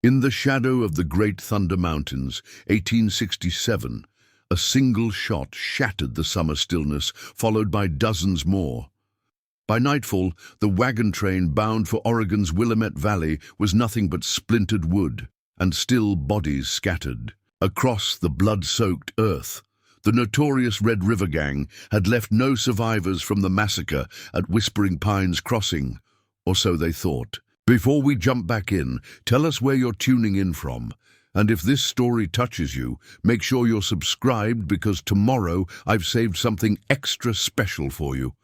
In the shadow of the Great Thunder Mountains, 1867, a single shot shattered the summer stillness, followed by dozens more. By nightfall, the wagon train bound for Oregon's Willamette Valley was nothing but splintered wood and still bodies scattered. Across the blood-soaked earth, the notorious Red River Gang had left no survivors from the massacre at Whispering Pines Crossing, or so they thought. Before we jump back in, tell us where you're tuning in from. And if this story touches you, make sure you're subscribed because tomorrow I've saved something extra special for you.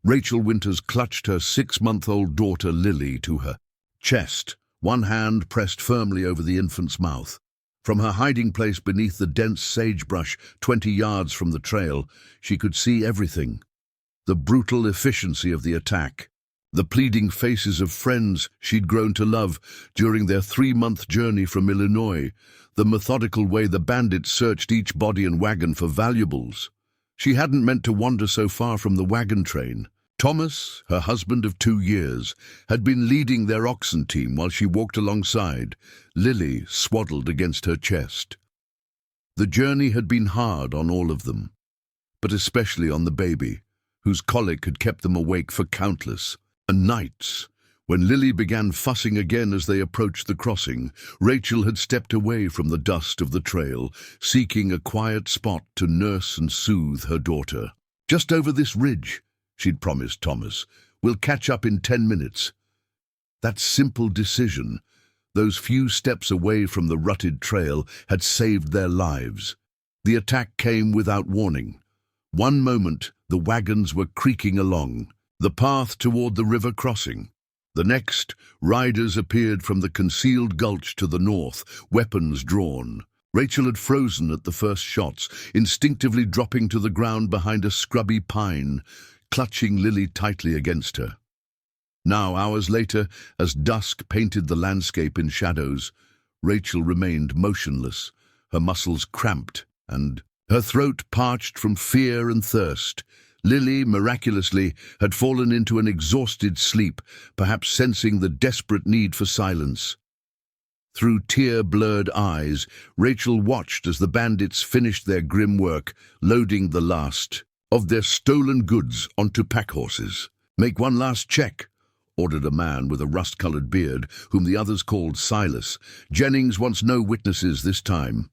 Rachel Winters clutched her 6-month-old daughter Lily to her chest, one hand pressed firmly over the infant's mouth. From her hiding place beneath the dense sagebrush 20 yards from the trail, she could see everything. The brutal efficiency of the attack, the pleading faces of friends she'd grown to love during their 3-month journey from Illinois, the methodical way the bandits searched each body and wagon for valuables. She hadn't meant to wander so far from the wagon train. Thomas, her husband of 2 years, had been leading their oxen team while she walked alongside, Lily swaddled against her chest. The journey had been hard on all of them, but especially on the baby, whose colic had kept them awake for countless nights. When Lily began fussing again as they approached the crossing, Rachel had stepped away from the dust of the trail, seeking a quiet spot to nurse and soothe her daughter. "Just over this ridge," she'd promised Thomas. "We'll catch up in 10 minutes. That simple decision, those few steps away from the rutted trail, had saved their lives. The attack came without warning. One moment, the wagons were creaking along, the path toward the river crossing. The next, riders appeared from the concealed gulch to the north, weapons drawn. Rachel had frozen at the first shots, instinctively dropping to the ground behind a scrubby pine, clutching Lily tightly against her. Now, hours later, as dusk painted the landscape in shadows, Rachel remained motionless, her muscles cramped and her throat parched from fear and thirst. Lily, miraculously, had fallen into an exhausted sleep, perhaps sensing the desperate need for silence. Through tear-blurred eyes, Rachel watched as the bandits finished their grim work, loading the last of their stolen goods onto pack horses. "Make one last check," ordered a man with a rust-colored beard, whom the others called Silas. "Jennings wants no witnesses this time."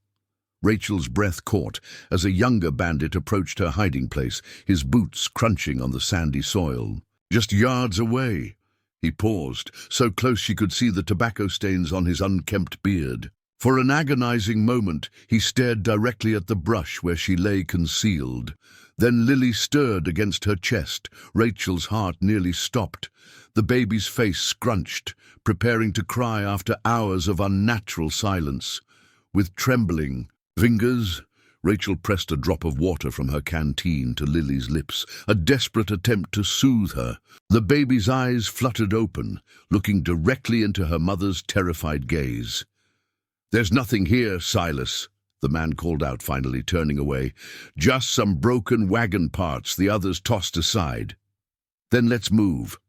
Rachel's breath caught as a younger bandit approached her hiding place, his boots crunching on the sandy soil. Just yards away. He paused, so close she could see the tobacco stains on his unkempt beard. For an agonizing moment, he stared directly at the brush where she lay concealed. Then Lily stirred against her chest. Rachel's heart nearly stopped. The baby's face scrunched, preparing to cry after hours of unnatural silence. With trembling fingers, Rachel pressed a drop of water from her canteen to Lily's lips, a desperate attempt to soothe her. The baby's eyes fluttered open, looking directly into her mother's terrified gaze. "There's nothing here, Silas," the man called out, finally turning away. "Just some broken wagon parts the others tossed aside." "Then let's move.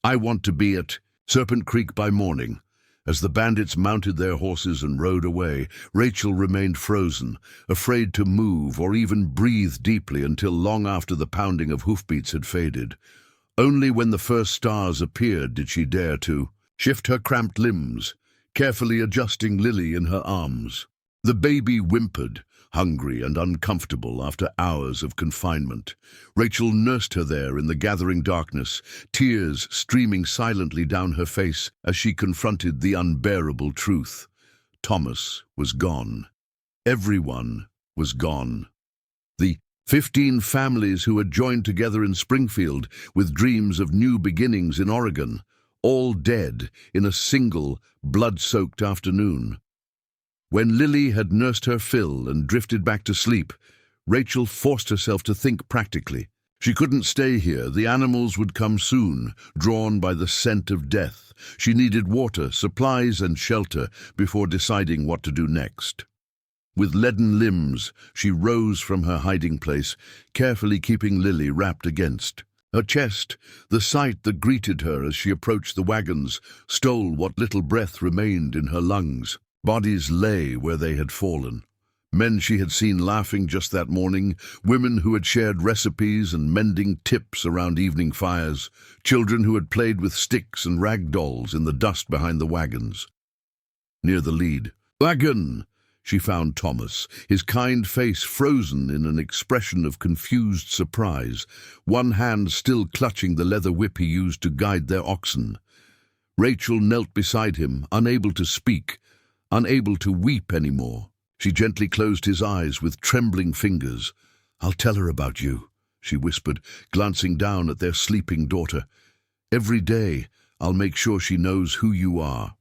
I want to be at Serpent Creek by morning." As the bandits mounted their horses and rode away, Rachel remained frozen, afraid to move or even breathe deeply until long after the pounding of hoofbeats had faded. Only when the first stars appeared did she dare to shift her cramped limbs, carefully adjusting Lily in her arms. The baby whimpered, hungry and uncomfortable after hours of confinement. Rachel nursed her there in the gathering darkness, tears streaming silently down her face as she confronted the unbearable truth. Thomas was gone. Everyone was gone. The 15 families who had joined together in Springfield with dreams of new beginnings in Oregon, all dead in a single, blood-soaked afternoon. When Lily had nursed her fill and drifted back to sleep, Rachel forced herself to think practically. She couldn't stay here. The animals would come soon, drawn by the scent of death. She needed water, supplies, and shelter before deciding what to do next. With leaden limbs, she rose from her hiding place, carefully keeping Lily wrapped against Her chest, the sight that greeted her as she approached the wagons, stole what little breath remained in her lungs. Bodies lay where they had fallen. Men she had seen laughing just that morning, women who had shared recipes and mending tips around evening fires, children who had played with sticks and rag dolls in the dust behind the wagons. Near the lead wagon, she found Thomas, his kind face frozen in an expression of confused surprise, one hand still clutching the leather whip he used to guide their oxen. Rachel knelt beside him, unable to speak, unable to weep anymore. She gently closed his eyes with trembling fingers. "I'll tell her about you," she whispered, glancing down at their sleeping daughter. "Every day I'll make sure she knows who you are."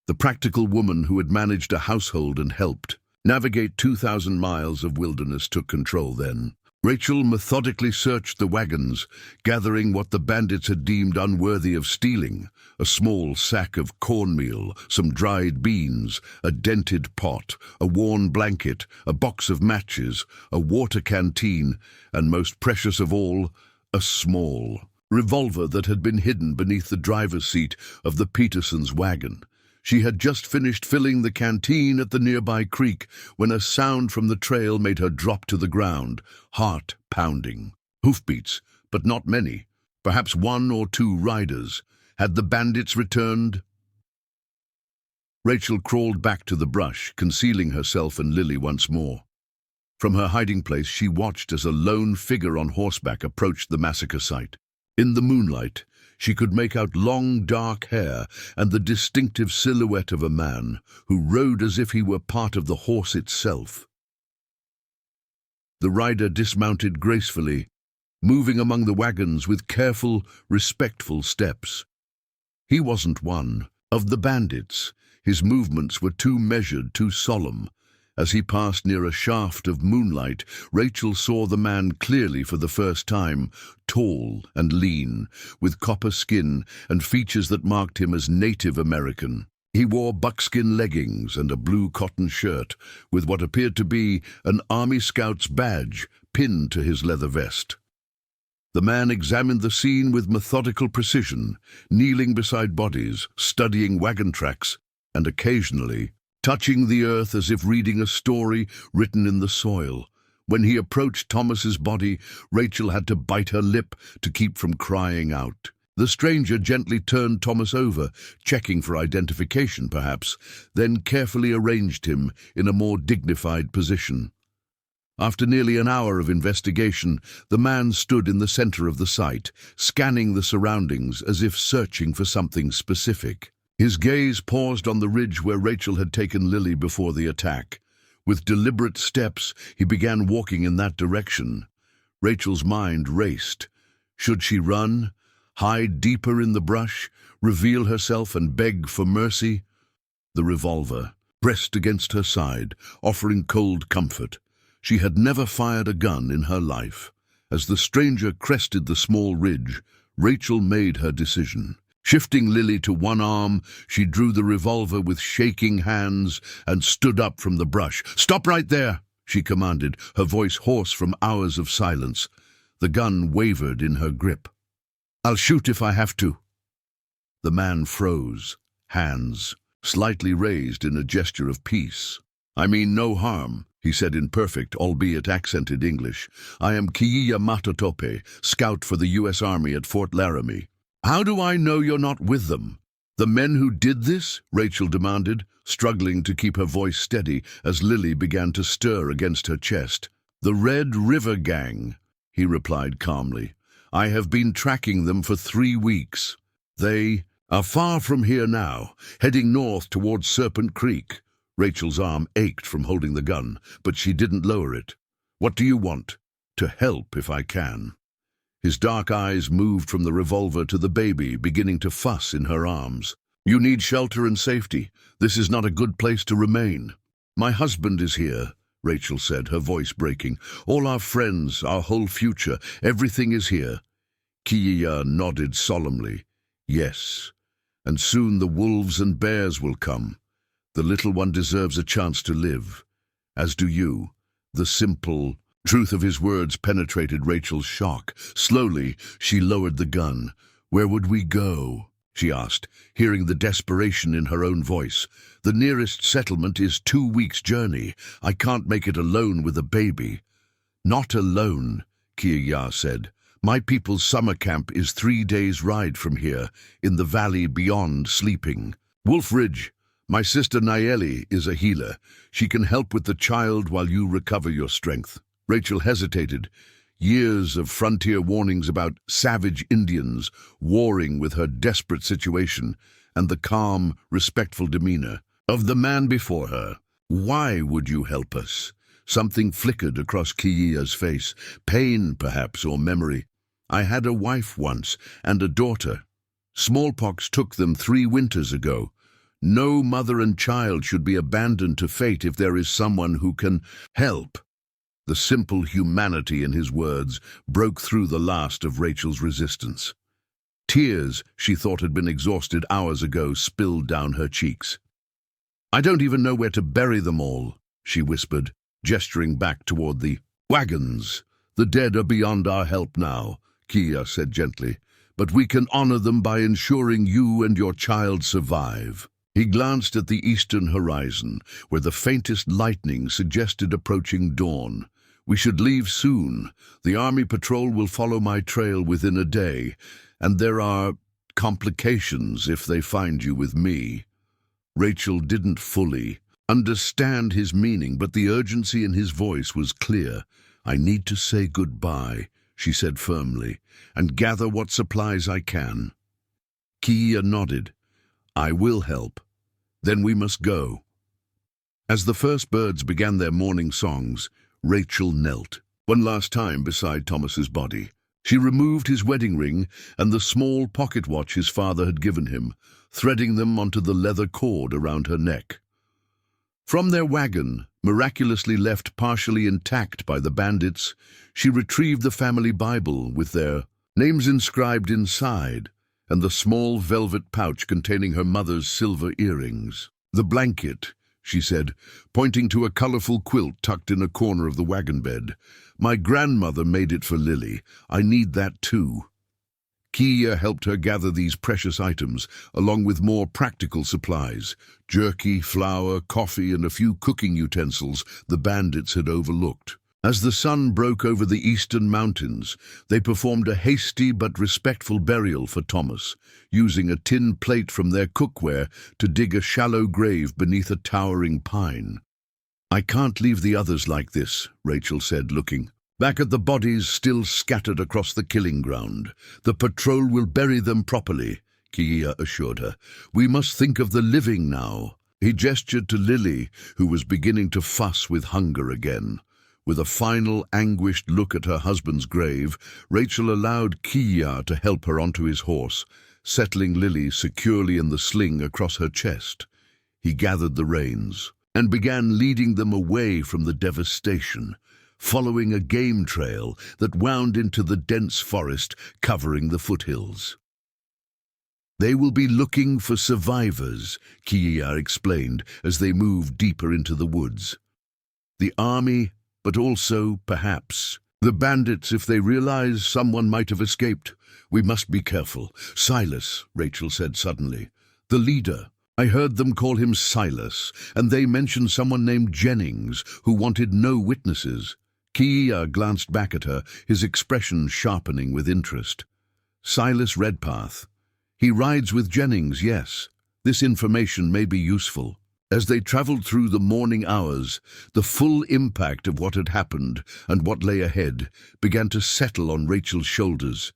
The practical woman who had managed a household and helped navigate 2,000 miles of wilderness took control then. Rachel methodically searched the wagons, gathering what the bandits had deemed unworthy of stealing: a small sack of cornmeal, some dried beans, a dented pot, a worn blanket, a box of matches, a water canteen, and most precious of all, a small revolver that had been hidden beneath the driver's seat of the Petersons' wagon. She had just finished filling the canteen at the nearby creek when a sound from the trail made her drop to the ground, heart pounding. Hoofbeats, but not many. Perhaps 1 or 2 riders. Had the bandits returned? Rachel crawled back to the brush, concealing herself and Lily once more. From her hiding place, she watched as a lone figure on horseback approached the massacre site. In the moonlight, she could make out long, dark hair and the distinctive silhouette of a man who rode as if he were part of the horse itself. The rider dismounted gracefully, moving among the wagons with careful, respectful steps. He wasn't one of the bandits. His movements were too measured, too solemn. As he passed near a shaft of moonlight, Rachel saw the man clearly for the first time, tall and lean, with copper skin and features that marked him as Native American. He wore buckskin leggings and a blue cotton shirt, with what appeared to be an Army Scout's badge pinned to his leather vest. The man examined the scene with methodical precision, kneeling beside bodies, studying wagon tracks, and occasionally touching the earth as if reading a story written in the soil. When he approached Thomas's body, Rachel had to bite her lip to keep from crying out. The stranger gently turned Thomas over, checking for identification perhaps, then carefully arranged him in a more dignified position. After nearly an hour of investigation, the man stood in the center of the site, scanning the surroundings as if searching for something specific. His gaze paused on the ridge where Rachel had taken Lily before the attack. With deliberate steps, he began walking in that direction. Rachel's mind raced. Should she run, hide deeper in the brush, reveal herself and beg for mercy? The revolver pressed against her side, offering cold comfort. She had never fired a gun in her life. As the stranger crested the small ridge, Rachel made her decision. Shifting Lily to one arm, she drew the revolver with shaking hands and stood up from the brush. "Stop right there," she commanded, her voice hoarse from hours of silence. The gun wavered in her grip. "I'll shoot if I have to." The man froze, hands slightly raised in a gesture of peace. "I mean no harm," he said in perfect, albeit accented English. "I am Kiya Matatope, scout for the U.S. Army at Fort Laramie." "How do I know you're not with them?" "The men who did this?" Rachel demanded, struggling to keep her voice steady as Lily began to stir against her chest. "The Red River Gang," he replied calmly. "I have been tracking them for 3 weeks. They are far from here now, heading north towards Serpent Creek." Rachel's arm ached from holding the gun, but she didn't lower it. "What do you want?" "To help if I can." His dark eyes moved from the revolver to the baby, beginning to fuss in her arms. "You need shelter and safety. This is not a good place to remain." "My husband is here," Rachel said, her voice breaking. "All our friends, our whole future, everything is here." Kiya nodded solemnly. "Yes, and soon the wolves and bears will come. The little one deserves a chance to live, as do you, the simple, Truth of his words penetrated Rachel's shock. Slowly, she lowered the gun. "Where would we go?" she asked, hearing the desperation in her own voice. "The nearest settlement is 2 weeks' journey. I can't make it alone with a baby." "Not alone," Kiya said. "My people's summer camp is 3 days' ride from here, in the valley beyond Sleeping. Wolf Ridge. My sister Nayeli is a healer. She can help with the child while you recover your strength." Rachel hesitated. Years of frontier warnings about savage Indians warring with her desperate situation and the calm, respectful demeanor of the man before her. "Why would you help us?" Something flickered across Kiya's face. Pain, perhaps, or memory. "I had a wife once, and a daughter. Smallpox took them 3 winters ago. No mother and child should be abandoned to fate if there is someone who can help." The simple humanity in his words broke through the last of Rachel's resistance. Tears she thought had been exhausted hours ago spilled down her cheeks. "I don't even know where to bury them all," she whispered, gesturing back toward the wagons. "The dead are beyond our help now," Kiya said gently, "but we can honor them by ensuring you and your child survive." He glanced at the eastern horizon, where the faintest lightning suggested approaching dawn. "We should leave soon. The army patrol will follow my trail within a day, and there are complications if they find you with me." Rachel didn't fully understand his meaning, but the urgency in his voice was clear. "I need to say goodbye," she said firmly, "and gather what supplies I can." Kiya nodded. "I will help. Then we must go." As the first birds began their morning songs, Rachel knelt, one last time beside Thomas's body. She removed his wedding ring and the small pocket watch his father had given him, threading them onto the leather cord around her neck. From their wagon, miraculously left partially intact by the bandits, she retrieved the family Bible with their names inscribed inside, and the small velvet pouch containing her mother's silver earrings. "The blanket," she said, pointing to a colorful quilt tucked in a corner of the wagon bed. "My grandmother made it for Lily. I need that too." Kiya helped her gather these precious items, along with more practical supplies: jerky, flour, coffee, and a few cooking utensils the bandits had overlooked. As the sun broke over the eastern mountains, they performed a hasty but respectful burial for Thomas, using a tin plate from their cookware to dig a shallow grave beneath a towering pine. "I can't leave the others like this," Rachel said, looking back at the bodies still scattered across the killing ground. "The patrol will bury them properly," Kiya assured her. "We must think of the living now." He gestured to Lily, who was beginning to fuss with hunger again. With a final, anguished look at her husband's grave, Rachel allowed Kiya to help her onto his horse, settling Lily securely in the sling across her chest. He gathered the reins and began leading them away from the devastation, following a game trail that wound into the dense forest covering the foothills. "They will be looking for survivors," Kiya explained as they moved deeper into the woods. "The army, but also, perhaps, the bandits if they realize someone might have escaped. We must be careful." "Silas," Rachel said suddenly. "The leader. I heard them call him Silas, and they mentioned someone named Jennings who wanted no witnesses." Kiya glanced back at her, his expression sharpening with interest. "Silas Redpath. He rides with Jennings, yes. This information may be useful." As they traveled through the morning hours, the full impact of what had happened and what lay ahead began to settle on Rachel's shoulders.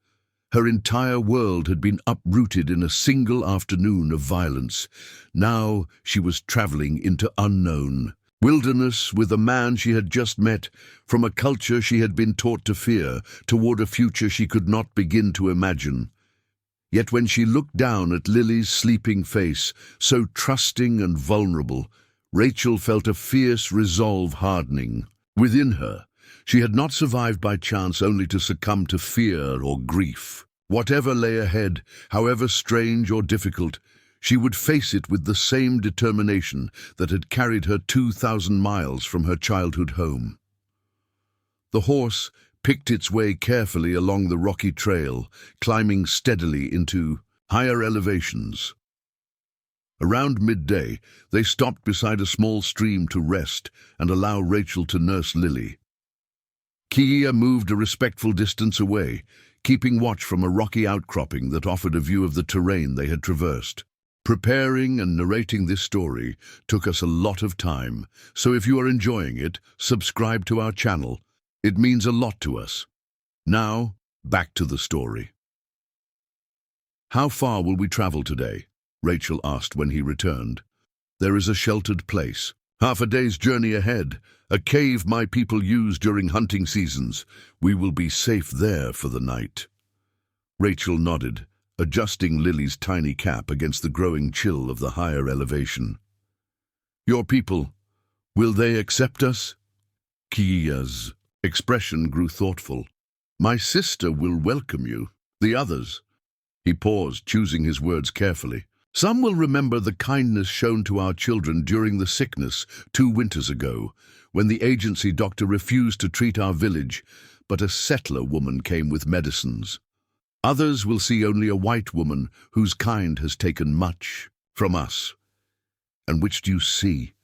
Her entire world had been uprooted in a single afternoon of violence. Now she was traveling into unknown wilderness with a man she had just met, from a culture she had been taught to fear, toward a future she could not begin to imagine. Yet when she looked down at Lily's sleeping face, so trusting and vulnerable, Rachel felt a fierce resolve hardening within her. She had not survived by chance only to succumb to fear or grief. Whatever lay ahead, however strange or difficult, she would face it with the same determination that had carried her 2,000 miles from her childhood home. The horse picked its way carefully along the rocky trail, climbing steadily into higher elevations. Around midday, they stopped beside a small stream to rest and allow Rachel to nurse Lily. Kiya moved a respectful distance away, keeping watch from a rocky outcropping that offered a view of the terrain they had traversed. Preparing and narrating this story took us a lot of time, so if you are enjoying it, subscribe to our channel. It means a lot to us. Now, back to the story. "How far will we travel today?" Rachel asked when he returned. "There is a sheltered place. Half a day's journey ahead. A cave my people use during hunting seasons. We will be safe there for the night." Rachel nodded, adjusting Lily's tiny cap against the growing chill of the higher elevation. "Your people, will they accept us?" Kiya's expression grew thoughtful. "My sister will welcome you. The others—" He paused, choosing his words carefully. "Some will remember the kindness shown to our children during the sickness 2 winters ago, when the agency doctor refused to treat our village, but a settler woman came with medicines. Others will see only a white woman whose kind has taken much from us." "And which do you see?"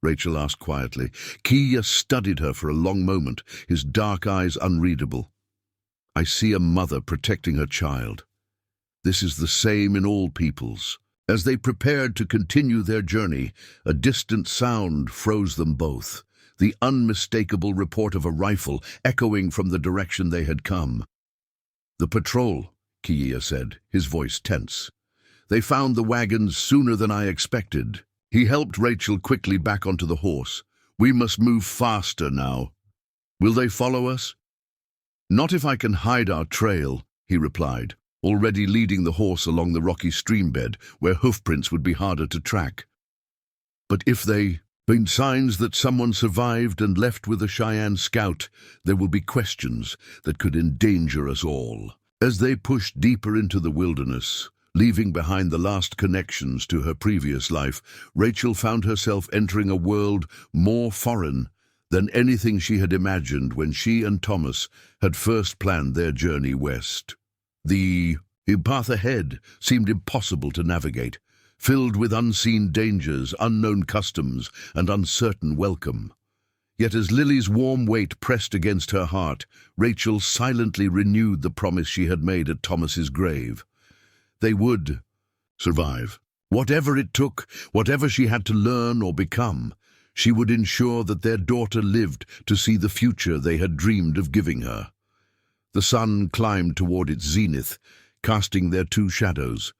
Rachel asked quietly. Kiya studied her for a long moment, his dark eyes unreadable. "I see a mother protecting her child. This is the same in all peoples." As they prepared to continue their journey, a distant sound froze them both, the unmistakable report of a rifle echoing from the direction they had come. "The patrol," Kiya said, his voice tense. "They found the wagons sooner than I expected." He helped Rachel quickly back onto the horse. "We must move faster now." "Will they follow us?" "Not if I can hide our trail," he replied, already leading the horse along the rocky streambed where hoofprints would be harder to track. "But if they find signs that someone survived and left with a Cheyenne scout, there will be questions that could endanger us all." As they pushed deeper into the wilderness, leaving behind the last connections to her previous life, Rachel found herself entering a world more foreign than anything she had imagined when she and Thomas had first planned their journey west. The path ahead seemed impossible to navigate, filled with unseen dangers, unknown customs, and uncertain welcome. Yet as Lily's warm weight pressed against her heart, Rachel silently renewed the promise she had made at Thomas's grave. They would survive. Whatever it took, whatever she had to learn or become, she would ensure that their daughter lived to see the future they had dreamed of giving her. The sun climbed toward its zenith, casting their 2 shadows,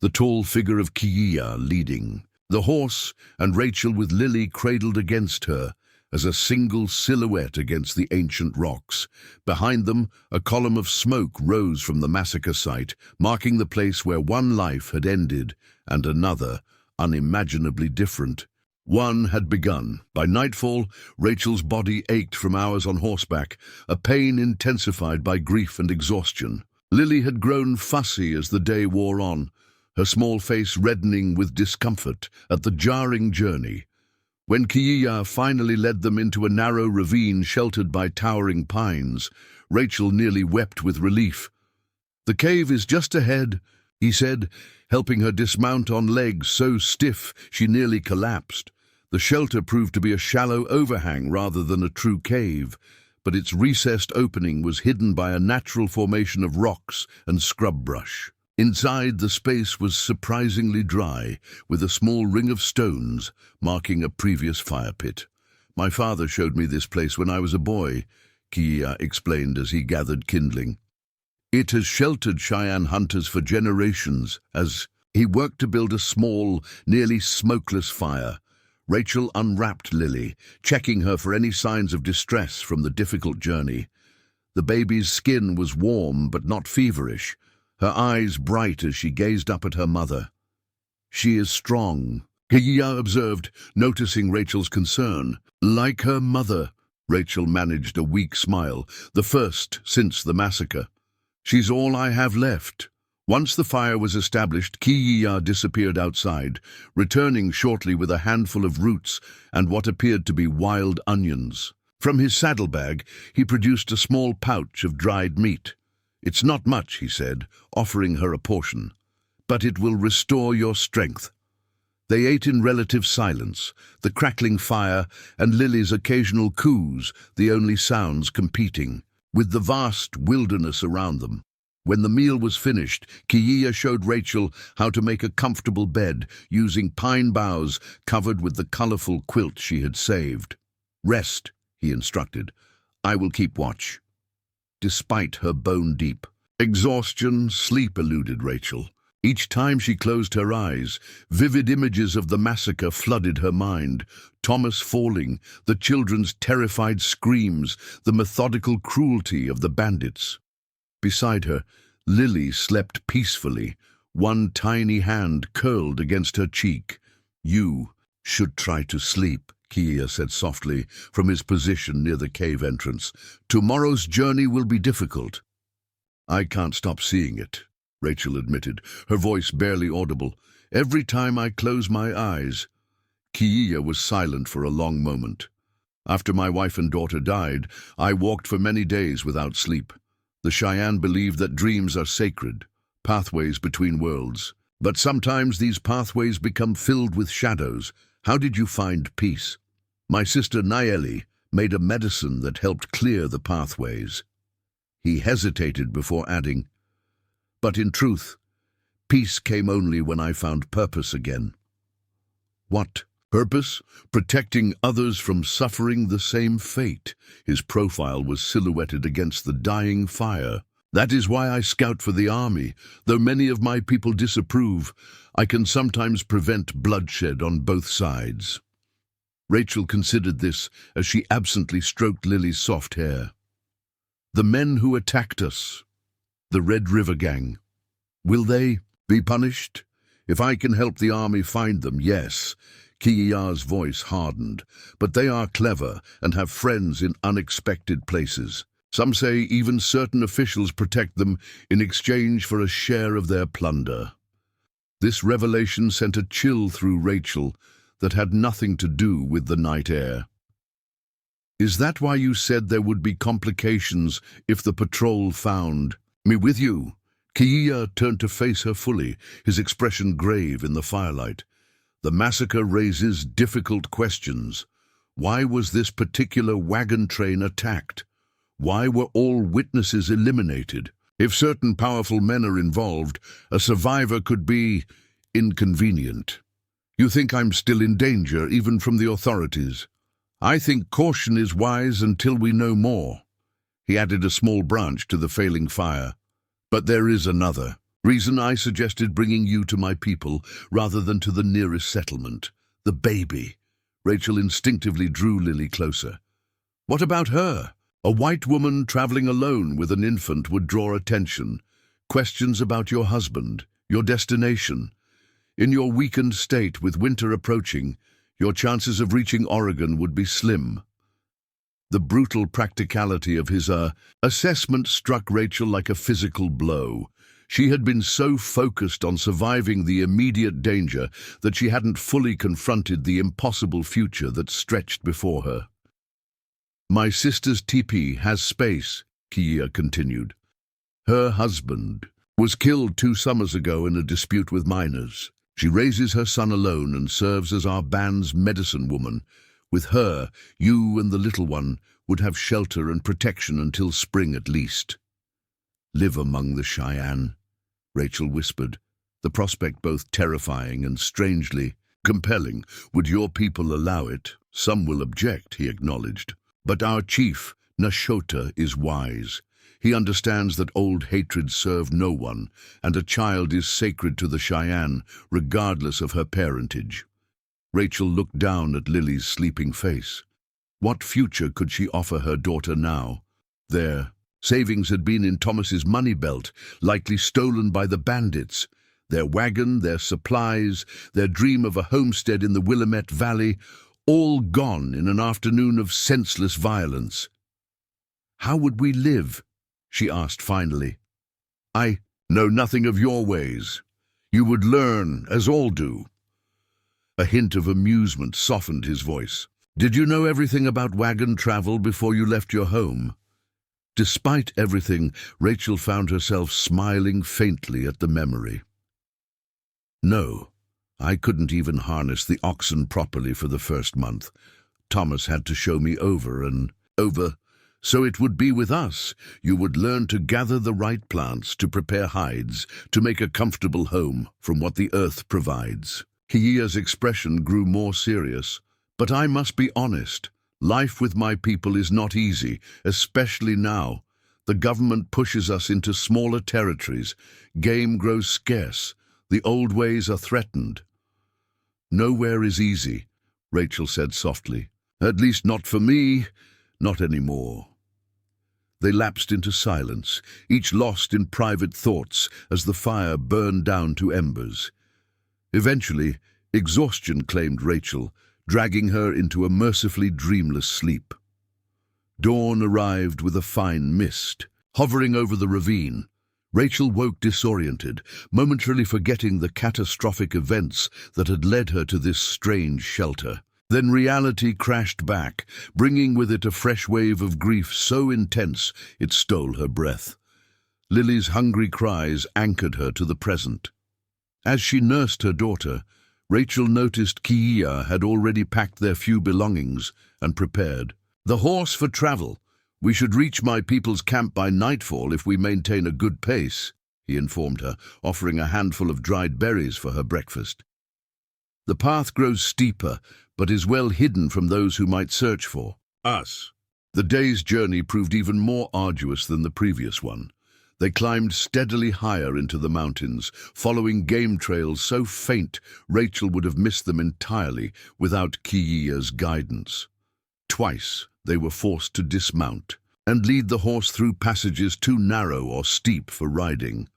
the tall figure of Kiya leading, the horse, and Rachel with Lily cradled against her as a single silhouette against the ancient rocks. Behind them, a column of smoke rose from the massacre site, marking the place where one life had ended and another, unimaginably different, one had begun. By nightfall, Rachel's body ached from hours on horseback, a pain intensified by grief and exhaustion. Lily had grown fussy as the day wore on, her small face reddening with discomfort at the jarring journey. When Kiya finally led them into a narrow ravine sheltered by towering pines, Rachel nearly wept with relief. "The cave is just ahead," he said, helping her dismount on legs so stiff she nearly collapsed. The shelter proved to be a shallow overhang rather than a true cave, but its recessed opening was hidden by a natural formation of rocks and scrub brush. Inside, the space was surprisingly dry, with a small ring of stones marking a previous fire pit. "My father showed me this place when I was a boy," Kiya explained as he gathered kindling. "It has sheltered Cheyenne hunters for generations." As he worked to build a small, nearly smokeless fire, Rachel unwrapped Lily, checking her for any signs of distress from the difficult journey. The baby's skin was warm but not feverish, her eyes bright as she gazed up at her mother. "She is strong," Kiya observed, noticing Rachel's concern. "Like her mother," Rachel managed a weak smile, the first since the massacre. "She's all I have left." Once the fire was established, Kiya disappeared outside, returning shortly with a handful of roots and what appeared to be wild onions. From his saddlebag, he produced a small pouch of dried meat. "It's not much," he said, offering her a portion, "but it will restore your strength." They ate in relative silence, the crackling fire and Lily's occasional coos the only sounds competing, with the vast wilderness around them. When the meal was finished, Kiya showed Rachel how to make a comfortable bed using pine boughs covered with the colorful quilt she had saved. "Rest," he instructed. "I will keep watch." Despite her bone-deep exhaustion, sleep eluded Rachel. Each time she closed her eyes, vivid images of the massacre flooded her mind. Thomas falling, the children's terrified screams, the methodical cruelty of the bandits. Beside her, Lily slept peacefully, one tiny hand curled against her cheek. "You should try to sleep," Kiya said softly from his position near the cave entrance. "Tomorrow's journey will be difficult." "I can't stop seeing it," Rachel admitted, her voice barely audible. "Every time I close my eyes." Kiya was silent for a long moment. "After my wife and daughter died, I walked for many days without sleep. The Cheyenne believe that dreams are sacred, pathways between worlds. But sometimes these pathways become filled with shadows. How did you find peace?" "My sister Nayeli made a medicine that helped clear the pathways." He hesitated before adding, "But in truth, peace came only when I found purpose again." "What purpose?" "Protecting others from suffering the same fate." His profile was silhouetted against the dying fire. "That is why I scout for the army. Though many of my people disapprove, I can sometimes prevent bloodshed on both sides." Rachel considered this as she absently stroked Lily's soft hair. "The men who attacked us, the Red River Gang, will they be punished? If I can help the army find them, yes." Kiya's voice hardened. "But they are clever and have friends in unexpected places. Some say even certain officials protect them in exchange for a share of their plunder." This revelation sent a chill through Rachel that had nothing to do with the night air. "Is that why you said there would be complications if the patrol found me with you?" Kiya turned to face her fully, his expression grave in the firelight. "The massacre raises difficult questions. Why was this particular wagon train attacked? Why were all witnesses eliminated? If certain powerful men are involved, a survivor could be inconvenient. You think I'm still in danger, even from the authorities?" "I think caution is wise until we know more." He added a small branch to the failing fire. "But there is another reason I suggested bringing you to my people rather than to the nearest settlement. The baby." Rachel instinctively drew Lily closer. "What about her? A white woman traveling alone with an infant would draw attention. Questions about your husband, your destination. In your weakened state with winter approaching, your chances of reaching Oregon would be slim." The brutal practicality of his assessment struck Rachel like a physical blow. She had been so focused on surviving the immediate danger that she hadn't fully confronted the impossible future that stretched before her. "My sister's teepee has space," Kiya continued. "Her husband was killed 2 summers ago in a dispute with miners. She raises her son alone and serves as our band's medicine woman. With her, you and the little one would have shelter and protection until spring at least." "Live among the Cheyenne," Rachel whispered, the prospect both terrifying and strangely compelling. "Would your people allow it?" "Some will object," he acknowledged. "But our chief, Nashota, is wise. He understands that old hatreds serve no one, and a child is sacred to the Cheyenne, regardless of her parentage." Rachel looked down at Lily's sleeping face. What future could she offer her daughter now? Their savings had been in Thomas's money belt, likely stolen by the bandits. Their wagon, their supplies, their dream of a homestead in the Willamette Valley, all gone in an afternoon of senseless violence. "How would we live?" she asked finally. "I know nothing of your ways. You would learn, as all do." A hint of amusement softened his voice. Did you know everything about wagon travel before you left your home? Despite everything, Rachel found herself smiling faintly at the memory. No, I couldn't even harness the oxen properly for the first month. Thomas had to show me over and over. So it would be with us. You would learn to gather the right plants, to prepare hides, to make a comfortable home from what the earth provides. Kiya's expression grew more serious. But I must be honest. Life with my people is not easy, especially now. The government pushes us into smaller territories. Game grows scarce. The old ways are threatened. Nowhere is easy, Rachel said softly. At least not for me, not anymore. They lapsed into silence, each lost in private thoughts as the fire burned down to embers. Eventually, exhaustion claimed Rachel, dragging her into a mercifully dreamless sleep. Dawn arrived with a fine mist. Hovering over the ravine, Rachel woke disoriented, momentarily forgetting the catastrophic events that had led her to this strange shelter. Then reality crashed back, bringing with it a fresh wave of grief so intense it stole her breath. Lily's hungry cries anchored her to the present. As she nursed her daughter, Rachel noticed Kiya had already packed their few belongings and prepared. "The horse for travel. We should reach my people's camp by nightfall if we maintain a good pace," he informed her, offering a handful of dried berries for her breakfast. "The path grows steeper, but is well hidden from those who might search for us." The day's journey proved even more arduous than the previous one. They climbed steadily higher into the mountains, following game trails so faint Rachel would have missed them entirely without Kiya's guidance. Twice they were forced to dismount and lead the horse through passages too narrow or steep for riding.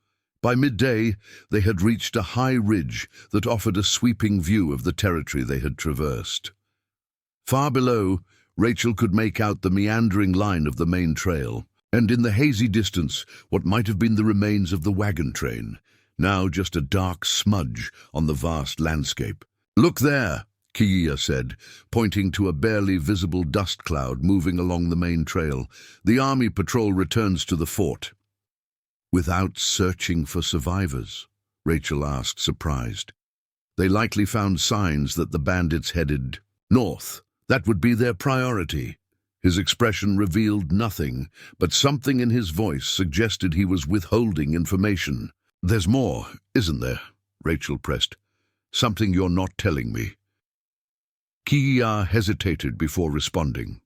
By midday, they had reached a high ridge that offered a sweeping view of the territory they had traversed. Far below, Rachel could make out the meandering line of the main trail, and in the hazy distance, what might have been the remains of the wagon train, now just a dark smudge on the vast landscape. "Look there," Kiya said, pointing to a barely visible dust cloud moving along the main trail. "The army patrol returns to the fort." "Without searching for survivors?" Rachel asked, surprised. "They likely found signs that the bandits headed north. That would be their priority." His expression revealed nothing, but something in his voice suggested he was withholding information. "There's more, isn't there?" Rachel pressed. "Something you're not telling me." Kiya hesitated before responding.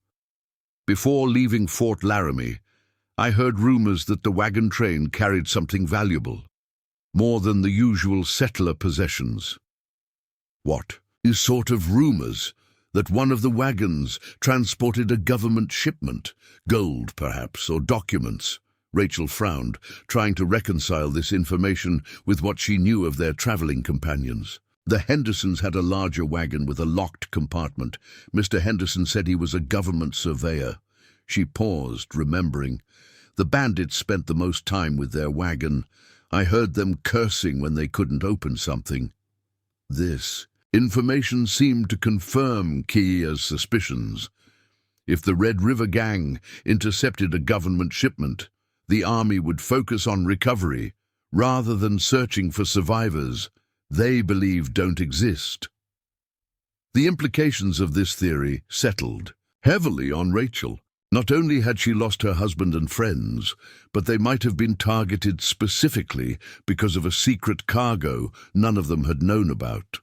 "Before leaving Fort Laramie, I heard rumors that the wagon train carried something valuable, more than the usual settler possessions." "What?" "Is sort of rumors that one of the wagons transported a government shipment, gold perhaps, or documents." Rachel frowned, trying to reconcile this information with what she knew of their traveling companions. The Hendersons had a larger wagon with a locked compartment. Mr. Henderson said he was a government surveyor. She paused, remembering. "The bandits spent the most time with their wagon. I heard them cursing when they couldn't open something." This information seemed to confirm Kiya's suspicions. If the Red River Gang intercepted a government shipment, the army would focus on recovery rather than searching for survivors they believe don't exist. The implications of this theory settled heavily on Rachel. Not only had she lost her husband and friends, but they might have been targeted specifically because of a secret cargo none of them had known about.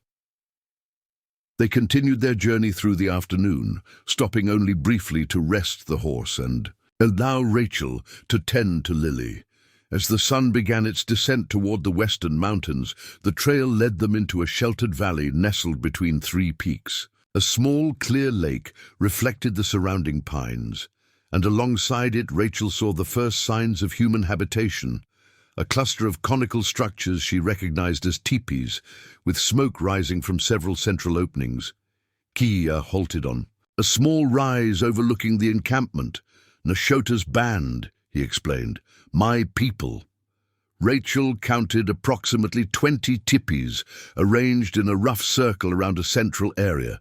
They continued their journey through the afternoon, stopping only briefly to rest the horse and allow Rachel to tend to Lily. As the sun began its descent toward the western mountains, the trail led them into a sheltered valley nestled between three peaks. A small, clear lake reflected the surrounding pines, and alongside it Rachel saw the first signs of human habitation. A cluster of conical structures she recognized as teepees, with smoke rising from several central openings. Kiya halted on a small rise overlooking the encampment. "Nashota's band," he explained. "My people." Rachel counted approximately 20 teepees arranged in a rough circle around a central area.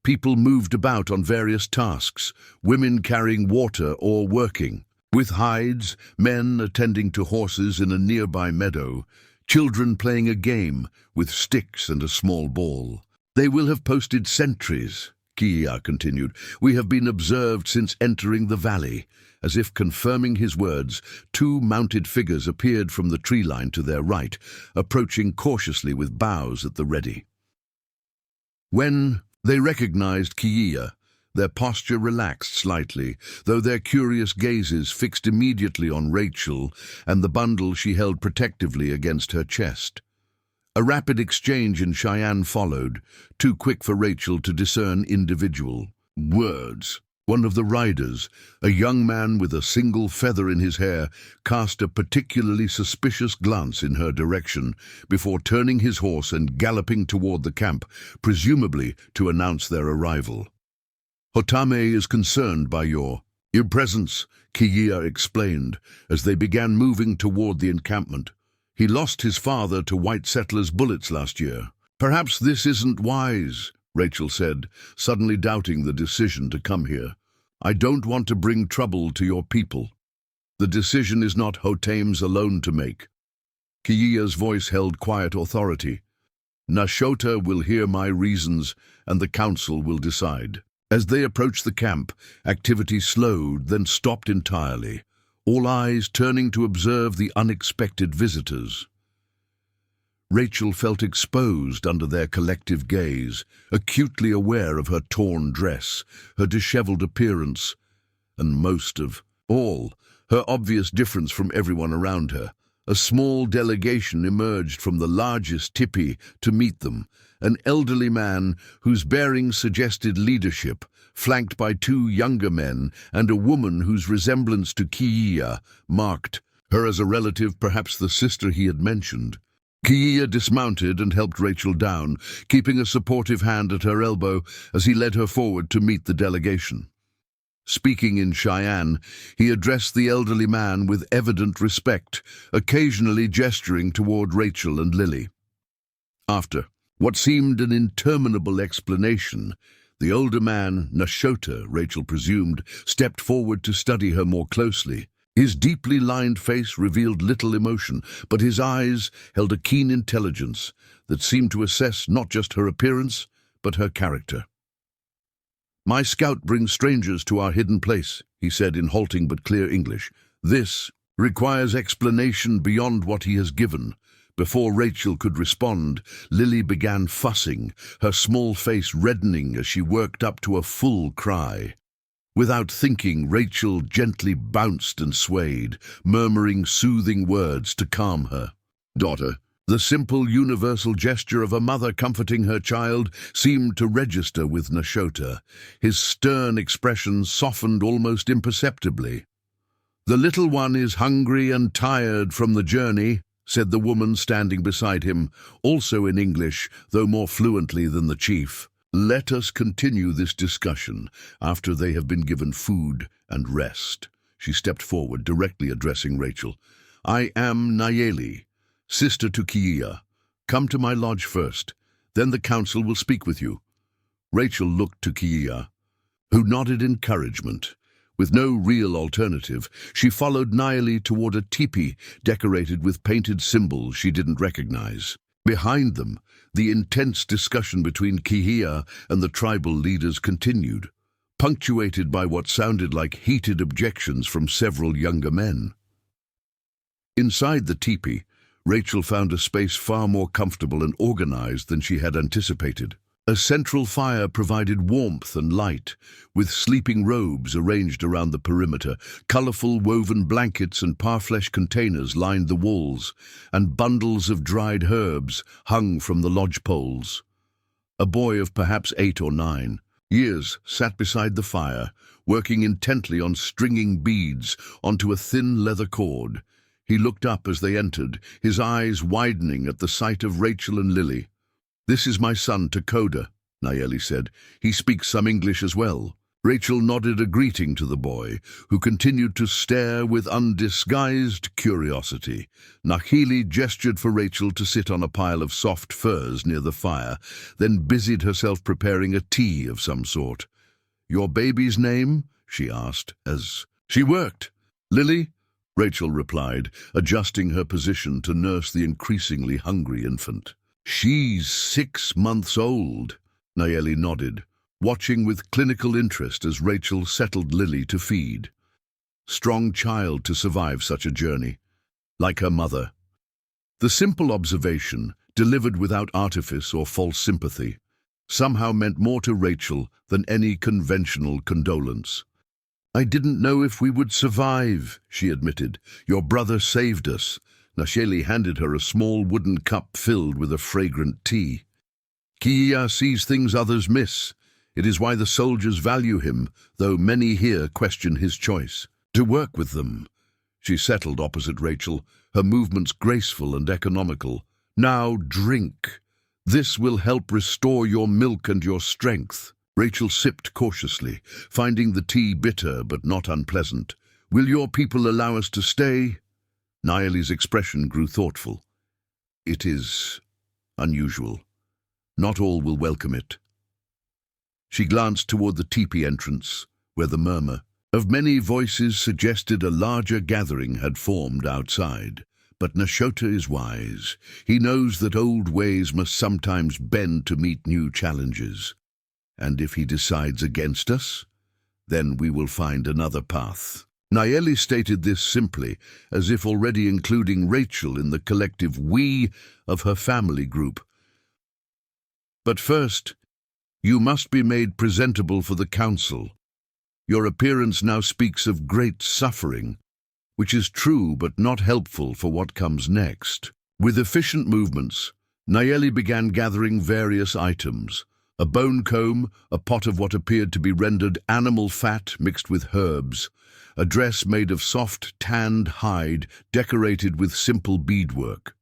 People moved about on various tasks, women carrying water or working. With hides, men attending to horses in a nearby meadow, children playing a game with sticks and a small ball. They will have posted sentries, Kiya continued. We have been observed since entering the valley. As if confirming his words, two mounted figures appeared from the tree line to their right, approaching cautiously with bows at the ready. When they recognized Kiya, their posture relaxed slightly, though their curious gazes fixed immediately on Rachel and the bundle she held protectively against her chest. A rapid exchange in Cheyenne followed, too quick for Rachel to discern individual words. One of the riders, a young man with a single feather in his hair, cast a particularly suspicious glance in her direction before turning his horse and galloping toward the camp, presumably to announce their arrival. Hotame is concerned by your presence, Kiya explained, as they began moving toward the encampment. He lost his father to white settlers' bullets last year. Perhaps this isn't wise, Rachel said, suddenly doubting the decision to come here. I don't want to bring trouble to your people. The decision is not Hotame's alone to make. Kiya's voice held quiet authority. Nashota will hear my reasons, and the council will decide. As they approached the camp, activity slowed, then stopped entirely, all eyes turning to observe the unexpected visitors. Rachel felt exposed under their collective gaze, acutely aware of her torn dress, her disheveled appearance, and most of all, her obvious difference from everyone around her. A small delegation emerged from the largest tipi to meet them, an elderly man whose bearing suggested leadership, flanked by two younger men and a woman whose resemblance to Kiya marked her as a relative, perhaps the sister he had mentioned. Kiya dismounted and helped Rachel down, keeping a supportive hand at her elbow as he led her forward to meet the delegation. Speaking in Cheyenne, he addressed the elderly man with evident respect, occasionally gesturing toward Rachel and Lily. After what seemed an interminable explanation, the older man, Nashota, Rachel presumed, stepped forward to study her more closely. His deeply lined face revealed little emotion, but his eyes held a keen intelligence that seemed to assess not just her appearance, but her character. My scout brings strangers to our hidden place, he said in halting but clear English. This requires explanation beyond what he has given. Before Rachel could respond, Lily began fussing, her small face reddening as she worked up to a full cry. Without thinking, Rachel gently bounced and swayed, murmuring soothing words to calm her. Daughter. The simple universal gesture of a mother comforting her child seemed to register with Nashota. His stern expression softened almost imperceptibly. The little one is hungry and tired from the journey, said the woman standing beside him, also in English, though more fluently than the chief. Let us continue this discussion after they have been given food and rest. She stepped forward, directly addressing Rachel. I am Nayeli, sister to Kiya. Come to my lodge first, then the council will speak with you. Rachel looked to Kiya, who nodded encouragement. With no real alternative, she followed Nayeli toward a teepee decorated with painted symbols she didn't recognize. Behind them, the intense discussion between Kiya and the tribal leaders continued, punctuated by what sounded like heated objections from several younger men. Inside the teepee, Rachel found a space far more comfortable and organized than she had anticipated. A central fire provided warmth and light, with sleeping robes arranged around the perimeter. Colorful woven blankets and parfleche containers lined the walls, and bundles of dried herbs hung from the lodge poles. A boy of perhaps 8 or 9 years sat beside the fire, working intently on stringing beads onto a thin leather cord. He looked up as they entered, his eyes widening at the sight of Rachel and Lily. This is my son, Takoda, Nayeli said. He speaks some English as well. Rachel nodded a greeting to the boy, who continued to stare with undisguised curiosity. Nahili gestured for Rachel to sit on a pile of soft furs near the fire, then busied herself preparing a tea of some sort. "Your baby's name?" she asked, as she worked. "Lily?" Rachel replied, adjusting her position to nurse the increasingly hungry infant. "She's 6 months old," Nayeli nodded, watching with clinical interest as Rachel settled Lily to feed. Strong child to survive such a journey, like her mother. The simple observation, delivered without artifice or false sympathy, somehow meant more to Rachel than any conventional condolence. "I didn't know if we would survive," she admitted. "Your brother saved us." Nasheli handed her a small wooden cup filled with a fragrant tea. "Kia sees things others miss. It is why the soldiers value him, though many here question his choice to work with them." She settled opposite Rachel, her movements graceful and economical. "Now drink. This will help restore your milk and your strength." Rachel sipped cautiously, finding the tea bitter but not unpleasant. "Will your people allow us to stay?" Nayeli's expression grew thoughtful. "It is unusual. Not all will welcome it." She glanced toward the teepee entrance, where the murmur of many voices suggested a larger gathering had formed outside. But Nashota is wise. He knows that old ways must sometimes bend to meet new challenges. And if he decides against us, then we will find another path. Nayeli stated this simply, as if already including Rachel in the collective we of her family group. "But first, you must be made presentable for the council. Your appearance now speaks of great suffering, which is true but not helpful for what comes next." With efficient movements, Nayeli began gathering various items: a bone comb, a pot of what appeared to be rendered animal fat mixed with herbs, a dress made of soft tanned hide decorated with simple beadwork.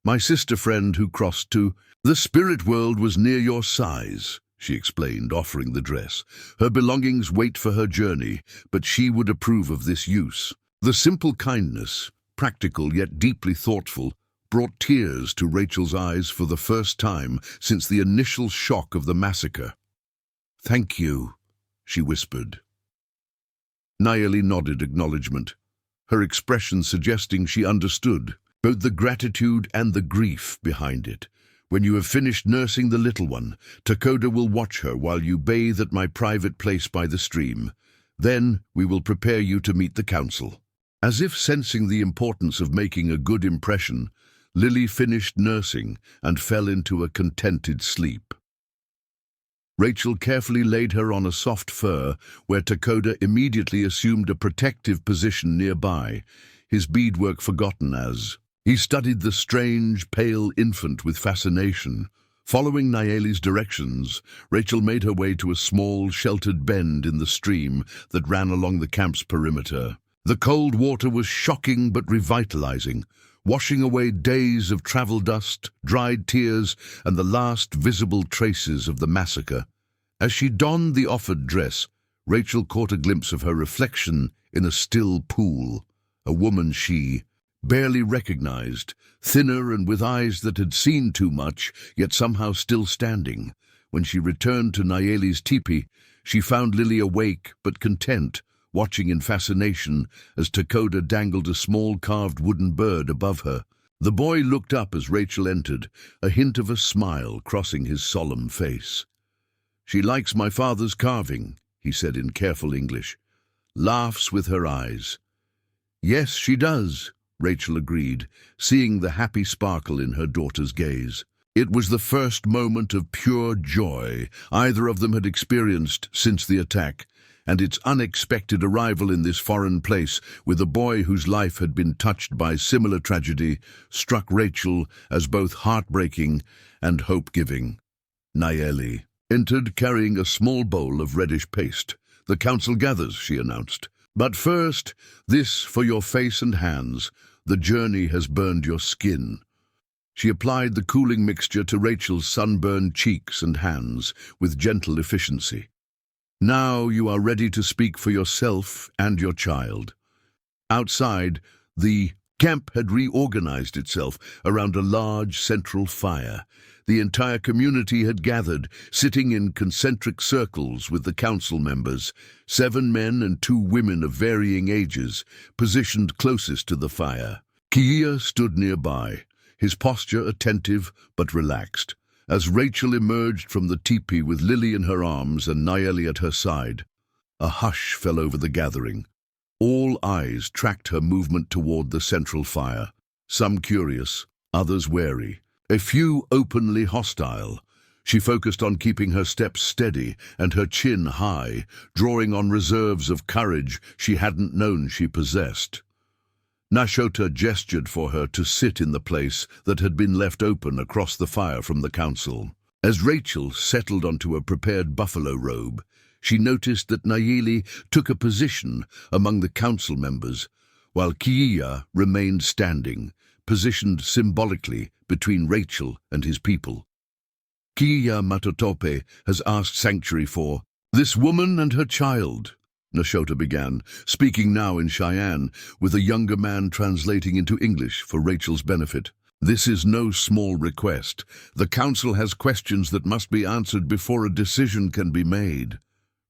"My sister friend who crossed to the spirit world was near your size," she explained, offering the dress. "Her belongings wait for her journey, but she would approve of this use." The simple kindness, practical yet deeply thoughtful, brought tears to Rachel's eyes for the first time since the initial shock of the massacre. "Thank you," she whispered. Nayeli nodded acknowledgement, her expression suggesting she understood both the gratitude and the grief behind it. "When you have finished nursing the little one, Takoda will watch her while you bathe at my private place by the stream. Then we will prepare you to meet the council." As if sensing the importance of making a good impression, Lily finished nursing and fell into a contented sleep. Rachel carefully laid her on a soft fur, where Takoda immediately assumed a protective position nearby, his beadwork forgotten as he studied the strange, pale infant with fascination. Following Nayeli's directions, Rachel made her way to a small, sheltered bend in the stream that ran along the camp's perimeter. The cold water was shocking but revitalizing, washing away days of travel dust, dried tears, and the last visible traces of the massacre. As she donned the offered dress, Rachel caught a glimpse of her reflection in a still pool, a woman she barely recognized, thinner and with eyes that had seen too much, yet somehow still standing. When she returned to Nayeli's teepee, she found Lily awake but content, watching in fascination as Takoda dangled a small carved wooden bird above her. The boy looked up as Rachel entered, a hint of a smile crossing his solemn face. "She likes my father's carving," he said in careful English. "Laughs with her eyes." "Yes, she does," Rachel agreed, seeing the happy sparkle in her daughter's gaze. It was the first moment of pure joy either of them had experienced since the attack, and its unexpected arrival in this foreign place with a boy whose life had been touched by similar tragedy struck Rachel as both heartbreaking and hope-giving. Nayeli entered carrying a small bowl of reddish paste. "The council gathers," she announced. "But first, this for your face and hands. The journey has burned your skin." She applied the cooling mixture to Rachel's sunburned cheeks and hands with gentle efficiency. Now you are ready to speak for yourself and your child." Outside, the camp had reorganized itself around a large central fire. The entire community had gathered, sitting in concentric circles with the council members, 7 men and 2 women of varying ages, positioned closest to the fire. Kiya stood nearby, his posture attentive but relaxed. As Rachel emerged from the teepee with Lily in her arms and Nayeli at her side, a hush fell over the gathering. All eyes tracked her movement toward the central fire, some curious, others wary, a few openly hostile. She focused on keeping her steps steady and her chin high, drawing on reserves of courage she hadn't known she possessed. Nashota gestured for her to sit in the place that had been left open across the fire from the council. As Rachel settled onto a prepared buffalo robe, she noticed that Nayeli took a position among the council members, while Kiya remained standing, positioned symbolically between Rachel and his people. "Kiya Matotope has asked sanctuary for this woman and her child," Nashota began, speaking now in Cheyenne, with a younger man translating into English for Rachel's benefit. "This is no small request. The council has questions that must be answered before a decision can be made."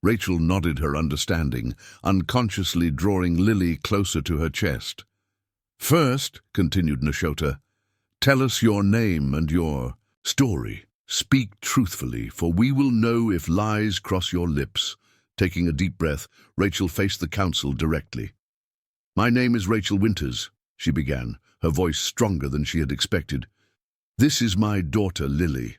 Rachel nodded her understanding, unconsciously drawing Lily closer to her chest. "First," continued Nashota, "tell us your name and your story. Speak truthfully, for we will know if lies cross your lips." Taking a deep breath, Rachel faced the council directly. "My name is Rachel Winters," she began, her voice stronger than she had expected. "This is my daughter, Lily.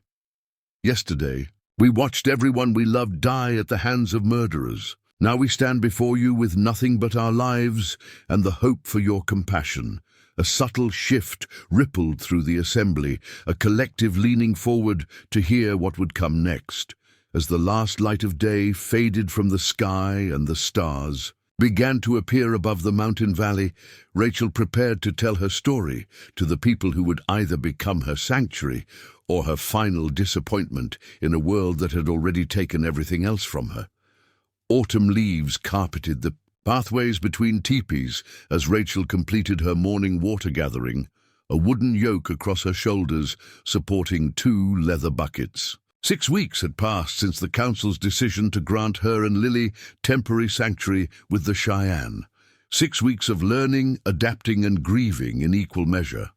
Yesterday, we watched everyone we loved die at the hands of murderers. Now we stand before you with nothing but our lives and the hope for your compassion." A subtle shift rippled through the assembly, a collective leaning forward to hear what would come next. As the last light of day faded from the sky and the stars began to appear above the mountain valley, Rachel prepared to tell her story to the people who would either become her sanctuary or her final disappointment in a world that had already taken everything else from her. Autumn leaves carpeted the pathways between teepees as Rachel completed her morning water gathering, a wooden yoke across her shoulders supporting 2 leather buckets. 6 weeks had passed since the council's decision to grant her and Lily temporary sanctuary with the Cheyenne. 6 weeks of learning, adapting, and grieving in equal measure.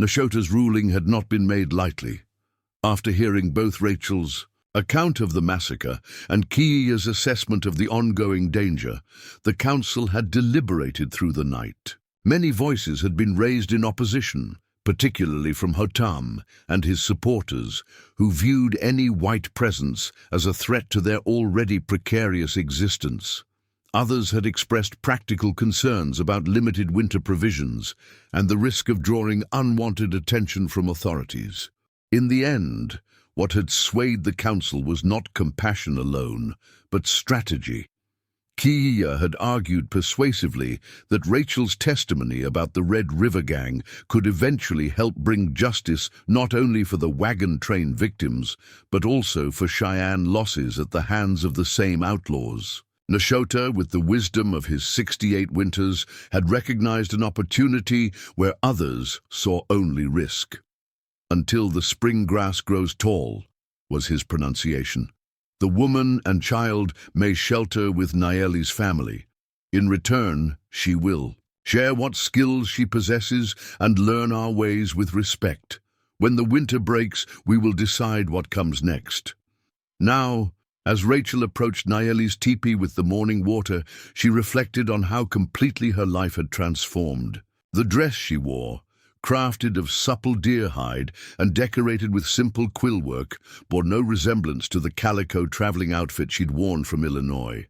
Nashota's ruling had not been made lightly. After hearing both Rachel's account of the massacre and Kiya's assessment of the ongoing danger, the council had deliberated through the night. Many voices had been raised in opposition, particularly from Hotam and his supporters, who viewed any white presence as a threat to their already precarious existence. Others had expressed practical concerns about limited winter provisions and the risk of drawing unwanted attention from authorities. In the end, what had swayed the council was not compassion alone, but strategy. Kiya had argued persuasively that Rachel's testimony about the Red River Gang could eventually help bring justice not only for the wagon train victims, but also for Cheyenne losses at the hands of the same outlaws. Nashota, with the wisdom of his 68 winters, had recognized an opportunity where others saw only risk. "Until the spring grass grows tall," was his pronunciation. "The woman and child may shelter with Nayeli's family. In return, she will share what skills she possesses and learn our ways with respect. When the winter breaks, we will decide what comes next." Now, as Rachel approached Nayeli's teepee with the morning water, she reflected on how completely her life had transformed. The dress she wore, crafted of supple deer hide and decorated with simple quill work, bore no resemblance to the calico traveling outfit she'd worn from Illinois.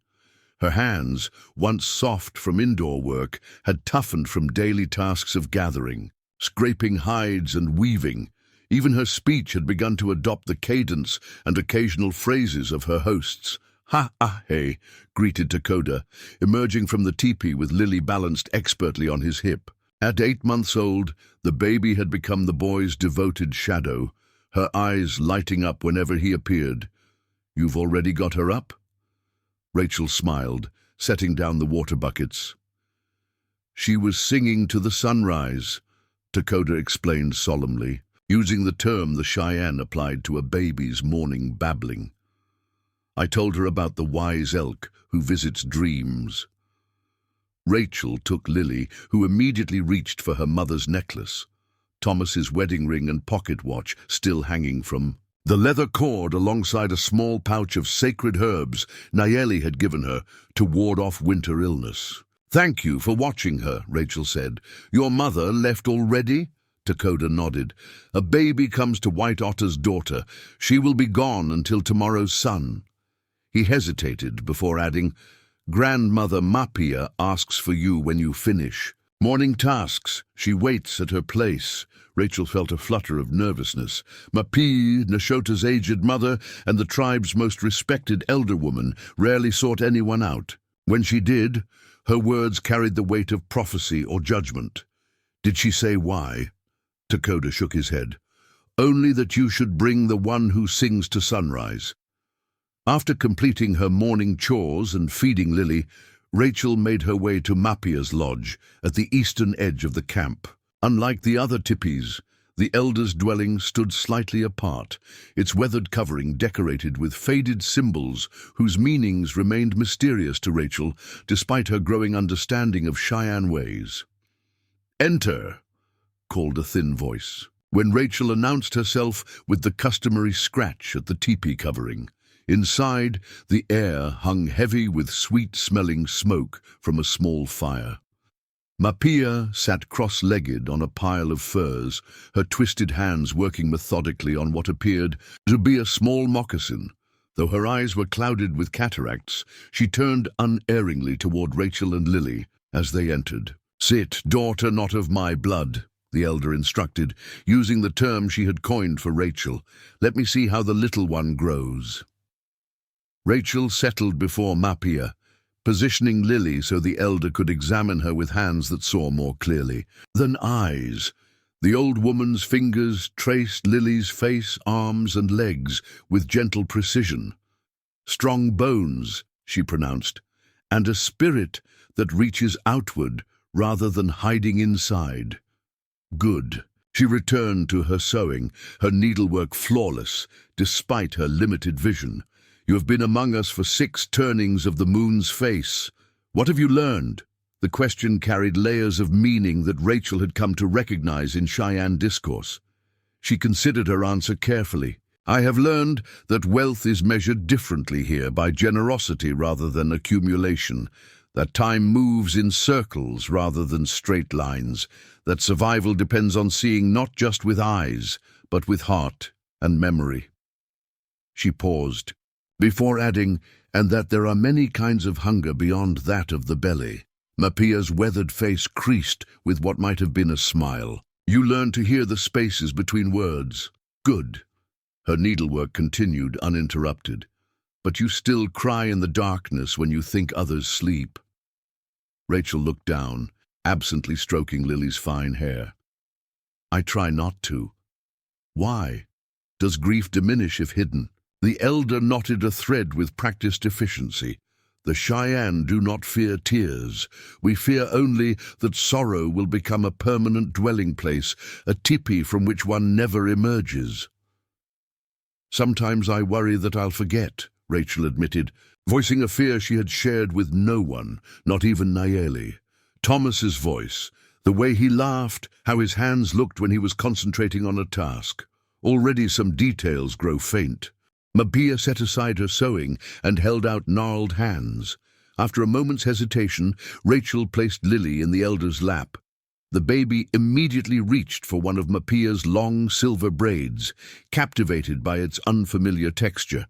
Her hands, once soft from indoor work, had toughened from daily tasks of gathering, scraping hides and weaving. Even her speech had begun to adopt the cadence and occasional phrases of her hosts. "Ha-ah-hey," greeted Dakota, emerging from the teepee with Lily balanced expertly on his hip. At 8 months old, the baby had become the boy's devoted shadow, her eyes lighting up whenever he appeared. "You've already got her up?" Rachel smiled, setting down the water buckets. She was singing to the sunrise, Dakota explained solemnly, using the term the Cheyenne applied to a baby's morning babbling. I told her about the wise elk who visits dreams. Rachel took Lily, who immediately reached for her mother's necklace, Thomas's wedding ring and pocket watch still hanging from the leather cord alongside a small pouch of sacred herbs Nayeli had given her to ward off winter illness. "Thank you for watching her," Rachel said. "Your mother left already?" Dakota nodded. "A baby comes to White Otter's daughter. She will be gone until tomorrow's sun." He hesitated before adding, "Grandmother Mapia asks for you when you finish. Morning tasks. She waits at her place." Rachel felt a flutter of nervousness. Mapi, Nashota's aged mother and the tribe's most respected elder woman, rarely sought anyone out. When she did, her words carried the weight of prophecy or judgment. "Did she say why?" Dakota shook his head. "Only that you should bring the one who sings to sunrise." After completing her morning chores and feeding Lily, Rachel made her way to Mapia's lodge at the eastern edge of the camp. Unlike the other tipis, the elder's dwelling stood slightly apart, its weathered covering decorated with faded symbols whose meanings remained mysterious to Rachel despite her growing understanding of Cheyenne ways. "Enter," called a thin voice, when Rachel announced herself with the customary scratch at the teepee covering. Inside, the air hung heavy with sweet-smelling smoke from a small fire. Mapia sat cross-legged on a pile of furs, her twisted hands working methodically on what appeared to be a small moccasin. Though her eyes were clouded with cataracts, she turned unerringly toward Rachel and Lily as they entered. "Sit, daughter not of my blood," the elder instructed, using the term she had coined for Rachel. "Let me see how the little one grows." Rachel settled before Mapia, positioning Lily so the elder could examine her with hands that saw more clearly than eyes. The old woman's fingers traced Lily's face, arms, and legs with gentle precision. "Strong bones," she pronounced, "and a spirit that reaches outward rather than hiding inside." "Good." She returned to her sewing, her needlework flawless, despite her limited vision. "You have been among us for 6 turnings of the moon's face. What have you learned?" The question carried layers of meaning that Rachel had come to recognize in Cheyenne discourse. She considered her answer carefully. "I have learned that wealth is measured differently here, by generosity rather than accumulation, that time moves in circles rather than straight lines, that survival depends on seeing not just with eyes, but with heart and memory." She paused, before adding, "and that there are many kinds of hunger beyond that of the belly." Mapia's weathered face creased with what might have been a smile. "You learn to hear the spaces between words. Good." Her needlework continued uninterrupted. "But you still cry in the darkness when you think others sleep." Rachel looked down, absently stroking Lily's fine hair. "I try not to." "Why? Does grief diminish if hidden?" The elder knotted a thread with practiced efficiency. "The Cheyenne do not fear tears. We fear only that sorrow will become a permanent dwelling place, a tipi from which one never emerges." "Sometimes I worry that I'll forget," Rachel admitted, voicing a fear she had shared with no one, not even Nayeli. Thomas's voice, the way he laughed, how his hands looked when he was concentrating on a task. Already some details grow faint. Mapia set aside her sewing and held out gnarled hands. After a moment's hesitation, Rachel placed Lily in the elder's lap. The baby immediately reached for one of Mapia's long silver braids, captivated by its unfamiliar texture.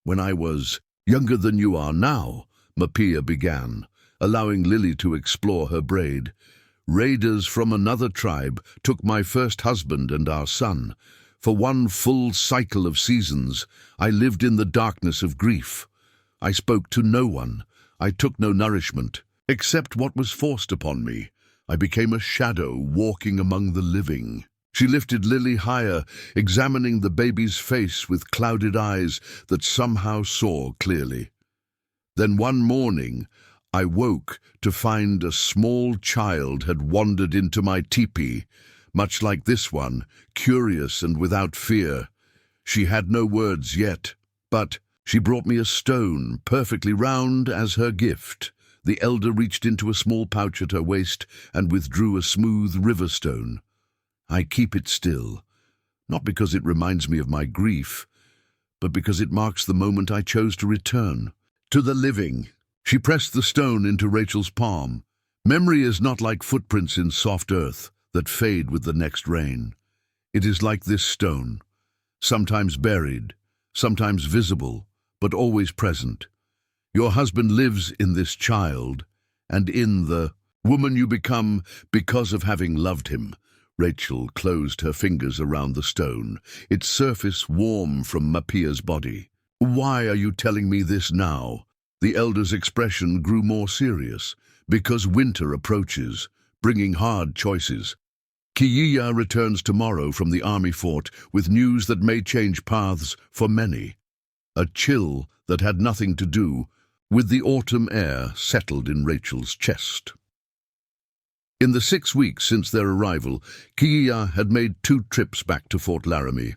"When I was younger than you are now," Mapia began, allowing Lily to explore her braid, "raiders from another tribe took my first husband and our son. For one full cycle of seasons, I lived in the darkness of grief. I spoke to no one. I took no nourishment, except what was forced upon me. I became a shadow walking among the living." She lifted Lily higher, examining the baby's face with clouded eyes that somehow saw clearly. Then one morning, I woke to find a small child had wandered into my teepee, much like this one, curious and without fear. She had no words yet, but she brought me a stone, perfectly round, as her gift. The elder reached into a small pouch at her waist and withdrew a smooth river stone. I keep it still, not because it reminds me of my grief, but because it marks the moment I chose to return to the living. She pressed the stone into Rachel's palm. Memory is not like footprints in soft earth that fade with the next rain. It is like this stone, sometimes buried, sometimes visible, but always present. Your husband lives in this child, and in the woman you become because of having loved him. Rachel closed her fingers around the stone, its surface warm from Mapia's body. Why are you telling me this now? The elder's expression grew more serious. Because winter approaches, bringing hard choices. Kiyiya returns tomorrow from the army fort with news that may change paths for many. A chill that had nothing to do with the autumn air settled in Rachel's chest. In the 6 weeks since their arrival, Kiyiya had made 2 trips back to Fort Laramie,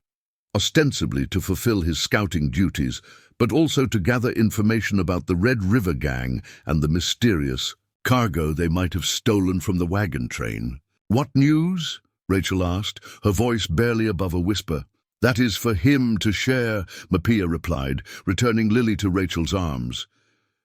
ostensibly to fulfill his scouting duties, but also to gather information about the Red River Gang and the mysterious cargo they might have stolen from the wagon train. What news? Rachel asked, her voice barely above a whisper. That is for him to share, Mapia replied, returning Lily to Rachel's arms.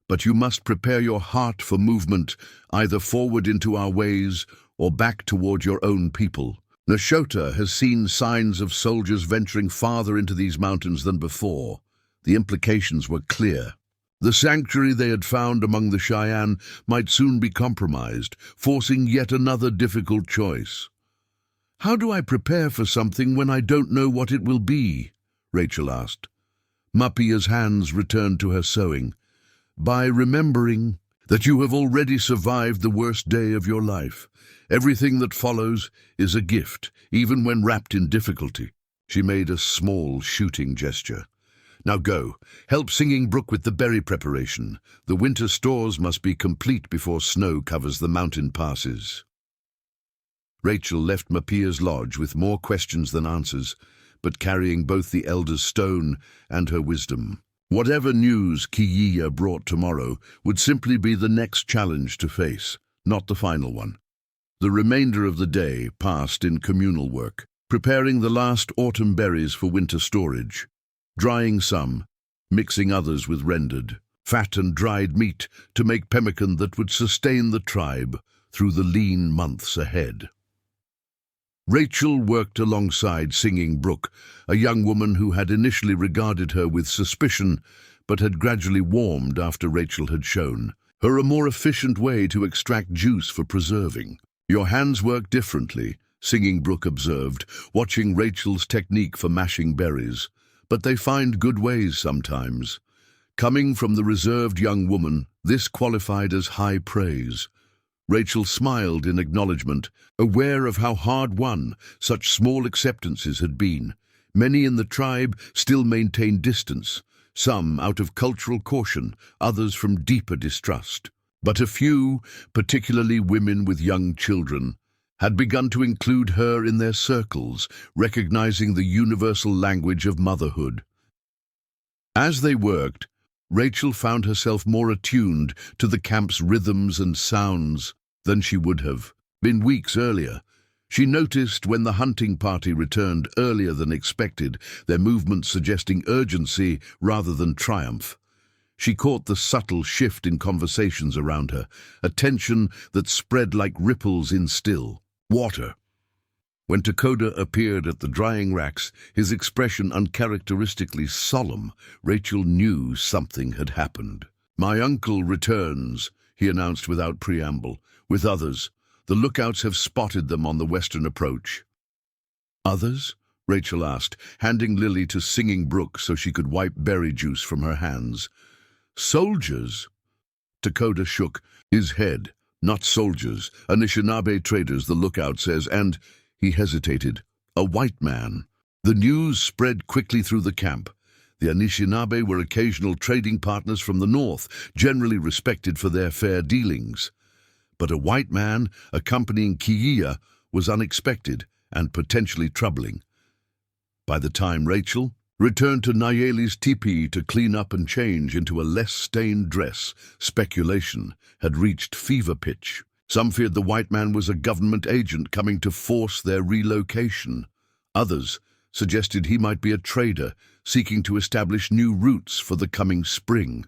But you must prepare your heart for movement, either forward into our ways or back toward your own people. Nashota has seen signs of soldiers venturing farther into these mountains than before. The implications were clear. The sanctuary they had found among the Cheyenne might soon be compromised, forcing yet another difficult choice. How do I prepare for something when I don't know what it will be? Rachel asked. Mapia's hands returned to her sewing. By remembering that you have already survived the worst day of your life. Everything that follows is a gift, even when wrapped in difficulty. She made a small shooting gesture. Now go, help Singing Brook with the berry preparation. The winter stores must be complete before snow covers the mountain passes. Rachel left Mapia's lodge with more questions than answers, but carrying both the elder's stone and her wisdom. Whatever news Kiyiya brought tomorrow would simply be the next challenge to face, not the final one. The remainder of the day passed in communal work, preparing the last autumn berries for winter storage, drying some, mixing others with rendered, fat and dried meat to make pemmican that would sustain the tribe through the lean months ahead. Rachel worked alongside Singing Brook, a young woman who had initially regarded her with suspicion, but had gradually warmed after Rachel had shown her a more efficient way to extract juice for preserving. Your hands work differently, Singing Brook observed, watching Rachel's technique for mashing berries, but they find good ways sometimes. Coming from the reserved young woman, this qualified as high praise. Rachel smiled in acknowledgement, aware of how hard-won such small acceptances had been. Many in the tribe still maintained distance, some out of cultural caution, others from deeper distrust. But a few, particularly women with young children, had begun to include her in their circles, recognizing the universal language of motherhood. As they worked, Rachel found herself more attuned to the camp's rhythms and sounds than she would have been weeks earlier. She noticed when the hunting party returned earlier than expected, their movements suggesting urgency rather than triumph. She caught the subtle shift in conversations around her, a tension that spread like ripples in still water. When Takoda appeared at the drying racks, his expression uncharacteristically solemn, Rachel knew something had happened. "My uncle returns," he announced without preamble. "With others. The lookouts have spotted them on the western approach." "Others?" Rachel asked, handing Lily to Singing Brook so she could wipe berry juice from her hands. "Soldiers?" Takoda shook his head. "Not soldiers. Anishinaabe traders, the lookout says, and..." He hesitated. "A white man." The news spread quickly through the camp. The Anishinaabe were occasional trading partners from the north, generally respected for their fair dealings. But a white man accompanying Kiia was unexpected and potentially troubling. By the time Rachel returned to Nayeli's teepee to clean up and change into a less stained dress, speculation had reached fever pitch. Some feared the white man was a government agent coming to force their relocation. Others suggested he might be a trader seeking to establish new routes for the coming spring.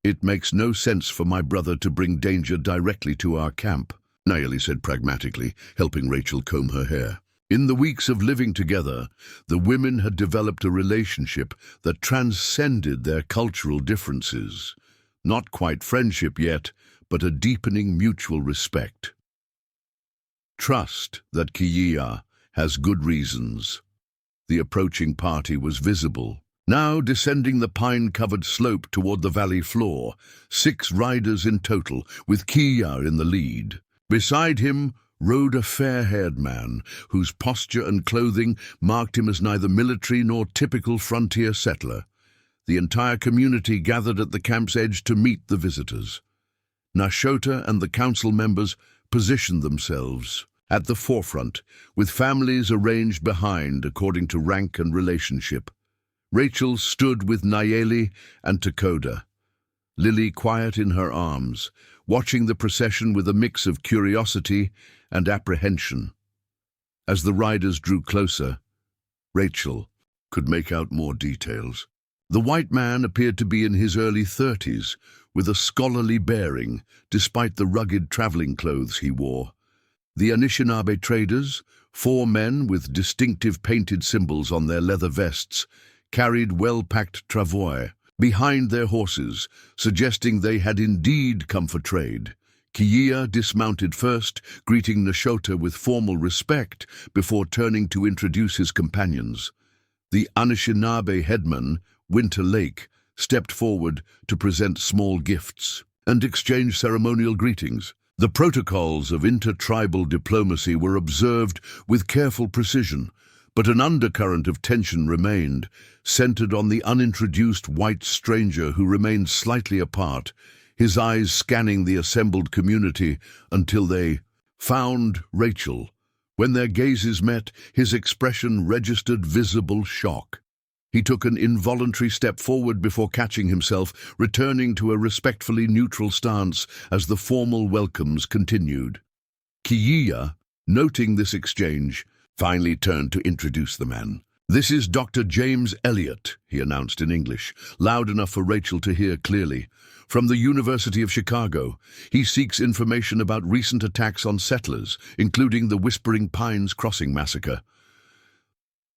"It makes no sense for my brother to bring danger directly to our camp," Nayeli said pragmatically, helping Rachel comb her hair. In the weeks of living together, the women had developed a relationship that transcended their cultural differences. Not quite friendship yet, but a deepening mutual respect. Trust that Kiia has good reasons. The approaching party was visible. Now descending the pine-covered slope toward the valley floor, 6 riders in total, with Kiia in the lead. Beside him rode a fair-haired man, whose posture and clothing marked him as neither military nor typical frontier settler. The entire community gathered at the camp's edge to meet the visitors. Nashota and the council members positioned themselves at the forefront, with families arranged behind according to rank and relationship. Rachel stood with Nayeli and Takoda, Lily quiet in her arms, watching the procession with a mix of curiosity and apprehension. As the riders drew closer, Rachel could make out more details. The white man appeared to be in his early 30s, with a scholarly bearing, despite the rugged traveling clothes he wore. The Anishinaabe traders, 4 men with distinctive painted symbols on their leather vests, carried well-packed travois behind their horses, suggesting they had indeed come for trade. Kiia dismounted first, greeting Nashota with formal respect before turning to introduce his companions. The Anishinaabe headman, Winter Lake, stepped forward to present small gifts and exchange ceremonial greetings. The protocols of intertribal diplomacy were observed with careful precision, but an undercurrent of tension remained, centered on the unintroduced white stranger who remained slightly apart, his eyes scanning the assembled community until they found Rachel. When their gazes met, his expression registered visible shock. He took an involuntary step forward before catching himself, returning to a respectfully neutral stance as the formal welcomes continued. Kiia, noting this exchange, finally turned to introduce the man. "This is Dr. James Elliott," he announced in English, loud enough for Rachel to hear clearly. "From the University of Chicago. He seeks information about recent attacks on settlers, including the Whispering Pines Crossing massacre."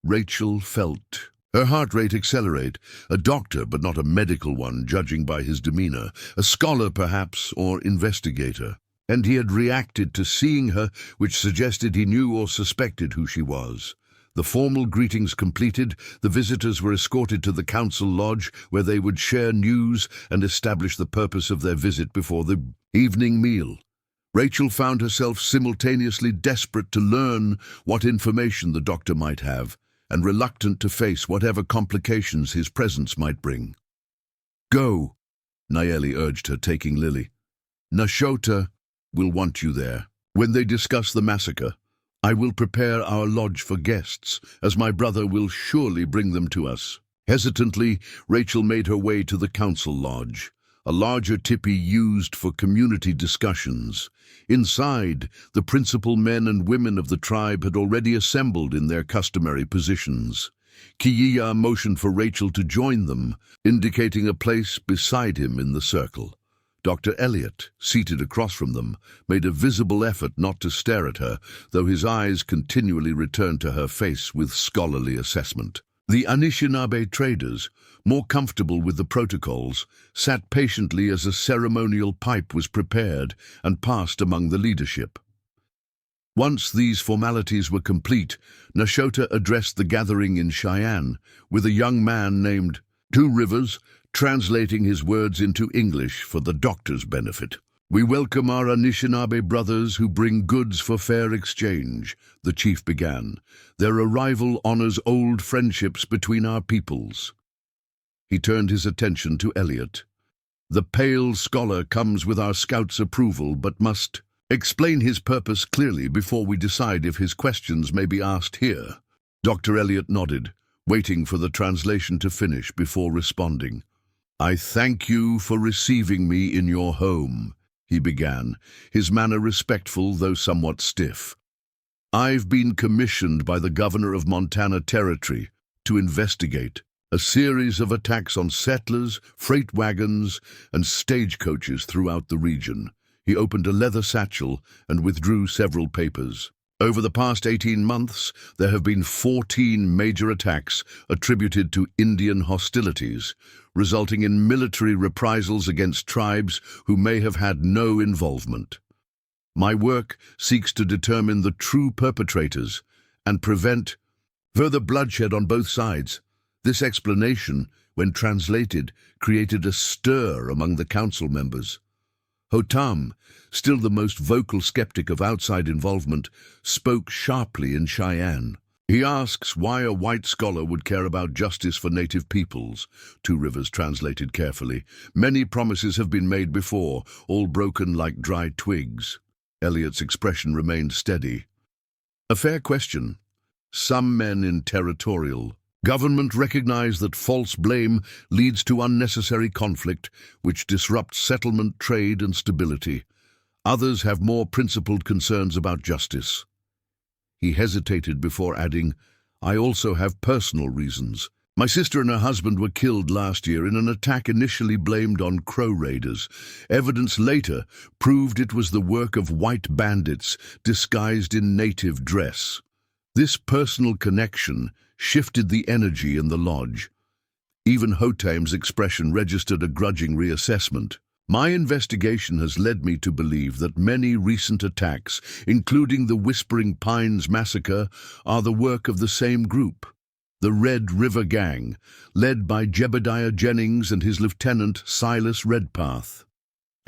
Rachel felt her heart rate accelerate. A doctor, but not a medical one, judging by his demeanor. A scholar, perhaps, or investigator. And he had reacted to seeing her, which suggested he knew or suspected who she was. The formal greetings completed, the visitors were escorted to the council lodge, where they would share news and establish the purpose of their visit before the evening meal. Rachel found herself simultaneously desperate to learn what information the doctor might have, and reluctant to face whatever complications his presence might bring. "Go," Nayeli urged her, taking Lily. "Nashota will want you there. When they discuss the massacre, I will prepare our lodge for guests, as my brother will surely bring them to us." Hesitantly, Rachel made her way to the council lodge, a larger tipi used for community discussions. Inside, the principal men and women of the tribe had already assembled in their customary positions. Kiia motioned for Rachel to join them, indicating a place beside him in the circle. Dr. Elliott, seated across from them, made a visible effort not to stare at her, though his eyes continually returned to her face with scholarly assessment. The Anishinaabe traders, more comfortable with the protocols, sat patiently as a ceremonial pipe was prepared and passed among the leadership. Once these formalities were complete, Nashota addressed the gathering in Cheyenne, with a young man named Two Rivers translating his words into English for the doctor's benefit. "We welcome our Anishinaabe brothers who bring goods for fair exchange," the chief began. "Their arrival honors old friendships between our peoples." He turned his attention to Elliot. "The pale scholar comes with our scout's approval, but must explain his purpose clearly before we decide if his questions may be asked here." Dr. Elliot nodded, waiting for the translation to finish before responding. "I thank you for receiving me in your home," he began, his manner respectful though somewhat stiff. "I've been commissioned by the governor of Montana Territory to investigate a series of attacks on settlers, freight wagons, and stagecoaches throughout the region." He opened a leather satchel and withdrew several papers. "Over the past 18 months, there have been 14 major attacks attributed to Indian hostilities, resulting in military reprisals against tribes who may have had no involvement. My work seeks to determine the true perpetrators and prevent further bloodshed on both sides." This explanation, when translated, created a stir among the council members. Hotam, still the most vocal skeptic of outside involvement, spoke sharply in Cheyenne. "He asks why a white scholar would care about justice for native peoples," Two Rivers translated carefully. "Many promises have been made before, all broken like dry twigs." Elliot's expression remained steady. "A fair question. Some men in territorial government recognize that false blame leads to unnecessary conflict, which disrupts settlement, trade, and stability. Others have more principled concerns about justice." He hesitated before adding, "I also have personal reasons. My sister and her husband were killed last year in an attack initially blamed on Crow raiders. Evidence later proved it was the work of white bandits disguised in native dress. This personal connection shifted the energy in the lodge. Even Hotam's expression registered a grudging reassessment. My investigation has led me to believe that many recent attacks, including the Whispering Pines massacre, are the work of the same group, the Red River Gang, led by Jebediah Jennings and his lieutenant Silas Redpath.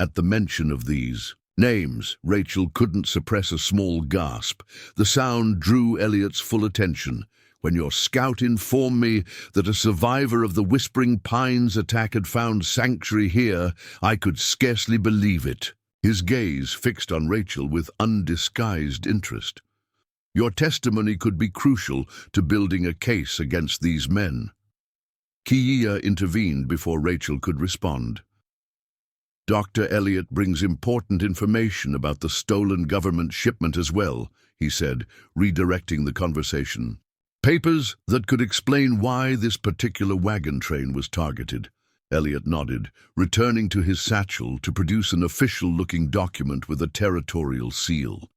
At the mention of these names, Rachel couldn't suppress a small gasp. The sound drew Elliot's full attention. When your scout informed me that a survivor of the Whispering Pines attack had found sanctuary here, I could scarcely believe it. His gaze fixed on Rachel with undisguised interest. Your testimony could be crucial to building a case against these men. Kiya intervened before Rachel could respond. Dr. Elliot brings important information about the stolen government shipment as well, he said, redirecting the conversation. Papers that could explain why this particular wagon train was targeted. Elliot nodded, returning to his satchel to produce an official-looking document with a territorial seal.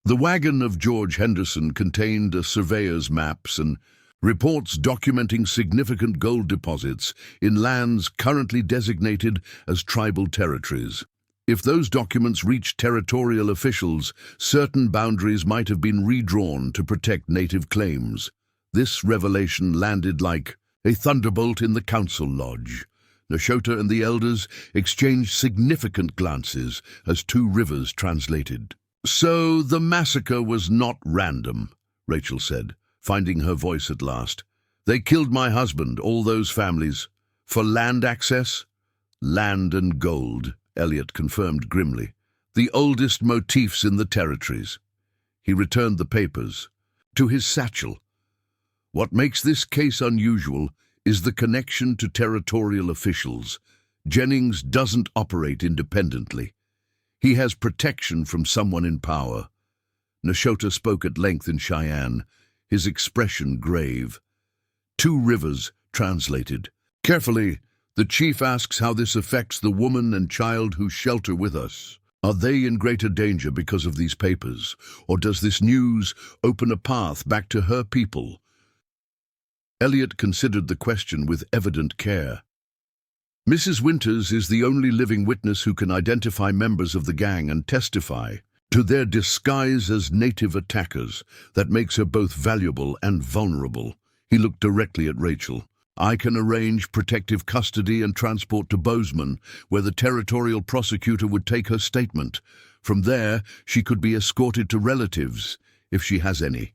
The wagon of George Henderson contained a surveyor's maps and reports documenting significant gold deposits in lands currently designated as tribal territories. If those documents reached territorial officials, certain boundaries might have been redrawn to protect native claims. This revelation landed like a thunderbolt in the council lodge. Nashota and the elders exchanged significant glances as Two Rivers translated. "So the massacre was not random," Rachel said, finding her voice at last. "They killed my husband, all those families, for land access?" "Land and gold," Elliot confirmed grimly. "The oldest motifs in the territories." He returned the papers to his satchel. "What makes this case unusual is the connection to territorial officials. Jennings doesn't operate independently. He has protection from someone in power." Nashota spoke at length in Cheyenne, his expression grave. Two Rivers translated. "Carefully, the chief asks how this affects the woman and child who shelter with us. Are they in greater danger because of these papers, or does this news open a path back to her people?" Elliot considered the question with evident care. "Mrs. Winters is the only living witness who can identify members of the gang and testify to their disguise as native attackers. That makes her both valuable and vulnerable." He looked directly at Rachel. "I can arrange protective custody and transport to Bozeman, where the territorial prosecutor would take her statement. From there, she could be escorted to relatives, if she has any."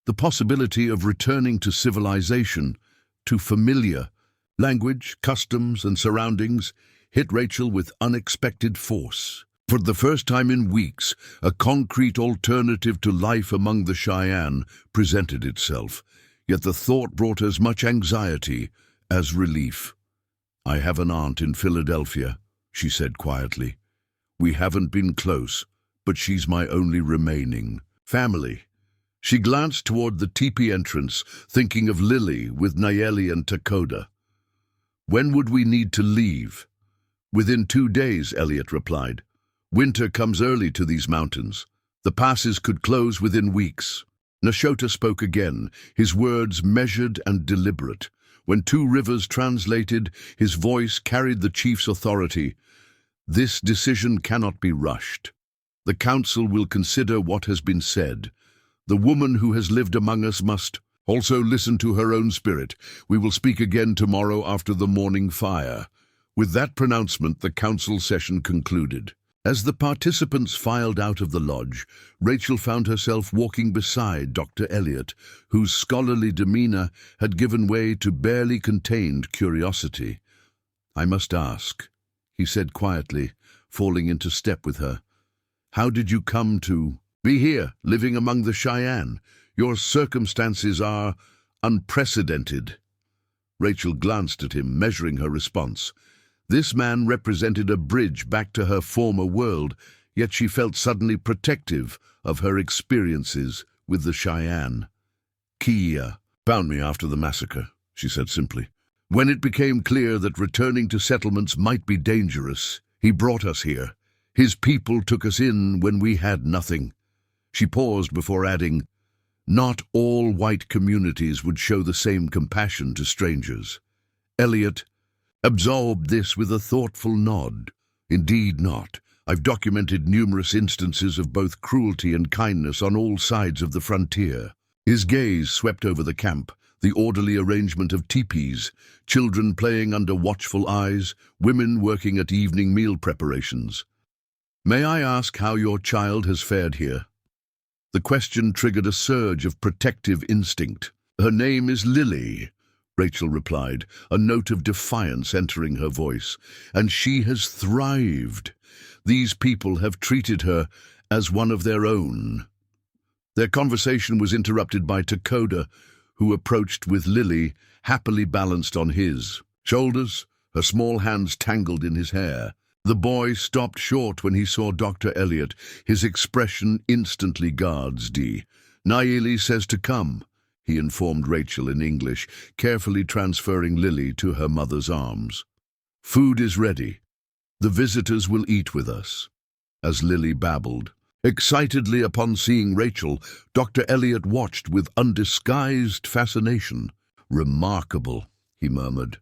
The possibility of returning to civilization, too familiar. Language, customs, and surroundings hit Rachel with unexpected force. For the first time in weeks, a concrete alternative to life among the Cheyenne presented itself, yet the thought brought as much anxiety as relief. "I have an aunt in Philadelphia," she said quietly. "We haven't been close, but she's my only remaining family." She glanced toward the teepee entrance, thinking of Lily with Nayeli and Takoda. "When would we need to leave?" "Within 2 days," Elliot replied. "Winter comes early to these mountains. The passes could close within weeks." Nashota spoke again, his words measured and deliberate. When Two Rivers translated, his voice carried the chief's authority. "This decision cannot be rushed. The council will consider what has been said. The woman who has lived among us must also listen to her own spirit. We will speak again tomorrow after the morning fire." With that pronouncement, the council session concluded. As the participants filed out of the lodge, Rachel found herself walking beside Dr. Elliot, whose scholarly demeanor had given way to barely contained curiosity. "I must ask," he said quietly, falling into step with her. "How did you come to be here, living among the Cheyenne? Your circumstances are unprecedented." Rachel glanced at him, measuring her response. This man represented a bridge back to her former world, yet she felt suddenly protective of her experiences with the Cheyenne. "Kia found me after the massacre," she said simply. "When it became clear that returning to settlements might be dangerous, he brought us here. His people took us in when we had nothing." She paused before adding, "Not all white communities would show the same compassion to strangers." Elliot absorbed this with a thoughtful nod. "Indeed not. I've documented numerous instances of both cruelty and kindness on all sides of the frontier." His gaze swept over the camp, the orderly arrangement of teepees, children playing under watchful eyes, women working at evening meal preparations. "May I ask how your child has fared here?" The question triggered a surge of protective instinct. "Her name is Lily," Rachel replied, a note of defiance entering her voice. "And she has thrived. These people have treated her as one of their own." Their conversation was interrupted by Takoda, who approached with Lily happily balanced on his shoulders, her small hands tangled in his hair. The boy stopped short when he saw Dr. Elliot, his expression instantly guards-d. "Nayeli says to come," he informed Rachel in English, carefully transferring Lily to her mother's arms. "Food is ready. The visitors will eat with us." As Lily babbled excitedly upon seeing Rachel, Dr. Elliot watched with undisguised fascination. "Remarkable," he murmured.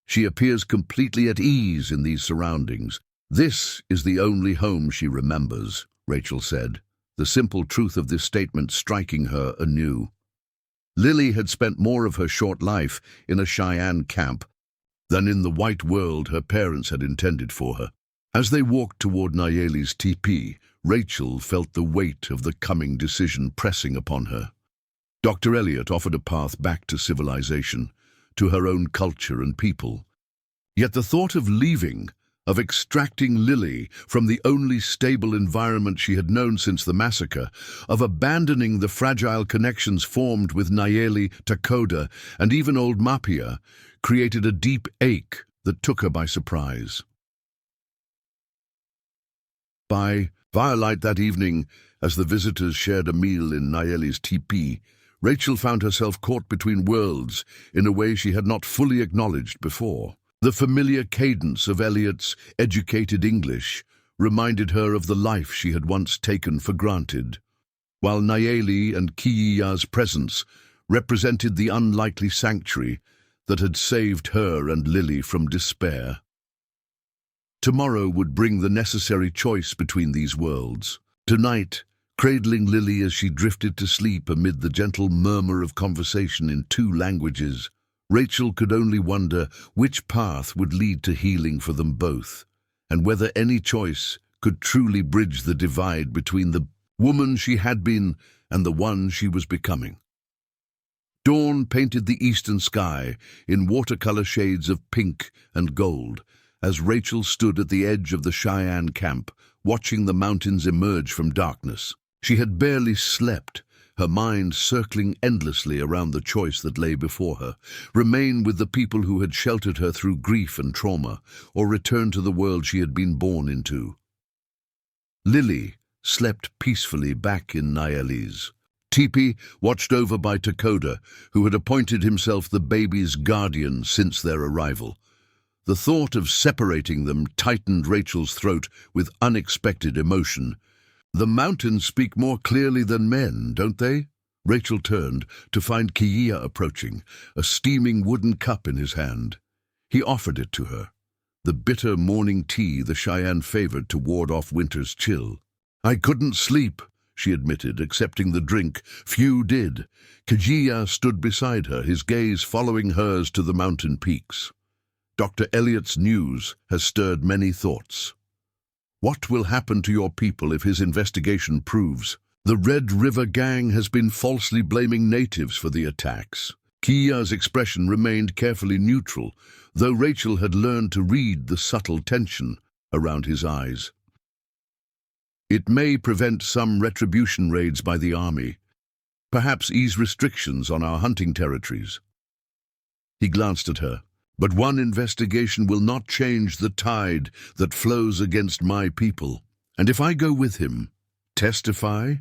"She appears completely at ease in these surroundings. This is the only home she remembers," Rachel said, the simple truth of this statement striking her anew. Lily had spent more of her short life in a Cheyenne camp than in the white world her parents had intended for her. As they walked toward Nayeli's teepee, Rachel felt the weight of the coming decision pressing upon her. Dr. Elliot offered a path back to civilization, to her own culture and people. Yet the thought of leaving, of extracting Lily from the only stable environment she had known since the massacre, of abandoning the fragile connections formed with Nayeli, Takoda, and even old Mapia, created a deep ache that took her by surprise. By firelight that evening, as the visitors shared a meal in Nayeli's teepee, Rachel found herself caught between worlds in a way she had not fully acknowledged before. The familiar cadence of Elliot's educated English reminded her of the life she had once taken for granted, while Nayeli and Kiya's presence represented the unlikely sanctuary that had saved her and Lily from despair. Tomorrow would bring the necessary choice between these worlds. Tonight, cradling Lily as she drifted to sleep amid the gentle murmur of conversation in 2 languages, Rachel could only wonder which path would lead to healing for them both, and whether any choice could truly bridge the divide between the woman she had been and the one she was becoming. Dawn painted the eastern sky in watercolor shades of pink and gold as Rachel stood at the edge of the Cheyenne camp, watching the mountains emerge from darkness. She had barely slept, her mind circling endlessly around the choice that lay before her: remain with the people who had sheltered her through grief and trauma, or return to the world she had been born into. Lily slept peacefully back in Nayeli's teepee, watched over by Takoda, who had appointed himself the baby's guardian since their arrival. The thought of separating them tightened Rachel's throat with unexpected emotion. "The mountains speak more clearly than men, don't they?" Rachel turned to find Kiya approaching, a steaming wooden cup in his hand. He offered it to her, the bitter morning tea the Cheyenne favored to ward off winter's chill. "I couldn't sleep," she admitted, accepting the drink. Few did. Kiya stood beside her, his gaze following hers to the mountain peaks. "Dr. Elliott's news has stirred many thoughts. What will happen to your people if his investigation proves? The Red River Gang has been falsely blaming natives for the attacks." Kiya's expression remained carefully neutral, though Rachel had learned to read the subtle tension around his eyes. "It may prevent some retribution raids by the army, perhaps ease restrictions on our hunting territories." He glanced at her. "But one investigation will not change the tide that flows against my people. And if I go with him, testify,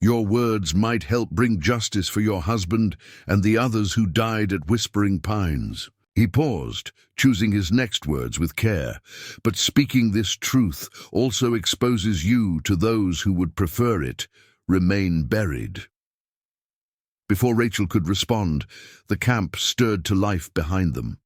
your words might help bring justice for your husband and the others who died at Whispering Pines." He paused, choosing his next words with care. "But speaking this truth also exposes you to those who would prefer it remain buried." Before Rachel could respond, the camp stirred to life behind them.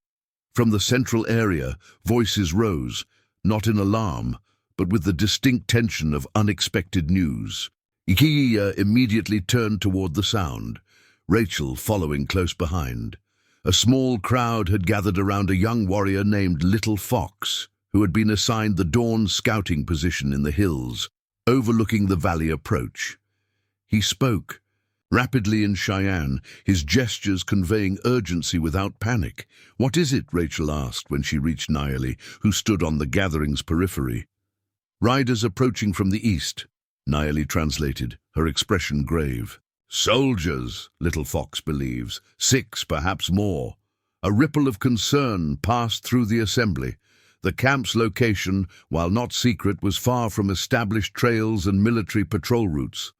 From the central area, voices rose, not in alarm, but with the distinct tension of unexpected news. Kiya immediately turned toward the sound, Rachel following close behind. A small crowd had gathered around a young warrior named Little Fox, who had been assigned the dawn scouting position in the hills, overlooking the valley approach. He spoke, rapidly in Cheyenne, his gestures conveying urgency without panic. "What is it?" Rachel asked when she reached Nayeli, who stood on the gathering's periphery. "Riders approaching from the east," Nayeli translated, her expression grave. "Soldiers," Little Fox believes, 6, perhaps more. A ripple of concern passed through the assembly. The camp's location, while not secret, was far from established trails and military patrol routes.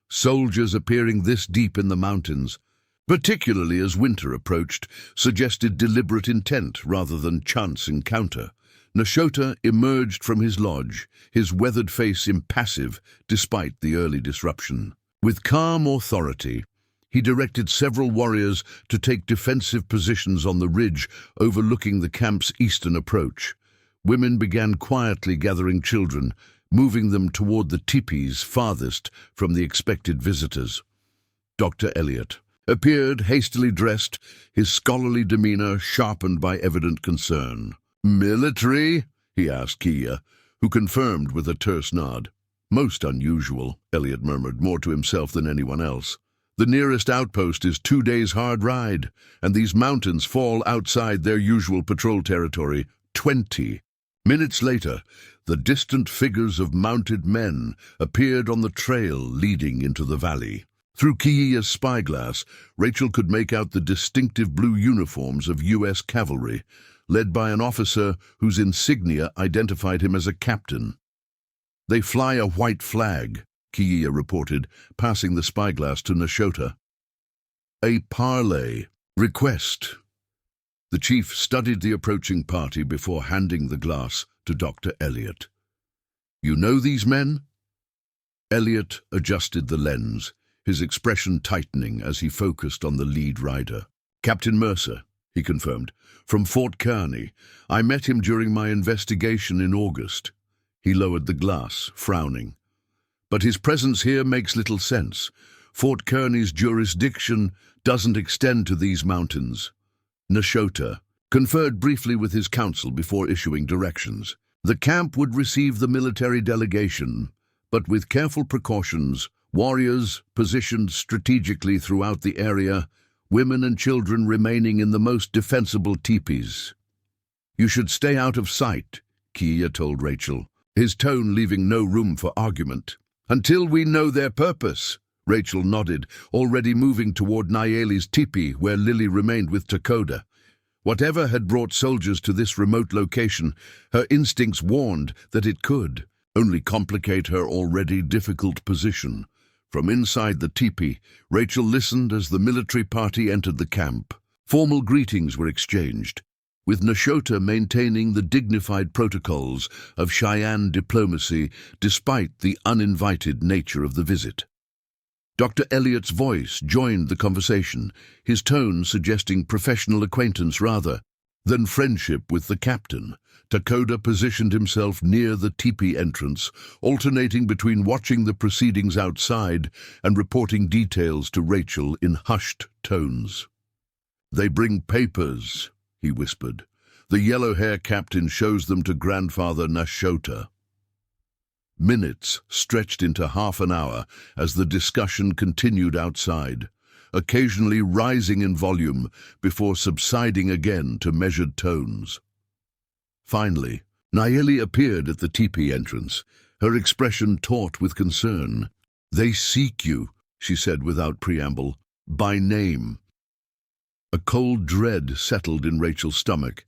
Soldiers appearing this deep in the mountains, particularly as winter approached, suggested deliberate intent rather than chance encounter. Nashota emerged from his lodge, his weathered face impassive despite the early disruption. With calm authority, he directed several warriors to take defensive positions on the ridge overlooking the camp's eastern approach. Women began quietly gathering children, moving them toward the teepees farthest from the expected visitors. Dr. Elliott appeared hastily dressed, his scholarly demeanor sharpened by evident concern. "Military?" he asked Kiya, who confirmed with a terse nod. "Most unusual," Elliott murmured, more to himself than anyone else. "The nearest outpost is 2 days' hard ride, and these mountains fall outside their usual patrol territory. 20 minutes later, the distant figures of mounted men appeared on the trail leading into the valley. Through Kiya's spyglass, Rachel could make out the distinctive blue uniforms of U.S. cavalry, led by an officer whose insignia identified him as a captain. "They fly a white flag," Kiya reported, passing the spyglass to Nashota. "A parley request." The chief studied the approaching party before handing the glass to Dr. Elliott. "You know these men?" Elliott adjusted the lens, his expression tightening as he focused on the lead rider. "Captain Mercer," he confirmed, "from Fort Kearny. I met him during my investigation in August." He lowered the glass, frowning. "But his presence here makes little sense. Fort Kearny's jurisdiction doesn't extend to these mountains." Nashota conferred briefly with his council before issuing directions. The camp would receive the military delegation, but with careful precautions, warriors positioned strategically throughout the area women and children remaining in the most defensible teepees. "You should stay out of sight," Kia told Rachel, his tone leaving no room for argument. "Until we know their purpose." Rachel nodded, already moving toward Nayeli's teepee where Lily remained with Takoda. Whatever had brought soldiers to this remote location, her instincts warned that it could only complicate her already difficult position. From inside the teepee, Rachel listened as the military party entered the camp. Formal greetings were exchanged, with Nashota maintaining the dignified protocols of Cheyenne diplomacy despite the uninvited nature of the visit. Dr. Elliott's voice joined the conversation, his tone suggesting professional acquaintance rather than friendship with the captain. Takoda positioned himself near the teepee entrance, alternating between watching the proceedings outside and reporting details to Rachel in hushed tones. "They bring papers," he whispered. "The yellow-hair captain shows them to Grandfather Nashota." Minutes stretched into half an hour as the discussion continued outside, occasionally rising in volume before subsiding again to measured tones. Finally, Nayeli appeared at the teepee entrance, her expression taut with concern. "They seek you," she said without preamble, "by name." A cold dread settled in Rachel's stomach.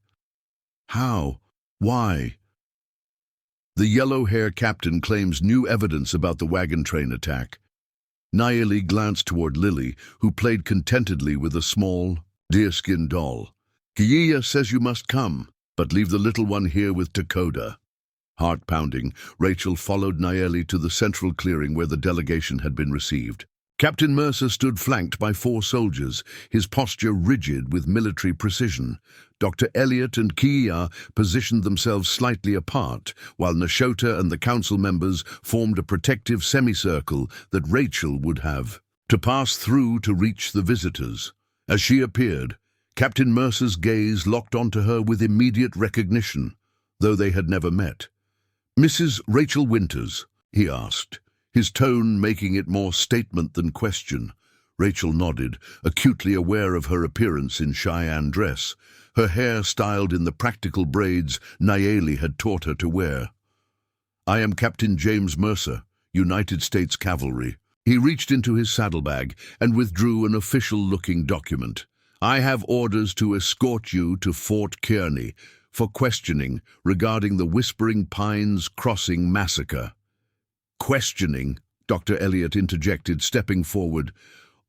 "How? Why?" "The yellow-hair captain claims new evidence about the wagon train attack." Nayeli glanced toward Lily, who played contentedly with a small, deerskin doll. "Kiya says you must come, but leave the little one here with Takoda." Heart-pounding, Rachel followed Nayeli to the central clearing where the delegation had been received. Captain Mercer stood flanked by 4 soldiers, his posture rigid with military precision. Dr. Elliot and Kia positioned themselves slightly apart, while Nashota and the council members formed a protective semicircle that Rachel would have to pass through to reach the visitors. As she appeared, Captain Mercer's gaze locked onto her with immediate recognition, though they had never met. "Mrs. Rachel Winters?" he asked, his tone making it more statement than question. Rachel nodded, acutely aware of her appearance in Cheyenne dress, her hair styled in the practical braids Nayeli had taught her to wear. "I am Captain James Mercer, United States Cavalry." He reached into his saddlebag and withdrew an official-looking document. "I have orders to escort you to Fort Kearney for questioning regarding the Whispering Pines Crossing massacre." "Questioning?" Dr. Elliot interjected, stepping forward.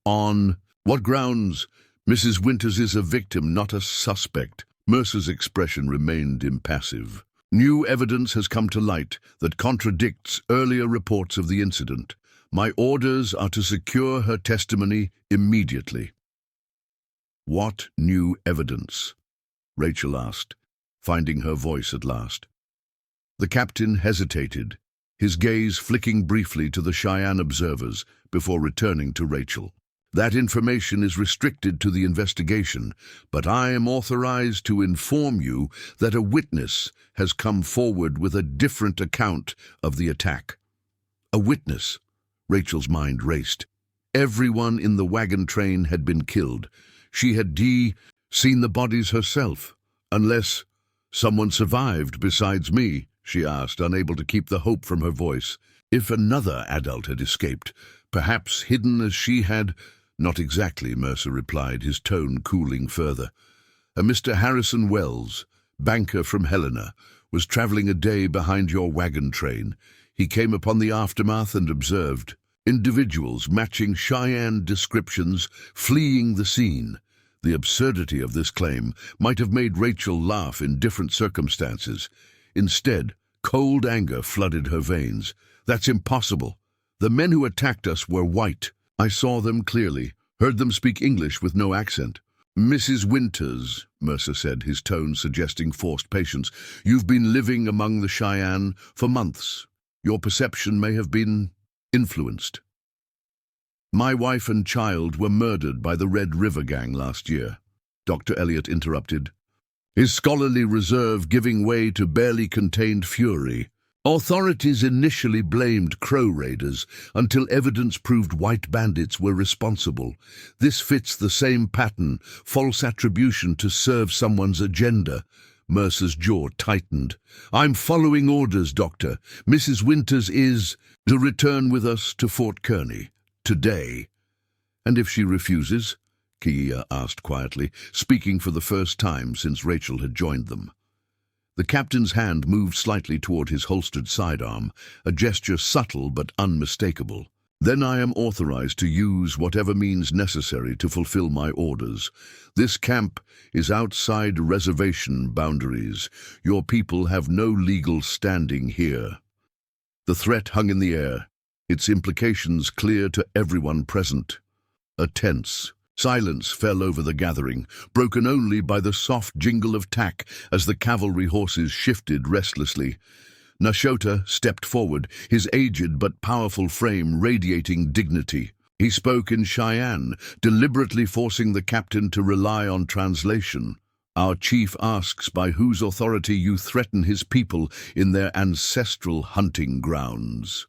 "On what grounds? Mrs. Winters is a victim, not a suspect." Mercer's expression remained impassive. "New evidence has come to light that contradicts earlier reports of the incident. My orders are to secure her testimony immediately." "What new evidence?" Rachel asked, finding her voice at last. The captain hesitated, his gaze flicking briefly to the Cheyenne observers before returning to Rachel. "That information is restricted to the investigation, but I am authorized to inform you that a witness has come forward with a different account of the attack." A witness? Rachel's mind raced. Everyone in the wagon train had been killed. She had seen the bodies herself. Unless someone survived besides me, she asked, unable to keep the hope from her voice. If another adult had escaped, perhaps hidden as she had. "Not exactly," Mercer replied, his tone cooling further. "A Mr. Harrison Wells, banker from Helena, was traveling a day behind your wagon train. He came upon the aftermath and observed individuals matching Cheyenne descriptions fleeing the scene." The absurdity of this claim might have made Rachel laugh in different circumstances. Instead, cold anger flooded her veins. "That's impossible. The men who attacked us were white. I saw them clearly, heard them speak English with no accent." "Mrs. Winters," Mercer said, his tone suggesting forced patience, "you've been living among the Cheyenne for months. Your perception may have been influenced." "My wife and child were murdered by the Red River Gang last year," Dr. Elliot interrupted, his scholarly reserve giving way to barely contained fury. Authorities initially blamed Crow raiders until evidence proved white bandits were responsible. This fits the same pattern, false attribution to serve someone's agenda. Mercer's jaw tightened. I'm following orders, Doctor. Mrs. Winters is to return with us to Fort Kearney today. And if she refuses? Kia asked quietly, speaking for the first time since Rachel had joined them. The captain's hand moved slightly toward his holstered sidearm, a gesture subtle but unmistakable. Then I am authorized to use whatever means necessary to fulfill my orders. This camp is outside reservation boundaries. Your people have no legal standing here. The threat hung in the air, its implications clear to everyone present. A tense silence fell over the gathering, broken only by the soft jingle of tack as the cavalry horses shifted restlessly. Nashota stepped forward, his aged but powerful frame radiating dignity. He spoke in Cheyenne, deliberately forcing the captain to rely on translation. Our chief asks by whose authority you threaten his people in their ancestral hunting grounds.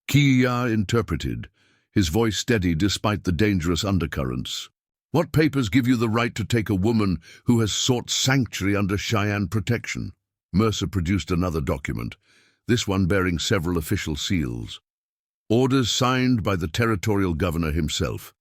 Kia interpreted, his voice steady despite the dangerous undercurrents. What papers give you the right to take a woman who has sought sanctuary under Cheyenne protection? Mercer produced another document, this one bearing several official seals. Orders signed by the territorial governor himself.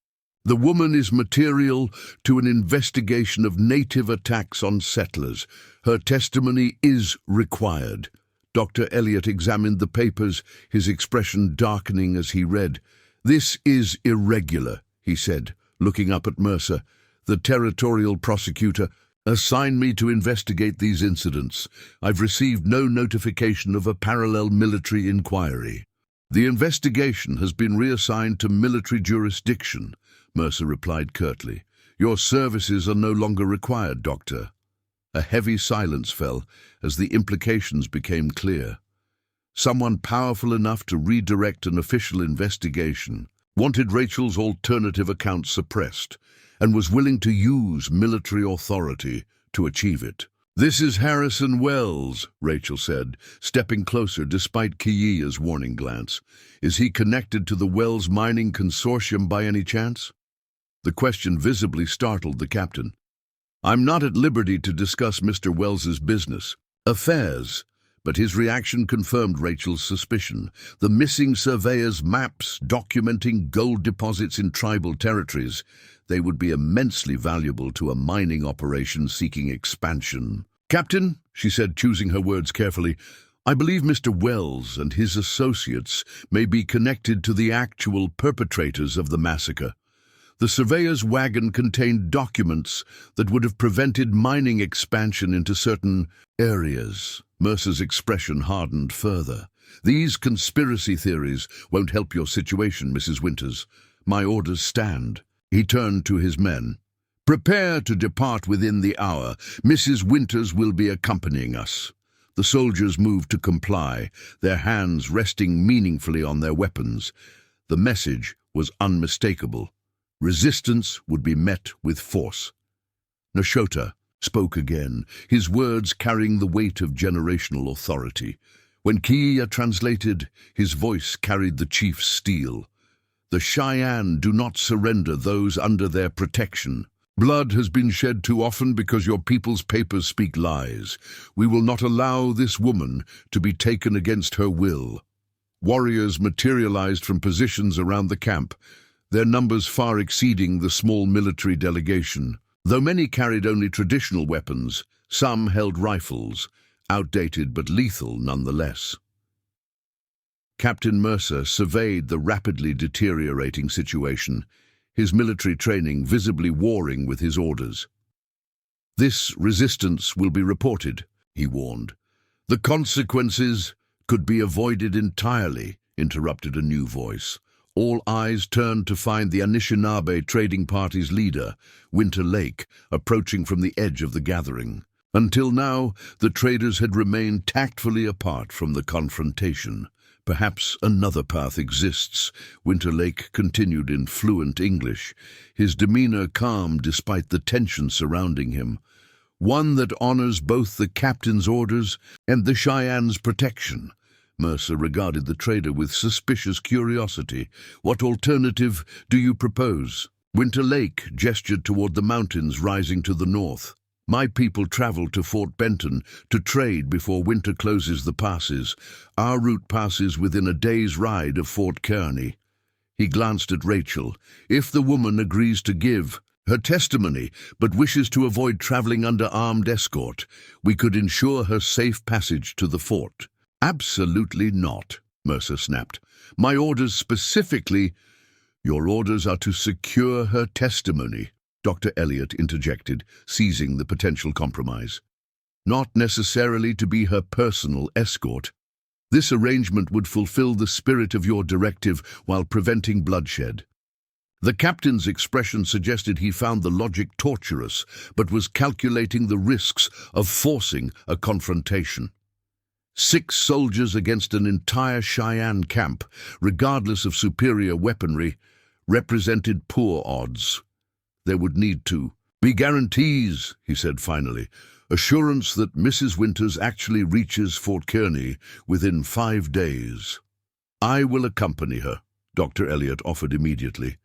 The woman is material to an investigation of native attacks on settlers. Her testimony is required. Dr. Elliot examined the papers, his expression darkening as he read. This is irregular, he said, looking up at Mercer. The territorial prosecutor assigned me to investigate these incidents. I've received no notification of a parallel military inquiry. The investigation has been reassigned to military jurisdiction, Mercer replied curtly. Your services are no longer required, Doctor. A heavy silence fell as the implications became clear. Someone powerful enough to redirect an official investigation wanted Rachel's alternative account suppressed and was willing to use military authority to achieve it. This is Harrison Wells, Rachel said, stepping closer despite Kiya's warning glance. Is he connected to the Wells Mining Consortium by any chance? The question visibly startled the captain. I'm not at liberty to discuss Mr. Wells's business affairs, but his reaction confirmed Rachel's suspicion. The missing surveyor's maps documenting gold deposits in tribal territories. They would be immensely valuable to a mining operation seeking expansion. Captain, she said, choosing her words carefully, I believe Mr. Wells and his associates may be connected to the actual perpetrators of the massacre. The surveyor's wagon contained documents that would have prevented mining expansion into certain areas. Mercer's expression hardened further. These conspiracy theories won't help your situation, Mrs. Winters. My orders stand. He turned to his men. Prepare to depart within the hour. Mrs. Winters will be accompanying us. The soldiers moved to comply, their hands resting meaningfully on their weapons. The message was unmistakable. Resistance would be met with force. Nashota spoke again, his words carrying the weight of generational authority. When Kia translated, his voice carried the chief's steel. The Cheyenne do not surrender those under their protection. Blood has been shed too often because your people's papers speak lies. We will not allow this woman to be taken against her will. Warriors materialized from positions around the camp, their numbers far exceeding the small military delegation. Though many carried only traditional weapons, some held rifles, outdated but lethal nonetheless. Captain Mercer surveyed the rapidly deteriorating situation, his military training visibly warring with his orders. This resistance will be reported, he warned. The consequences could be avoided entirely, interrupted a new voice. All eyes turned to find the Anishinaabe trading party's leader, Winter Lake, approaching from the edge of the gathering. Until now, the traders had remained tactfully apart from the confrontation. Perhaps another path exists, Winter Lake continued in fluent English, his demeanor calm despite the tension surrounding him. One that honors both the captain's orders and the Cheyenne's protection. Mercer regarded the trader with suspicious curiosity. "What alternative do you propose?" Winter Lake gestured toward the mountains rising to the north. "My people travel to Fort Benton to trade before winter closes the passes. Our route passes within a day's ride of Fort Kearney." He glanced at Rachel. "If the woman agrees to give her testimony, but wishes to avoid traveling under armed escort, we could ensure her safe passage to the fort." "Absolutely not," Mercer snapped. "My orders specifically—" "Your orders are to secure her testimony," Dr. Elliot interjected, seizing the potential compromise. "Not necessarily to be her personal escort. This arrangement would fulfill the spirit of your directive while preventing bloodshed." The captain's expression suggested he found the logic tortuous, but was calculating the risks of forcing a confrontation. 6 soldiers against an entire Cheyenne camp, regardless of superior weaponry, represented poor odds. "There would need to be guarantees," he said finally. "Assurance that Mrs. Winters actually reaches Fort Kearney within 5 days." "I will accompany her," Dr. Elliot offered immediately.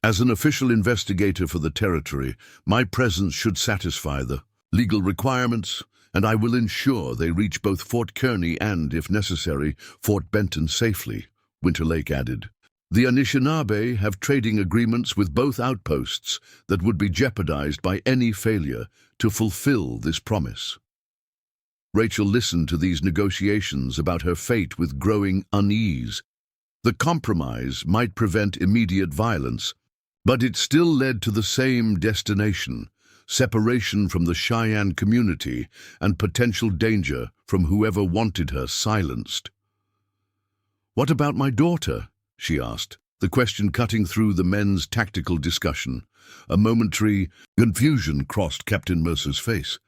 "As an official investigator for the territory, my presence should satisfy the legal requirements, and I will ensure they reach both Fort Kearney and, if necessary, Fort Benton safely," Winter Lake added. "The Anishinaabe have trading agreements with both outposts that would be jeopardized by any failure to fulfill this promise." Rachel listened to these negotiations about her fate with growing unease. The compromise might prevent immediate violence, but it still led to the same destination: separation from the Cheyenne community and potential danger from whoever wanted her silenced. "What about my daughter?" she asked, the question cutting through the men's tactical discussion. A momentary confusion crossed Captain Mercer's face.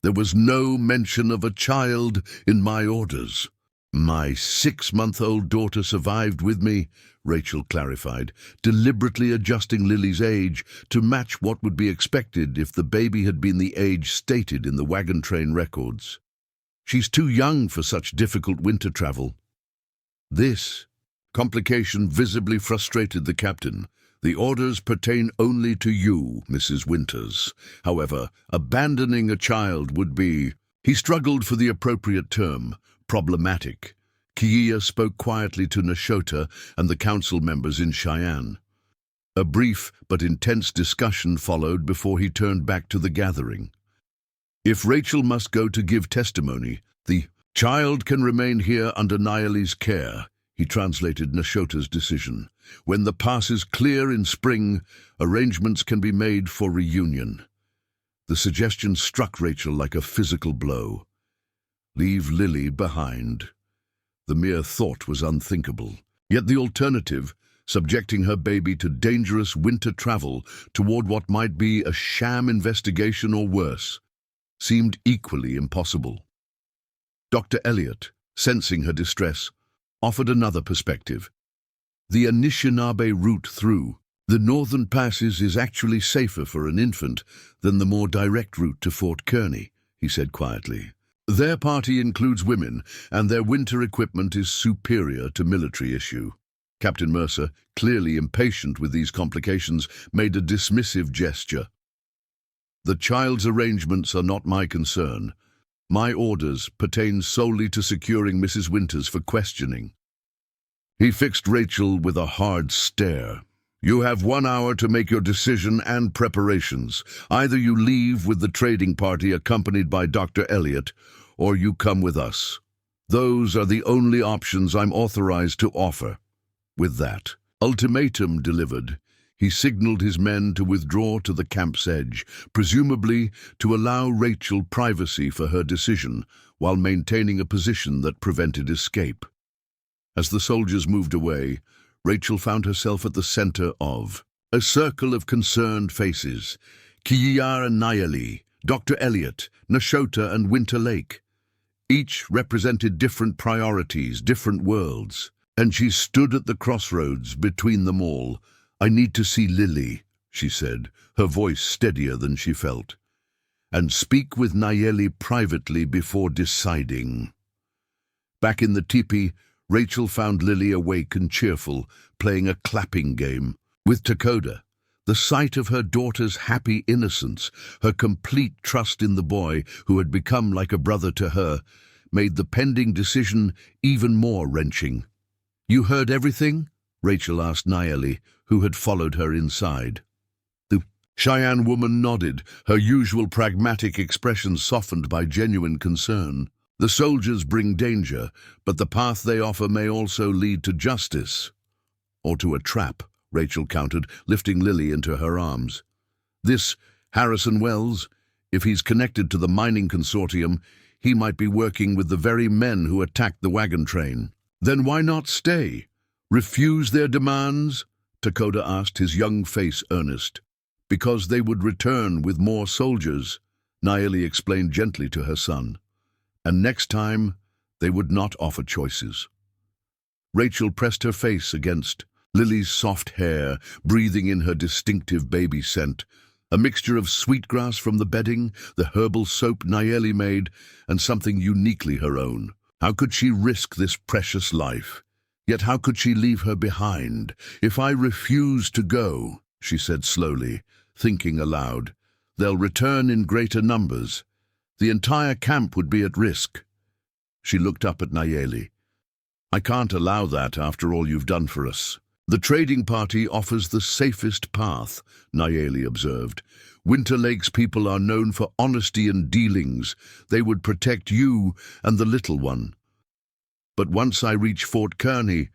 "There was no mention of a child in my orders." "My 6-month-old daughter survived with me," Rachel clarified, deliberately adjusting Lily's age to match what would be expected if the baby had been the age stated in the wagon train records. "She's too young for such difficult winter travel." This complication visibly frustrated the captain. "The orders pertain only to you, Mrs. Winters. However, abandoning a child would be—" He struggled for the appropriate term: problematic. Kiea spoke quietly to Nashota and the council members in Cheyenne. A brief but intense discussion followed before he turned back to the gathering. "If Rachel must go to give testimony, the child can remain here under Nayeli's care," he translated Nashota's decision. "When the pass is clear in spring, arrangements can be made for reunion." The suggestion struck Rachel like a physical blow. Leave Lily behind. The mere thought was unthinkable. Yet the alternative, subjecting her baby to dangerous winter travel toward what might be a sham investigation or worse, seemed equally impossible. Dr. Elliot, sensing her distress, offered another perspective. "The Anishinaabe route through the northern passes is actually safer for an infant than the more direct route to Fort Kearney," he said quietly. "Their party includes women, and their winter equipment is superior to military issue." Captain Mercer, clearly impatient with these complications, made a dismissive gesture. "The child's arrangements are not my concern. My orders pertain solely to securing Mrs. Winters for questioning." He fixed Rachel with a hard stare. "You have 1 hour to make your decision and preparations. Either you leave with the trading party accompanied by Dr. Elliot, or you come with us. Those are the only options I'm authorized to offer." With that ultimatum delivered, he signaled his men to withdraw to the camp's edge, presumably to allow Rachel privacy for her decision, while maintaining a position that prevented escape. As the soldiers moved away, Rachel found herself at the center of a circle of concerned faces: Kiea and Nayeli, Dr. Elliot, Nashota and Winter Lake. Each represented different priorities, different worlds, and she stood at the crossroads between them all. "I need to see Lily," she said, her voice steadier than she felt, "and speak with Nayeli privately before deciding." Back in the teepee, Rachel found Lily awake and cheerful, playing a clapping game with Takoda. The sight of her daughter's happy innocence, her complete trust in the boy who had become like a brother to her, made the pending decision even more wrenching. "You heard everything?" Rachel asked Nayeli, who had followed her inside. The Cheyenne woman nodded, her usual pragmatic expression softened by genuine concern. "The soldiers bring danger, but the path they offer may also lead to justice. Or to a trap," Rachel countered, lifting Lily into her arms. "This Harrison Wells, if he's connected to the mining consortium, he might be working with the very men who attacked the wagon train." "Then why not stay? Refuse their demands?" Takoda asked, his young face earnest. "Because they would return with more soldiers," Nayeli explained gently to her son. "And next time, they would not offer choices." Rachel pressed her face against Lily's soft hair, breathing in her distinctive baby scent, a mixture of sweetgrass from the bedding, the herbal soap Nayeli made, and something uniquely her own. How could she risk this precious life? Yet how could she leave her behind? "If I refuse to go," she said slowly, thinking aloud, "they'll return in greater numbers. The entire camp would be at risk." She looked up at Nayeli. "I can't allow that after all you've done for us." "The trading party offers the safest path," Nayeli observed. "Winter Lake's people are known for honesty and dealings. They would protect you and the little one. But once I reach Fort Kearney,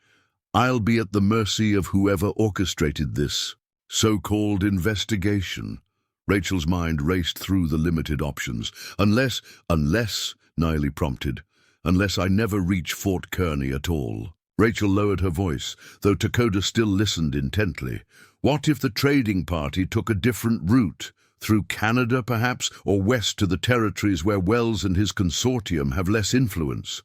I'll be at the mercy of whoever orchestrated this so-called investigation." Rachel's mind raced through the limited options. Unless, Nayeli prompted, "unless I never reach Fort Kearney at all." Rachel lowered her voice, though Takoda still listened intently. "What if the trading party took a different route? Through Canada, perhaps, or west to the territories where Wells and his consortium have less influence?"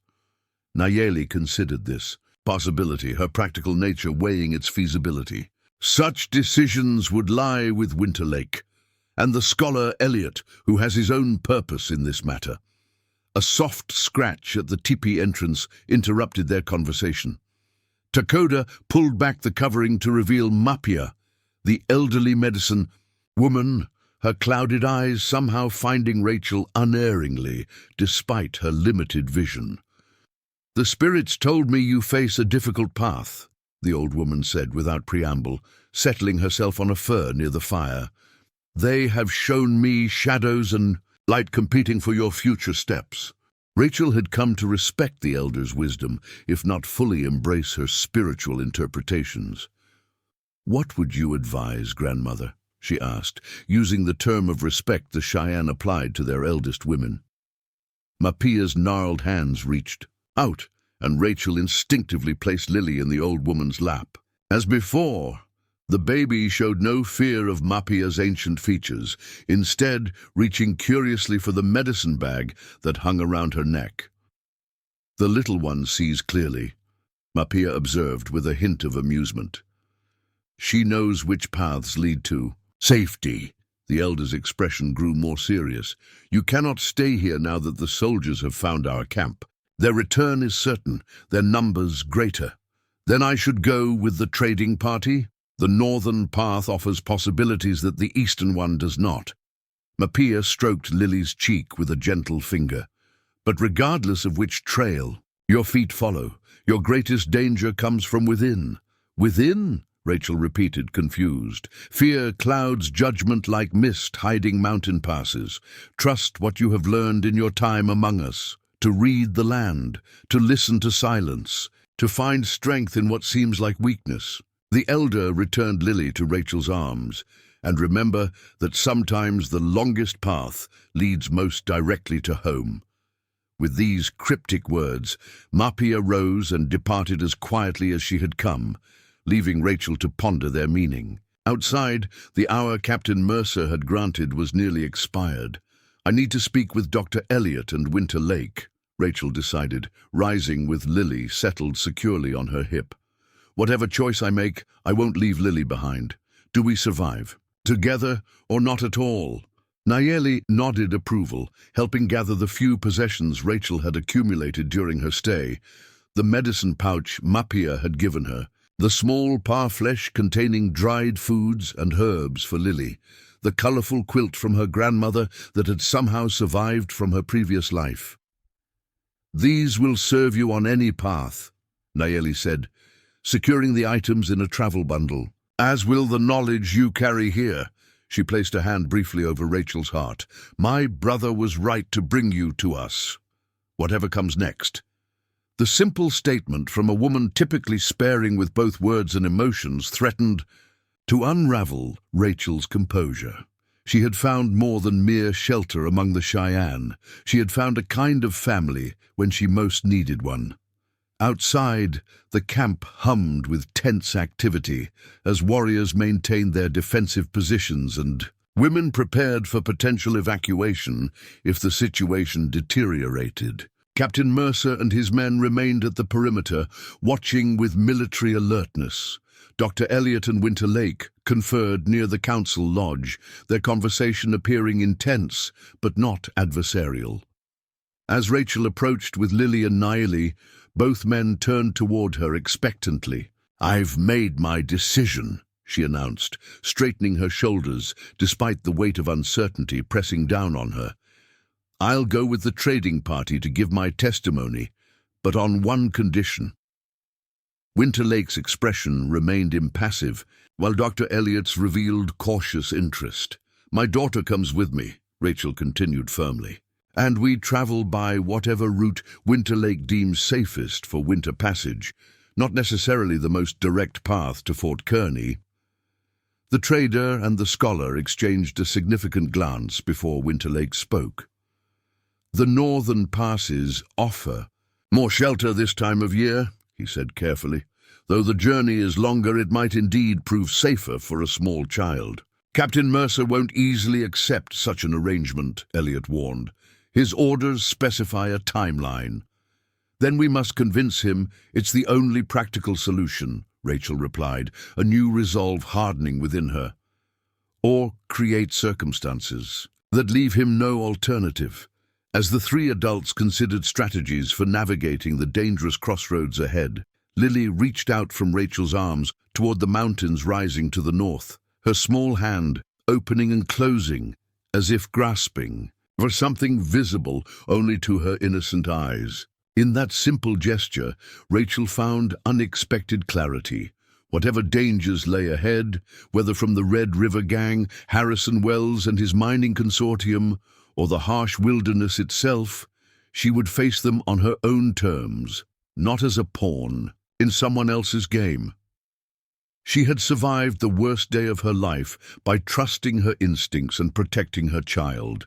Nayeli considered this possibility, her practical nature weighing its feasibility. "Such decisions would lie with Winter Lake, and the scholar Elliot, who has his own purpose in this matter." A soft scratch at the teepee entrance interrupted their conversation. Takoda pulled back the covering to reveal Mapia, the elderly medicine woman, her clouded eyes somehow finding Rachel unerringly, despite her limited vision. "The spirits told me you face a difficult path," the old woman said without preamble, settling herself on a fur near the fire. "They have shown me shadows and light competing for your future steps." Rachel had come to respect the elder's wisdom, if not fully embrace her spiritual interpretations. "What would you advise, grandmother?" she asked, using the term of respect the Cheyenne applied to their eldest women. Mapia's gnarled hands reached out, and Rachel instinctively placed Lily in the old woman's lap. As before, the baby showed no fear of Mapia's ancient features, instead reaching curiously for the medicine bag that hung around her neck. "The little one sees clearly," Mapia observed with a hint of amusement. "She knows which paths lead to safety." The elder's expression grew more serious. "You cannot stay here now that the soldiers have found our camp. Their return is certain, their numbers greater. Then I should go with the trading party? The northern path offers possibilities that the eastern one does not." Mapia stroked Lily's cheek with a gentle finger. "But regardless of which trail, your feet follow. Your greatest danger comes from within." "Within?" Rachel repeated, confused. "Fear clouds judgment like mist hiding mountain passes. Trust what you have learned in your time among us. To read the land, to listen to silence, to find strength in what seems like weakness." The elder returned Lily to Rachel's arms. "And remember that sometimes the longest path leads most directly to home." With these cryptic words, Mapia rose and departed as quietly as she had come, leaving Rachel to ponder their meaning. Outside, the hour Captain Mercer had granted was nearly expired. "I need to speak with Dr. Elliot and Winter Lake," Rachel decided, rising with Lily settled securely on her hip. "Whatever choice I make, I won't leave Lily behind. Do we survive? Together or not at all?" Nayeli nodded approval, helping gather the few possessions Rachel had accumulated during her stay. The medicine pouch Mapia had given her, the small parfleche containing dried foods and herbs for Lily, the colourful quilt from her grandmother that had somehow survived from her previous life. "These will serve you on any path," Nayeli said, securing the items in a travel bundle. "As will the knowledge you carry here." She placed a hand briefly over Rachel's heart. "My brother was right to bring you to us. Whatever comes next." The simple statement from a woman typically sparing with both words and emotions threatened to unravel Rachel's composure. She had found more than mere shelter among the Cheyenne. She had found a kind of family when she most needed one. Outside, the camp hummed with tense activity as warriors maintained their defensive positions and women prepared for potential evacuation if the situation deteriorated. Captain Mercer and his men remained at the perimeter, watching with military alertness. Dr. Elliot and Winter Lake conferred near the council lodge, their conversation appearing intense but not adversarial. As Rachel approached with Lily and Nayeli, both men turned toward her expectantly. "I've made my decision," she announced, straightening her shoulders despite the weight of uncertainty pressing down on her. "I'll go with the trading party to give my testimony, but on one condition." Winter Lake's expression remained impassive, while Dr. Elliot's revealed cautious interest. "My daughter comes with me," Rachel continued firmly, "and we travel by whatever route Winter Lake deems safest for winter passage, not necessarily the most direct path to Fort Kearney." The trader and the scholar exchanged a significant glance before Winter Lake spoke. "The northern passes offer more shelter this time of year," he said carefully. "Though the journey is longer, it might indeed prove safer for a small child." "Captain Mercer won't easily accept such an arrangement," Elliot warned. "His orders specify a timeline." "Then we must convince him it's the only practical solution," Rachel replied, a new resolve hardening within her. "Or create circumstances that leave him no alternative." As the three adults considered strategies for navigating the dangerous crossroads ahead, Lily reached out from Rachel's arms toward the mountains rising to the north, her small hand opening and closing, as if grasping for something visible only to her innocent eyes. In that simple gesture, Rachel found unexpected clarity. Whatever dangers lay ahead, whether from the Red River Gang, Harrison Wells and his mining consortium, or the harsh wilderness itself, she would face them on her own terms, not as a pawn in someone else's game. She had survived the worst day of her life by trusting her instincts and protecting her child.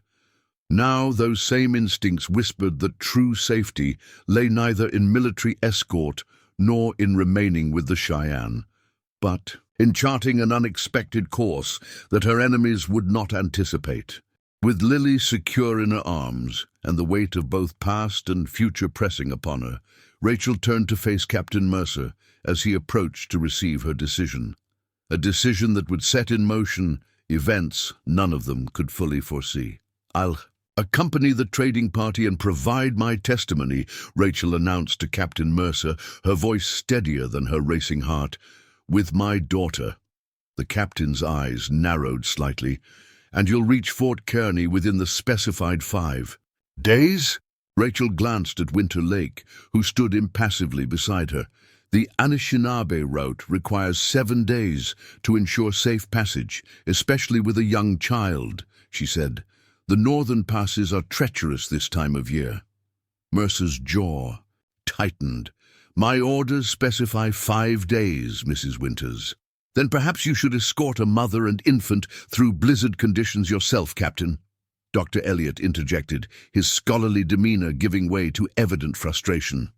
Now those same instincts whispered that true safety lay neither in military escort nor in remaining with the Cheyenne, but in charting an unexpected course that her enemies would not anticipate. With Lily secure in her arms, and the weight of both past and future pressing upon her, Rachel turned to face Captain Mercer as he approached to receive her decision. A decision that would set in motion events none of them could fully foresee. "I'll accompany the trading party and provide my testimony," Rachel announced to Captain Mercer, her voice steadier than her racing heart. "With my daughter." The captain's eyes narrowed slightly. "And you'll reach Fort Kearney within the specified 5 days?" Rachel glanced at Winter Lake, who stood impassively beside her. "The Anishinaabe route requires 7 days to ensure safe passage, especially with a young child," she said. "The northern passes are treacherous this time of year." Mercer's jaw tightened. "My orders specify 5 days, Mrs. Winters." "Then perhaps you should escort a mother and infant through blizzard conditions yourself, Captain," Dr. Elliot interjected, his scholarly demeanor giving way to evident frustration.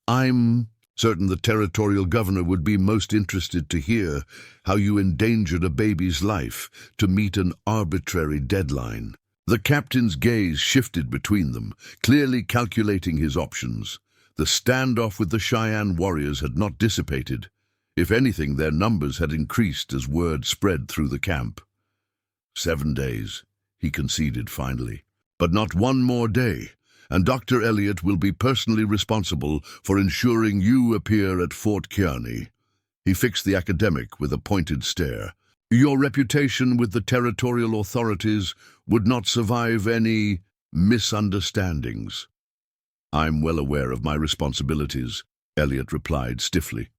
"I'm certain the territorial governor would be most interested to hear how you endangered a baby's life to meet an arbitrary deadline." The captain's gaze shifted between them, clearly calculating his options. The standoff with the Cheyenne warriors had not dissipated. If anything, their numbers had increased as word spread through the camp. 7 days, he conceded finally. "But not one more day, and Dr. Elliot will be personally responsible for ensuring you appear at Fort Kearney." He fixed the academic with a pointed stare. "Your reputation with the territorial authorities would not survive any misunderstandings." "I'm well aware of my responsibilities," Elliot replied stiffly.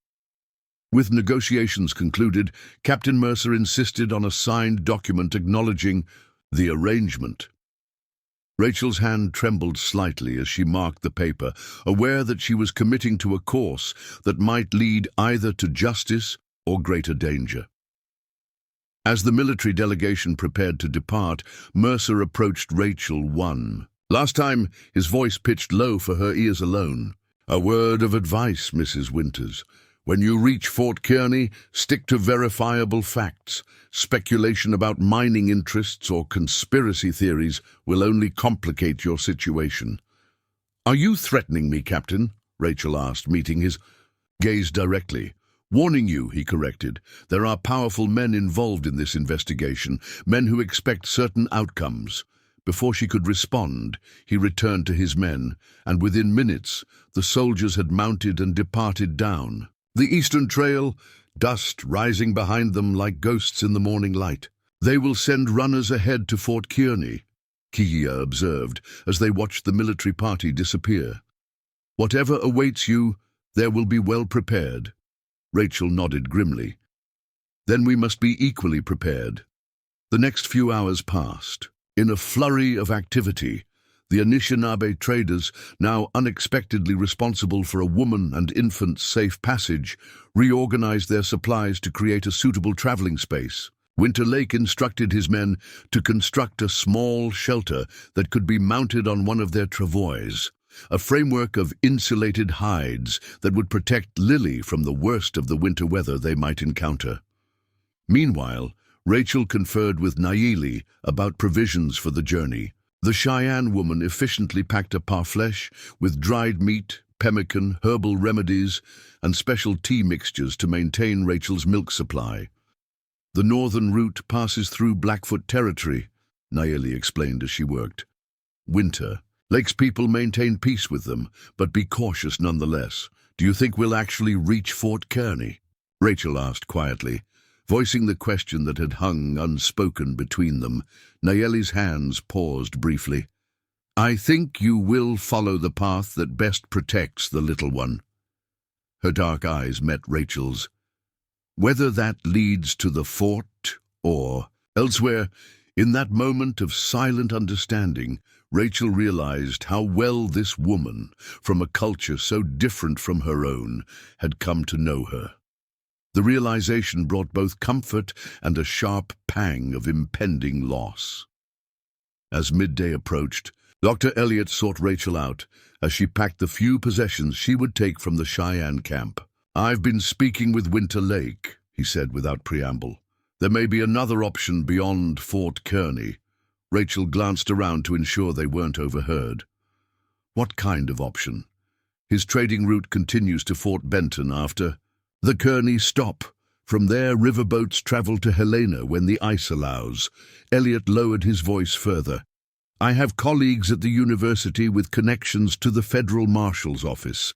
With negotiations concluded, Captain Mercer insisted on a signed document acknowledging the arrangement. Rachel's hand trembled slightly as she marked the paper, aware that she was committing to a course that might lead either to justice or greater danger. As the military delegation prepared to depart, Mercer approached Rachel one. Last time, his voice pitched low for her ears alone. "A word of advice, Mrs. Winters. When you reach Fort Kearney, stick to verifiable facts. Speculation about mining interests or conspiracy theories will only complicate your situation." "Are you threatening me, Captain?" Rachel asked, meeting his gaze directly. "Warning you," he corrected. "There are powerful men involved in this investigation, men who expect certain outcomes." Before she could respond, he returned to his men, and within minutes, the soldiers had mounted and departed down the eastern trail, dust rising behind them like ghosts in the morning light. "They will send runners ahead to Fort Kearney," Kia observed as they watched the military party disappear. "Whatever awaits you, there will be well prepared." Rachel nodded grimly. "Then we must be equally prepared." The next few hours passed. In a flurry of activity, the Anishinaabe traders, now unexpectedly responsible for a woman and infant's safe passage, reorganized their supplies to create a suitable traveling space. Winter Lake instructed his men to construct a small shelter that could be mounted on one of their travois, a framework of insulated hides that would protect Lily from the worst of the winter weather they might encounter. Meanwhile, Rachel conferred with Naili about provisions for the journey. The Cheyenne woman efficiently packed a parfleche with dried meat, pemmican, herbal remedies, and special tea mixtures to maintain Rachel's milk supply. "The northern route passes through Blackfoot territory," Naili explained as she worked. "Winter. Lake's people maintain peace with them, but be cautious nonetheless. Do you think we'll actually reach Fort Kearney?" Rachel asked quietly. Voicing the question that had hung unspoken between them, Naili's hands paused briefly. "I think you will follow the path that best protects the little one." Her dark eyes met Rachel's. "Whether that leads to the fort or elsewhere," in that moment of silent understanding, Rachel realized how well this woman, from a culture so different from her own, had come to know her. The realization brought both comfort and a sharp pang of impending loss. As midday approached, Dr. Elliot sought Rachel out as she packed the few possessions she would take from the Cheyenne camp. "I've been speaking with Winter Lake," he said without preamble. "There may be another option beyond Fort Kearney." Rachel glanced around to ensure they weren't overheard. "What kind of option?" "His trading route continues to Fort Benton after the Kearney stop. From there, riverboats travel to Helena when the ice allows." Elliot lowered his voice further. "I have colleagues at the university with connections to the federal marshal's office.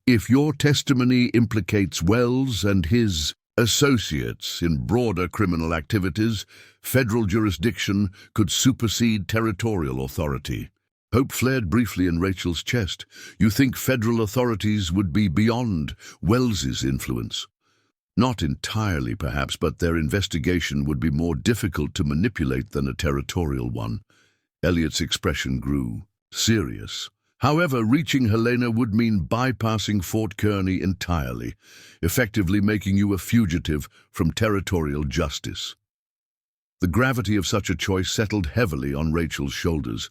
If your testimony implicates Wells and his associates in broader criminal activities, federal jurisdiction could supersede territorial authority." Hope flared briefly in Rachel's chest. "You think federal authorities would be beyond Wells's influence?" "Not entirely, perhaps, but their investigation would be more difficult to manipulate than a territorial one." Elliot's expression grew serious. "However, reaching Helena would mean bypassing Fort Kearney entirely, effectively making you a fugitive from territorial justice." The gravity of such a choice settled heavily on Rachel's shoulders.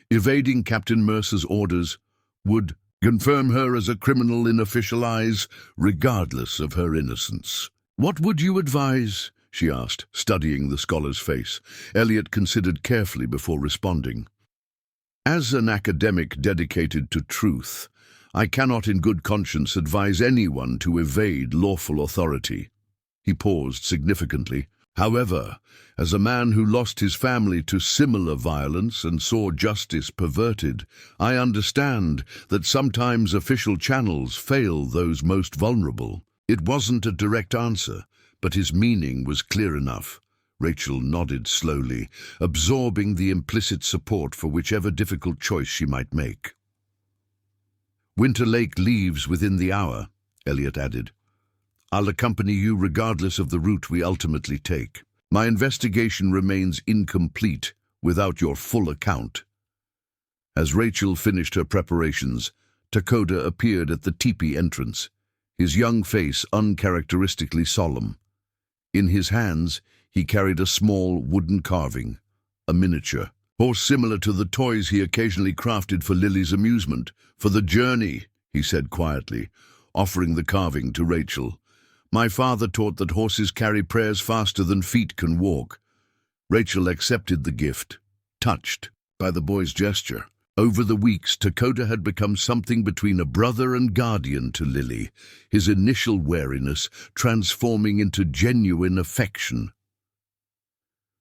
Evading Captain Mercer's orders would confirm her as a criminal in official eyes, regardless of her innocence. "What would you advise?" she asked, studying the scholar's face. Elliot considered carefully before responding. "As an academic dedicated to truth, I cannot in good conscience advise anyone to evade lawful authority." He paused significantly. However, as a man who lost his family to similar violence and saw justice perverted, I understand that sometimes official channels fail those most vulnerable. It wasn't a direct answer, but his meaning was clear enough. Rachel nodded slowly, absorbing the implicit support for whichever difficult choice she might make. "Winter Lake leaves within the hour," Elliot added. "I'll accompany you regardless of the route we ultimately take. My investigation remains incomplete without your full account." As Rachel finished her preparations, Takoda appeared at the teepee entrance, his young face uncharacteristically solemn. In his hands, he carried a small wooden carving, a miniature, horse similar to the toys he occasionally crafted for Lily's amusement. "For the journey," he said quietly, offering the carving to Rachel. "My father taught that horses carry prayers faster than feet can walk." Rachel accepted the gift, touched by the boy's gesture. Over the weeks, Takoda had become something between a brother and guardian to Lily, his initial wariness transforming into genuine affection.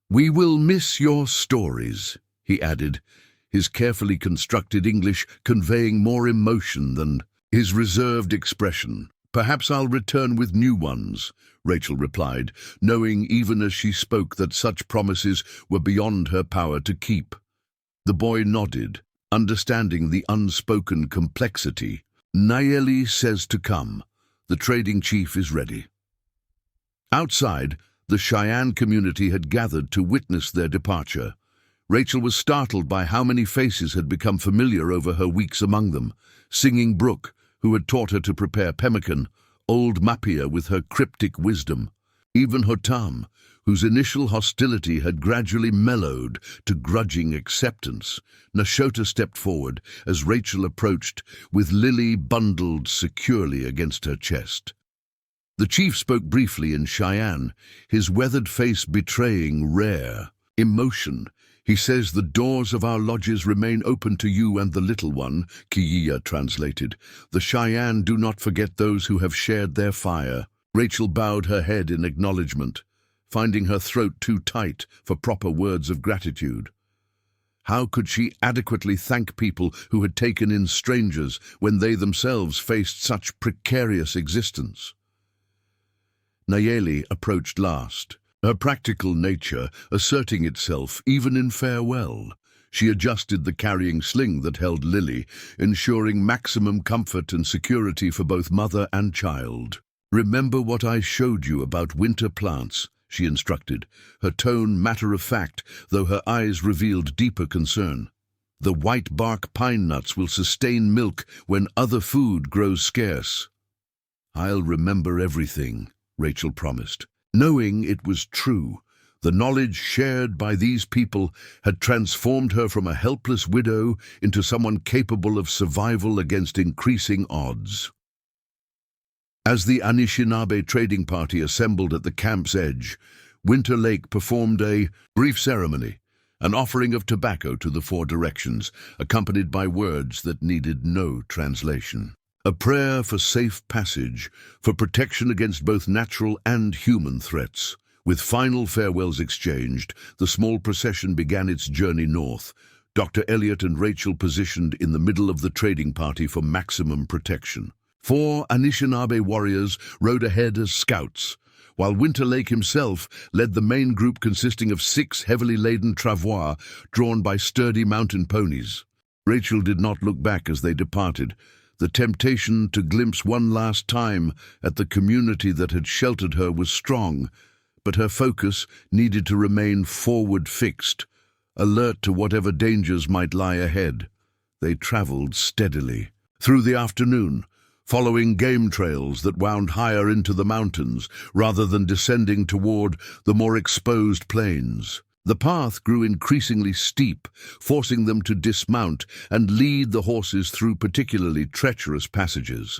"We will miss your stories," he added, his carefully constructed English conveying more emotion than his reserved expression. "Perhaps I'll return with new ones," Rachel replied, knowing even as she spoke that such promises were beyond her power to keep. The boy nodded, understanding the unspoken complexity. "Nayeli says to come. The trading chief is ready." Outside, the Cheyenne community had gathered to witness their departure. Rachel was startled by how many faces had become familiar over her weeks among them. Singing Brook, who had taught her to prepare pemmican, old Mapia with her cryptic wisdom, even Hotam, whose initial hostility had gradually mellowed to grudging acceptance. Nashota stepped forward as Rachel approached, with Lily bundled securely against her chest. The chief spoke briefly in Cheyenne, his weathered face betraying rare emotion. "He says the doors of our lodges remain open to you and the little one," Kiya translated. "The Cheyenne do not forget those who have shared their fire." Rachel bowed her head in acknowledgement, finding her throat too tight for proper words of gratitude. How could she adequately thank people who had taken in strangers when they themselves faced such precarious existence? Nayeli approached last, her practical nature asserting itself even in farewell. She adjusted the carrying sling that held Lily, ensuring maximum comfort and security for both mother and child. "Remember what I showed you about winter plants," she instructed, her tone matter-of-fact, though her eyes revealed deeper concern. "The white bark pine nuts will sustain milk when other food grows scarce." "I'll remember everything," Rachel promised. Knowing it was true, the knowledge shared by these people had transformed her from a helpless widow into someone capable of survival against increasing odds. As the Anishinaabe trading party assembled at the camp's edge, Winter Lake performed a brief ceremony, an offering of tobacco to the four directions, accompanied by words that needed no translation. A prayer for safe passage, for protection against both natural and human threats. With final farewells exchanged, the small procession began its journey north, Dr. Elliot and Rachel positioned in the middle of the trading party for maximum protection. 4 Anishinaabe warriors rode ahead as scouts, while Winter Lake himself led the main group consisting of 6 heavily laden travois drawn by sturdy mountain ponies. Rachel did not look back as they departed. The temptation to glimpse one last time at the community that had sheltered her was strong, but her focus needed to remain forward-fixed, alert to whatever dangers might lie ahead. They traveled steadily. Through the afternoon, following game trails that wound higher into the mountains, rather than descending toward the more exposed plains. The path grew increasingly steep, forcing them to dismount and lead the horses through particularly treacherous passages.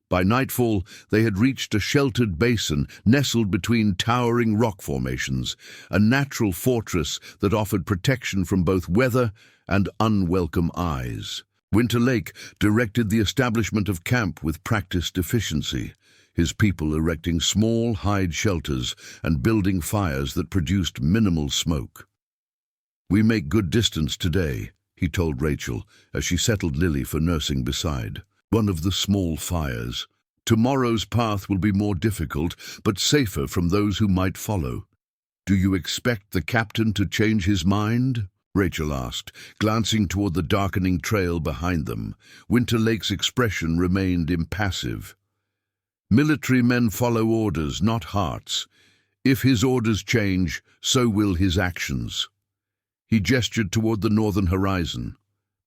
By nightfall, they had reached a sheltered basin nestled between towering rock formations, a natural fortress that offered protection from both weather and unwelcome eyes. Winter Lake directed the establishment of camp with practiced efficiency, his people erecting small hide shelters and building fires that produced minimal smoke. "We make good distance today," he told Rachel as she settled Lily for nursing beside one of the small fires. "Tomorrow's path will be more difficult, but safer from those who might follow." "Do you expect the captain to change his mind?" Rachel asked, glancing toward the darkening trail behind them. Winter Lake's expression remained impassive. "Military men follow orders, not hearts. If his orders change, so will his actions." He gestured toward the northern horizon.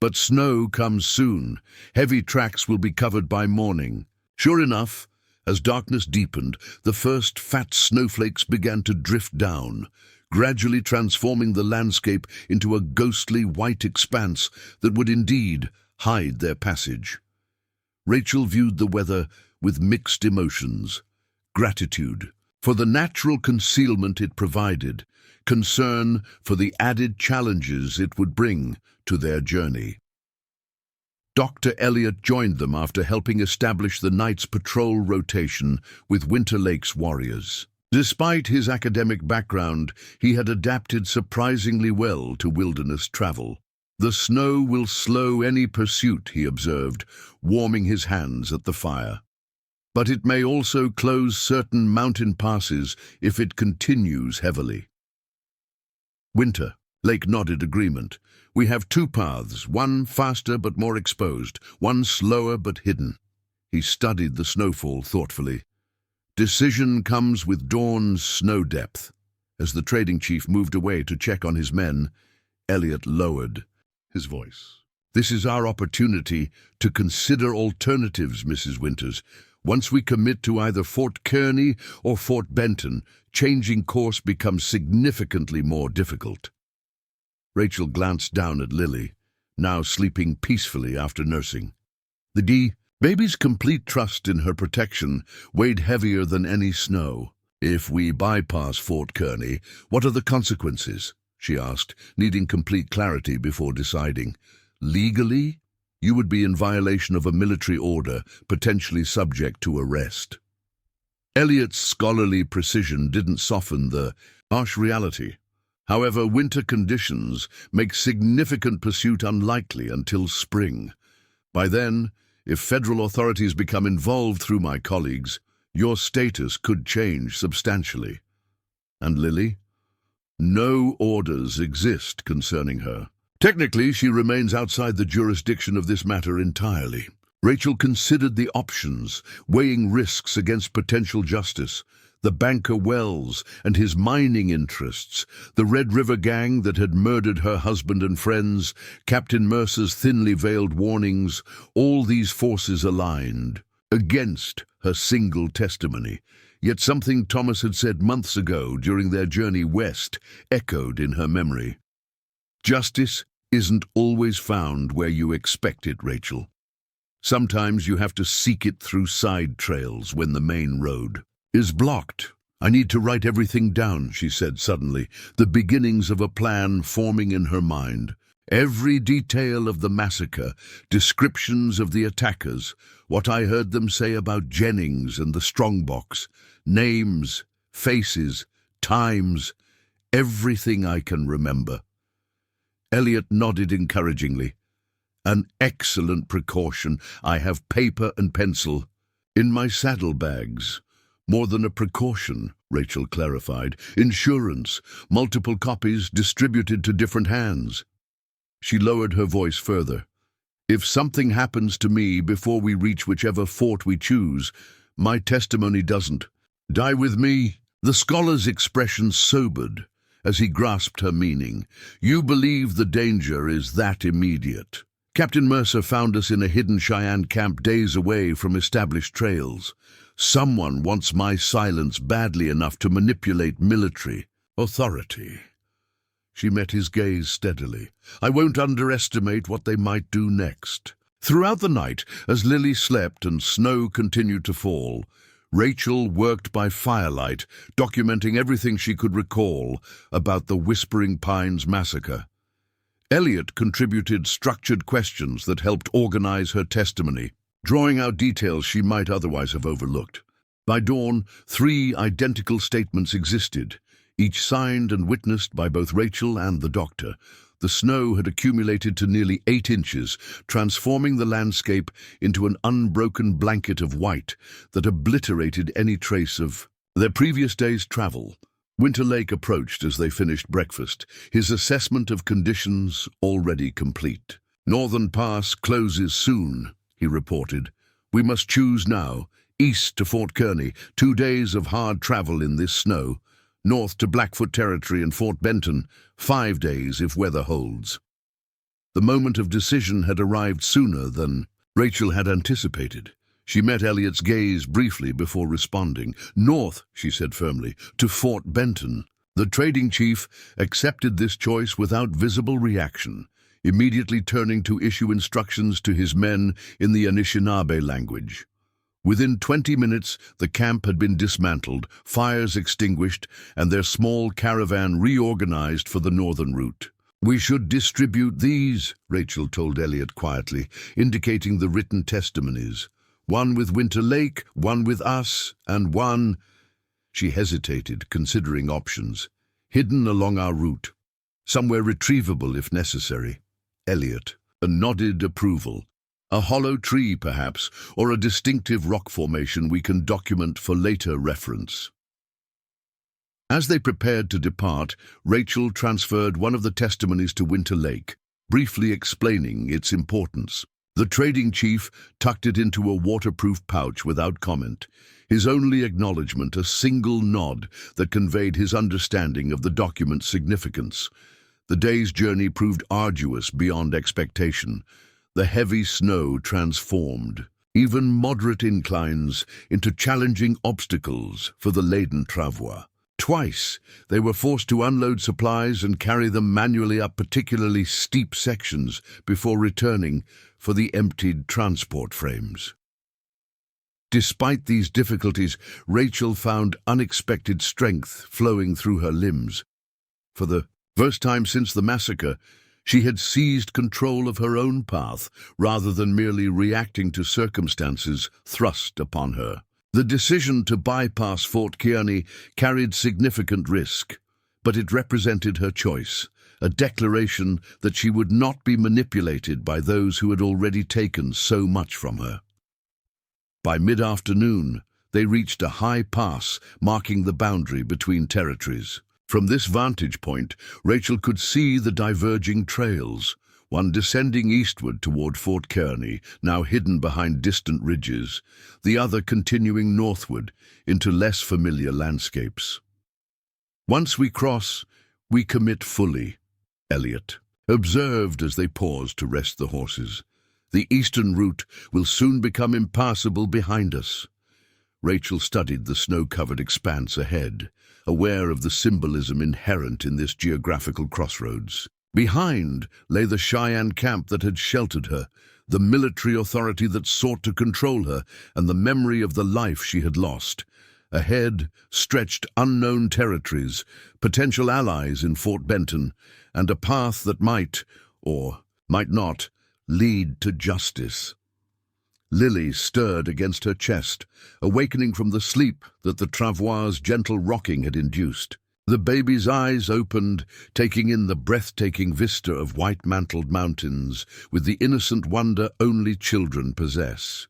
"But snow comes soon. Heavy tracks will be covered by morning." Sure enough, as darkness deepened, the first fat snowflakes began to drift down, gradually transforming the landscape into a ghostly white expanse that would indeed hide their passage. Rachel viewed the weather with mixed emotions: gratitude for the natural concealment it provided, concern for the added challenges it would bring to their journey. Dr. Elliot joined them after helping establish the night's patrol rotation with Winter Lake's warriors. Despite his academic background, he had adapted surprisingly well to wilderness travel. "The snow will slow any pursuit," he observed, warming his hands at the fire. "But it may also close certain mountain passes if it continues heavily." Winter Lake nodded agreement. "We have two paths, one faster but more exposed, one slower but hidden." He studied the snowfall thoughtfully. "Decision comes with dawn's snow depth." As the trading chief moved away to check on his men, Elliot lowered his voice. "This is our opportunity to consider alternatives, Mrs. Winters. Once we commit to either Fort Kearny or Fort Benton, changing course becomes significantly more difficult." Rachel glanced down at Lily, now sleeping peacefully after nursing. The baby's complete trust in her protection weighed heavier than any snow. "If we bypass Fort Kearny, what are the consequences?" she asked, needing complete clarity before deciding. "Legally, you would be in violation of a military order, potentially subject to arrest." Elliot's scholarly precision didn't soften the harsh reality. However, winter conditions make significant pursuit unlikely until spring. By then, if federal authorities become involved through my colleagues, your status could change substantially. And Lily? No orders exist concerning her. Technically, she remains outside the jurisdiction of this matter entirely. Rachel considered the options, weighing risks against potential justice. The banker Wells and his mining interests, the Red River gang that had murdered her husband and friends, Captain Mercer's thinly veiled warnings, all these forces aligned against her single testimony. Yet something Thomas had said months ago during their journey west echoed in her memory. "Justice isn't always found where you expect it, Rachel. Sometimes you have to seek it through side trails when the main road is blocked." "I need to write everything down," she said suddenly, the beginnings of a plan forming in her mind. Every detail of the massacre, descriptions of the attackers, what I heard them say about Jennings and the strongbox, names, faces, times, everything I can remember. Elliot nodded encouragingly. "An excellent precaution. I have paper and pencil in my saddlebags." "More than a precaution," Rachel clarified. "Insurance, multiple copies distributed to different hands." She lowered her voice further. "If something happens to me before we reach whichever fort we choose, my testimony doesn't die with me." The scholar's expression sobered as he grasped her meaning. "You believe the danger is that immediate. Captain Mercer found us in a hidden Cheyenne camp days away from established trails. Someone wants my silence badly enough to manipulate military authority." She met his gaze steadily. "I won't underestimate what they might do next." Throughout the night, as Lily slept and snow continued to fall, Rachel worked by firelight, documenting everything she could recall about the Whispering Pines massacre. Elliot contributed structured questions that helped organize her testimony, drawing out details she might otherwise have overlooked. By dawn, 3 identical statements existed, each signed and witnessed by both Rachel and the doctor. The snow had accumulated to nearly 8 inches, transforming the landscape into an unbroken blanket of white that obliterated any trace of their previous day's travel. Winter Lake approached as they finished breakfast, his assessment of conditions already complete. "Northern Pass closes soon," he reported. "We must choose now. East to Fort Kearny, 2 days of hard travel in this snow. North to Blackfoot Territory and Fort Benton, 5 days if weather holds." The moment of decision had arrived sooner than Rachel had anticipated. She met Elliot's gaze briefly before responding. "North," she said firmly, "to Fort Benton." The trading chief accepted this choice without visible reaction, immediately turning to issue instructions to his men in the Anishinaabe language. Within 20 minutes, the camp had been dismantled, fires extinguished, and their small caravan reorganized for the northern route. "We should distribute these," Rachel told Elliot quietly, indicating the written testimonies. "One with Winter Lake, one with us, and one—" She hesitated, considering options. "Hidden along our route. Somewhere retrievable if necessary." Elliot nodded approval. "A hollow tree, perhaps, or a distinctive rock formation we can document for later reference." As they prepared to depart, Rachel transferred one of the testimonies to Winter Lake, briefly explaining its importance. The trading chief tucked it into a waterproof pouch without comment, his only acknowledgement a single nod that conveyed his understanding of the document's significance. The day's journey proved arduous beyond expectation. The heavy snow transformed even moderate inclines into challenging obstacles for the laden travois. Twice, they were forced to unload supplies and carry them manually up particularly steep sections before returning for the emptied transport frames. Despite these difficulties, Rachel found unexpected strength flowing through her limbs. For the first time since the massacre, she had seized control of her own path rather than merely reacting to circumstances thrust upon her. The decision to bypass Fort Kearny carried significant risk, but it represented her choice, a declaration that she would not be manipulated by those who had already taken so much from her. By mid-afternoon, they reached a high pass marking the boundary between territories. From this vantage point, Rachel could see the diverging trails, one descending eastward toward Fort Kearny, now hidden behind distant ridges, the other continuing northward into less familiar landscapes. "Once we cross, we commit fully," Elliot observed as they paused to rest the horses. "The eastern route will soon become impassable behind us." Rachel studied the snow-covered expanse ahead, aware of the symbolism inherent in this geographical crossroads. Behind lay the Cheyenne camp that had sheltered her, the military authority that sought to control her, and the memory of the life she had lost. Ahead stretched unknown territories, potential allies in Fort Benton, and a path that might, or might not, lead to justice. Lily stirred against her chest, awakening from the sleep that the travois's gentle rocking had induced. The baby's eyes opened, taking in the breathtaking vista of white-mantled mountains with the innocent wonder only children possess.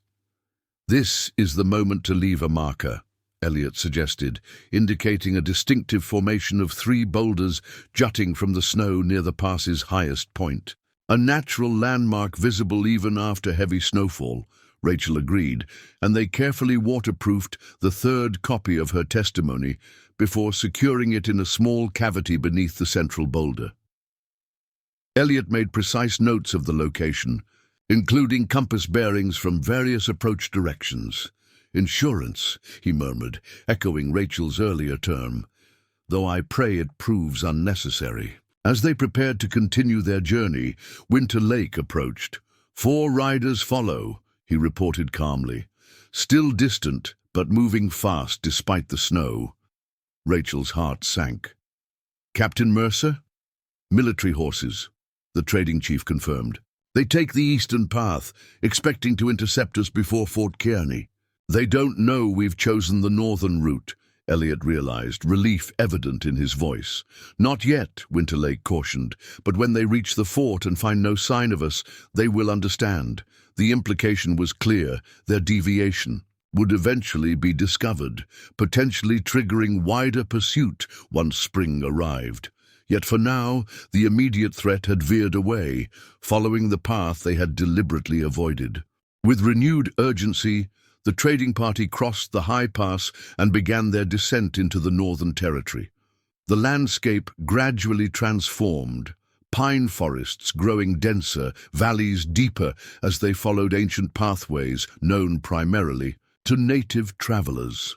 "This is the moment to leave a marker," Elliot suggested, indicating a distinctive formation of 3 boulders jutting from the snow near the pass's highest point. "A natural landmark visible even after heavy snowfall," Rachel agreed, and they carefully waterproofed the 3rd copy of her testimony before securing it in a small cavity beneath the central boulder. Elliot made precise notes of the location, including compass bearings from various approach directions. "Insurance," he murmured, echoing Rachel's earlier term, "though I pray it proves unnecessary." As they prepared to continue their journey, Winter Lake approached. "4 riders follow," he reported calmly, "still distant, but moving fast despite the snow." Rachel's heart sank. "Captain Mercer?" "Military horses," the trading chief confirmed. "They take the eastern path, expecting to intercept us before Fort Kearny." They don't know we've chosen the northern route, Elliot realized, relief evident in his voice. Not yet, Winterlake cautioned, but when they reach the fort and find no sign of us, they will understand. The implication was clear: their deviation would eventually be discovered, potentially triggering wider pursuit once spring arrived. Yet for now, the immediate threat had veered away, following the path they had deliberately avoided. With renewed urgency, the trading party crossed the high pass and began their descent into the northern territory. The landscape gradually transformed, pine forests growing denser, valleys deeper as they followed ancient pathways known primarily to native travelers.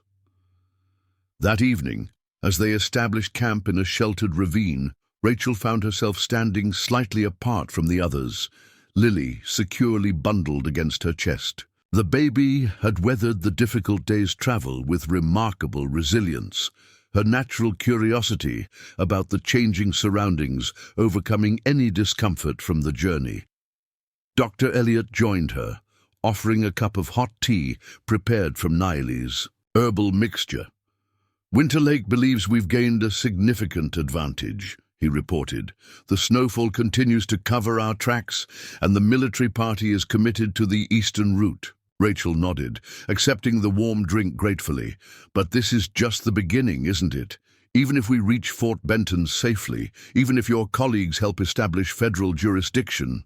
That evening, as they established camp in a sheltered ravine, Rachel found herself standing slightly apart from the others, Lily securely bundled against her chest. The baby had weathered the difficult day's travel with remarkable resilience, her natural curiosity about the changing surroundings overcoming any discomfort from the journey. Dr. Elliot joined her, offering a cup of hot tea prepared from Niley's herbal mixture. "Winterlake believes we've gained a significant advantage," he reported. "The snowfall continues to cover our tracks, and the military party is committed to the eastern route." Rachel nodded, accepting the warm drink gratefully. "But this is just the beginning, isn't it? Even if we reach Fort Benton safely, even if your colleagues help establish federal jurisdiction,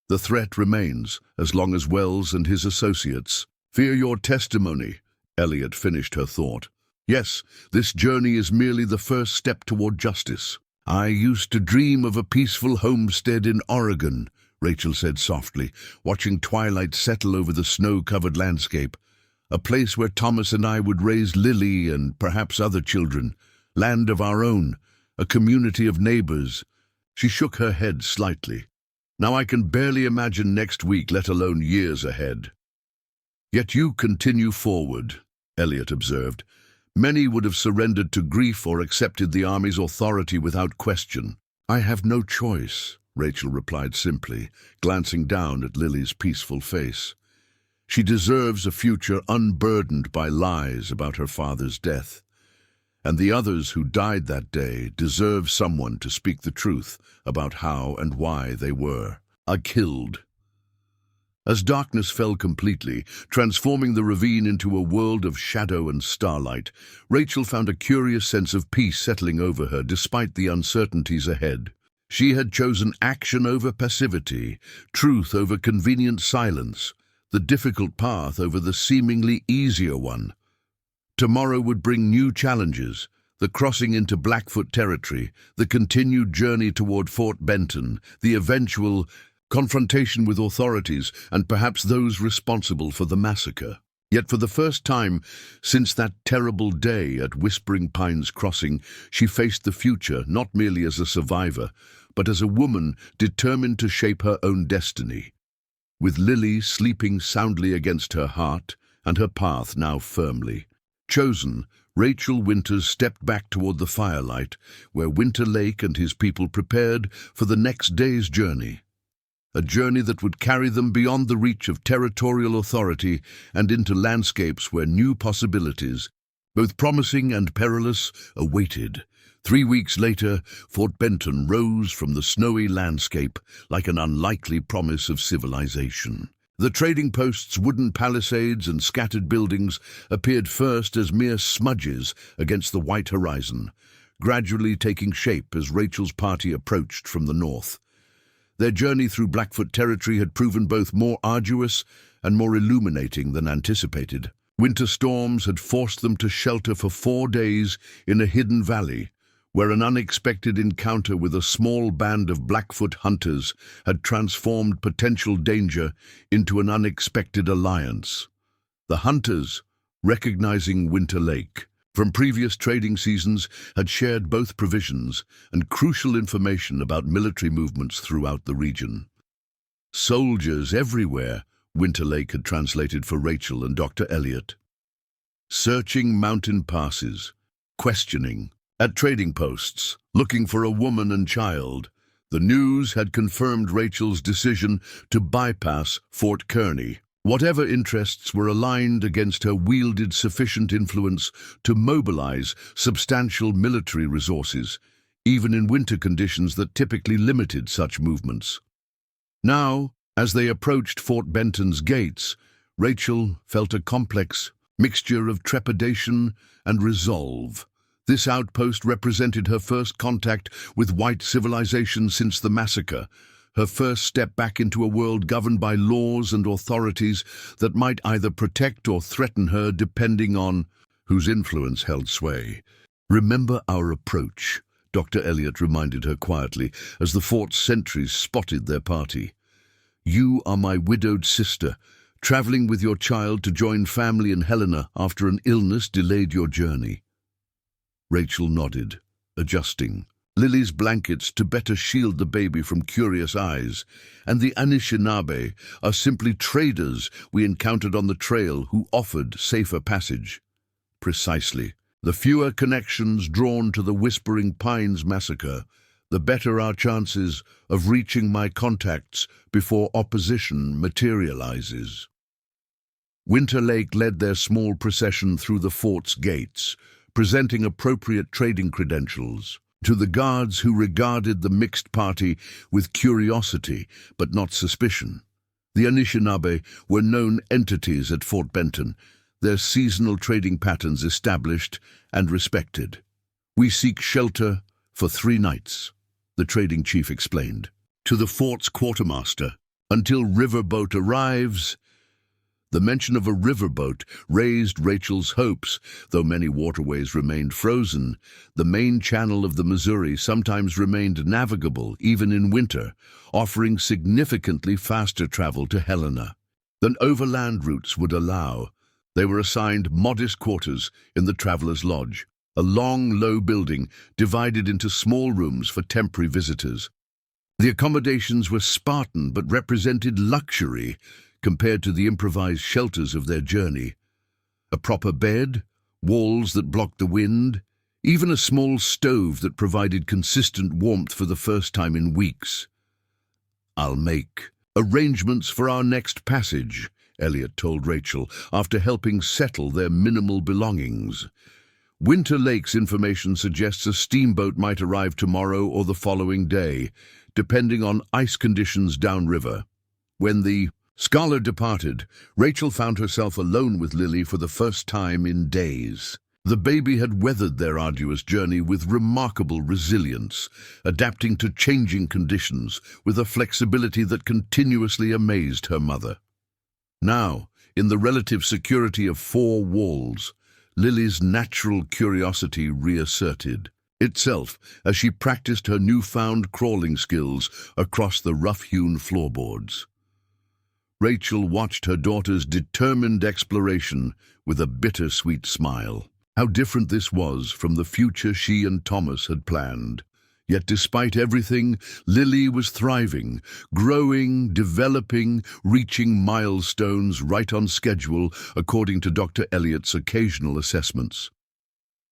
the threat remains, as long as Wells and his associates fear your testimony," Elliot finished her thought. "Yes, this journey is merely the first step toward justice." "I used to dream of a peaceful homestead in Oregon," Rachel said softly, watching twilight settle over the snow-covered landscape. "A place where Thomas and I would raise Lily and perhaps other children. Land of our own, a community of neighbors." She shook her head slightly. "Now I can barely imagine next week, let alone years ahead." "Yet you continue forward," Elliot observed. "Many would have surrendered to grief or accepted the army's authority without question." "I have no choice," Rachel replied simply, glancing down at Lily's peaceful face. "She deserves a future unburdened by lies about her father's death. And the others who died that day deserve someone to speak the truth about how and why they were killed." As darkness fell completely, transforming the ravine into a world of shadow and starlight, Rachel found a curious sense of peace settling over her despite the uncertainties ahead. She had chosen action over passivity, truth over convenient silence, the difficult path over the seemingly easier one. Tomorrow would bring new challenges: the crossing into Blackfoot territory, the continued journey toward Fort Benton, the eventual confrontation with authorities and perhaps those responsible for the massacre. Yet for the first time since that terrible day at Whispering Pines Crossing, she faced the future not merely as a survivor, but as a woman determined to shape her own destiny. With Lily sleeping soundly against her heart and her path now firmly chosen, Rachel Winters stepped back toward the firelight, where Winterlake and his people prepared for the next day's journey. A journey that would carry them beyond the reach of territorial authority and into landscapes where new possibilities, both promising and perilous, awaited. 3 weeks later, Fort Benton rose from the snowy landscape like an unlikely promise of civilization. The trading post's wooden palisades and scattered buildings appeared first as mere smudges against the white horizon, gradually taking shape as Rachel's party approached from the north. Their journey through Blackfoot territory had proven both more arduous and more illuminating than anticipated. Winter storms had forced them to shelter for 4 days in a hidden valley, where an unexpected encounter with a small band of Blackfoot hunters had transformed potential danger into an unexpected alliance. The hunters, recognizing Winterlake from previous trading seasons, had shared both provisions and crucial information about military movements throughout the region. "Soldiers everywhere," Winterlake had translated for Rachel and Dr. Elliot. "Searching mountain passes, questioning at trading posts, looking for a woman and child." The news had confirmed Rachel's decision to bypass Fort Kearny. Whatever interests were aligned against her wielded sufficient influence to mobilize substantial military resources, even in winter conditions that typically limited such movements. Now, as they approached Fort Benton's gates, Rachel felt a complex mixture of trepidation and resolve. This outpost represented her first contact with white civilization since the massacre, her first step back into a world governed by laws and authorities that might either protect or threaten her depending on whose influence held sway. "Remember our approach," Dr. Elliot reminded her quietly as the fort's sentries spotted their party. "You are my widowed sister, traveling with your child to join family in Helena after an illness delayed your journey." Rachel nodded, adjusting Lily's blankets to better shield the baby from curious eyes, and the Anishinaabe are simply traders we encountered on the trail who offered safer passage. Precisely. The fewer connections drawn to the Whispering Pines massacre, the better our chances of reaching my contacts before opposition materializes. Winter Lake led their small procession through the fort's gates, presenting appropriate trading credentials to the guards who regarded the mixed party with curiosity but not suspicion. The Anishinaabe were known entities at Fort Benton, their seasonal trading patterns established and respected. "We seek shelter for 3 nights," the trading chief explained. To the fort's quartermaster, "Until riverboat arrives." The mention of a riverboat raised Rachel's hopes. Though many waterways remained frozen, the main channel of the Missouri sometimes remained navigable, even in winter, offering significantly faster travel to Helena than overland routes would allow. They were assigned modest quarters in the Traveler's Lodge, a long, low building divided into small rooms for temporary visitors. The accommodations were Spartan but represented luxury compared to the improvised shelters of their journey. A proper bed, walls that blocked the wind, even a small stove that provided consistent warmth for the first time in weeks. "I'll make arrangements for our next passage," Elliot told Rachel, after helping settle their minimal belongings. "Winter Lake's information suggests a steamboat might arrive tomorrow or the following day, depending on ice conditions downriver." When the scholar departed, Rachel found herself alone with Lily for the first time in days. The baby had weathered their arduous journey with remarkable resilience, adapting to changing conditions with a flexibility that continuously amazed her mother. Now, in the relative security of 4 walls, Lily's natural curiosity reasserted itself as she practiced her newfound crawling skills across the rough-hewn floorboards. Rachel watched her daughter's determined exploration with a bittersweet smile. How different this was from the future she and Thomas had planned. Yet despite everything, Lily was thriving, growing, developing, reaching milestones right on schedule according to Dr. Elliot's occasional assessments.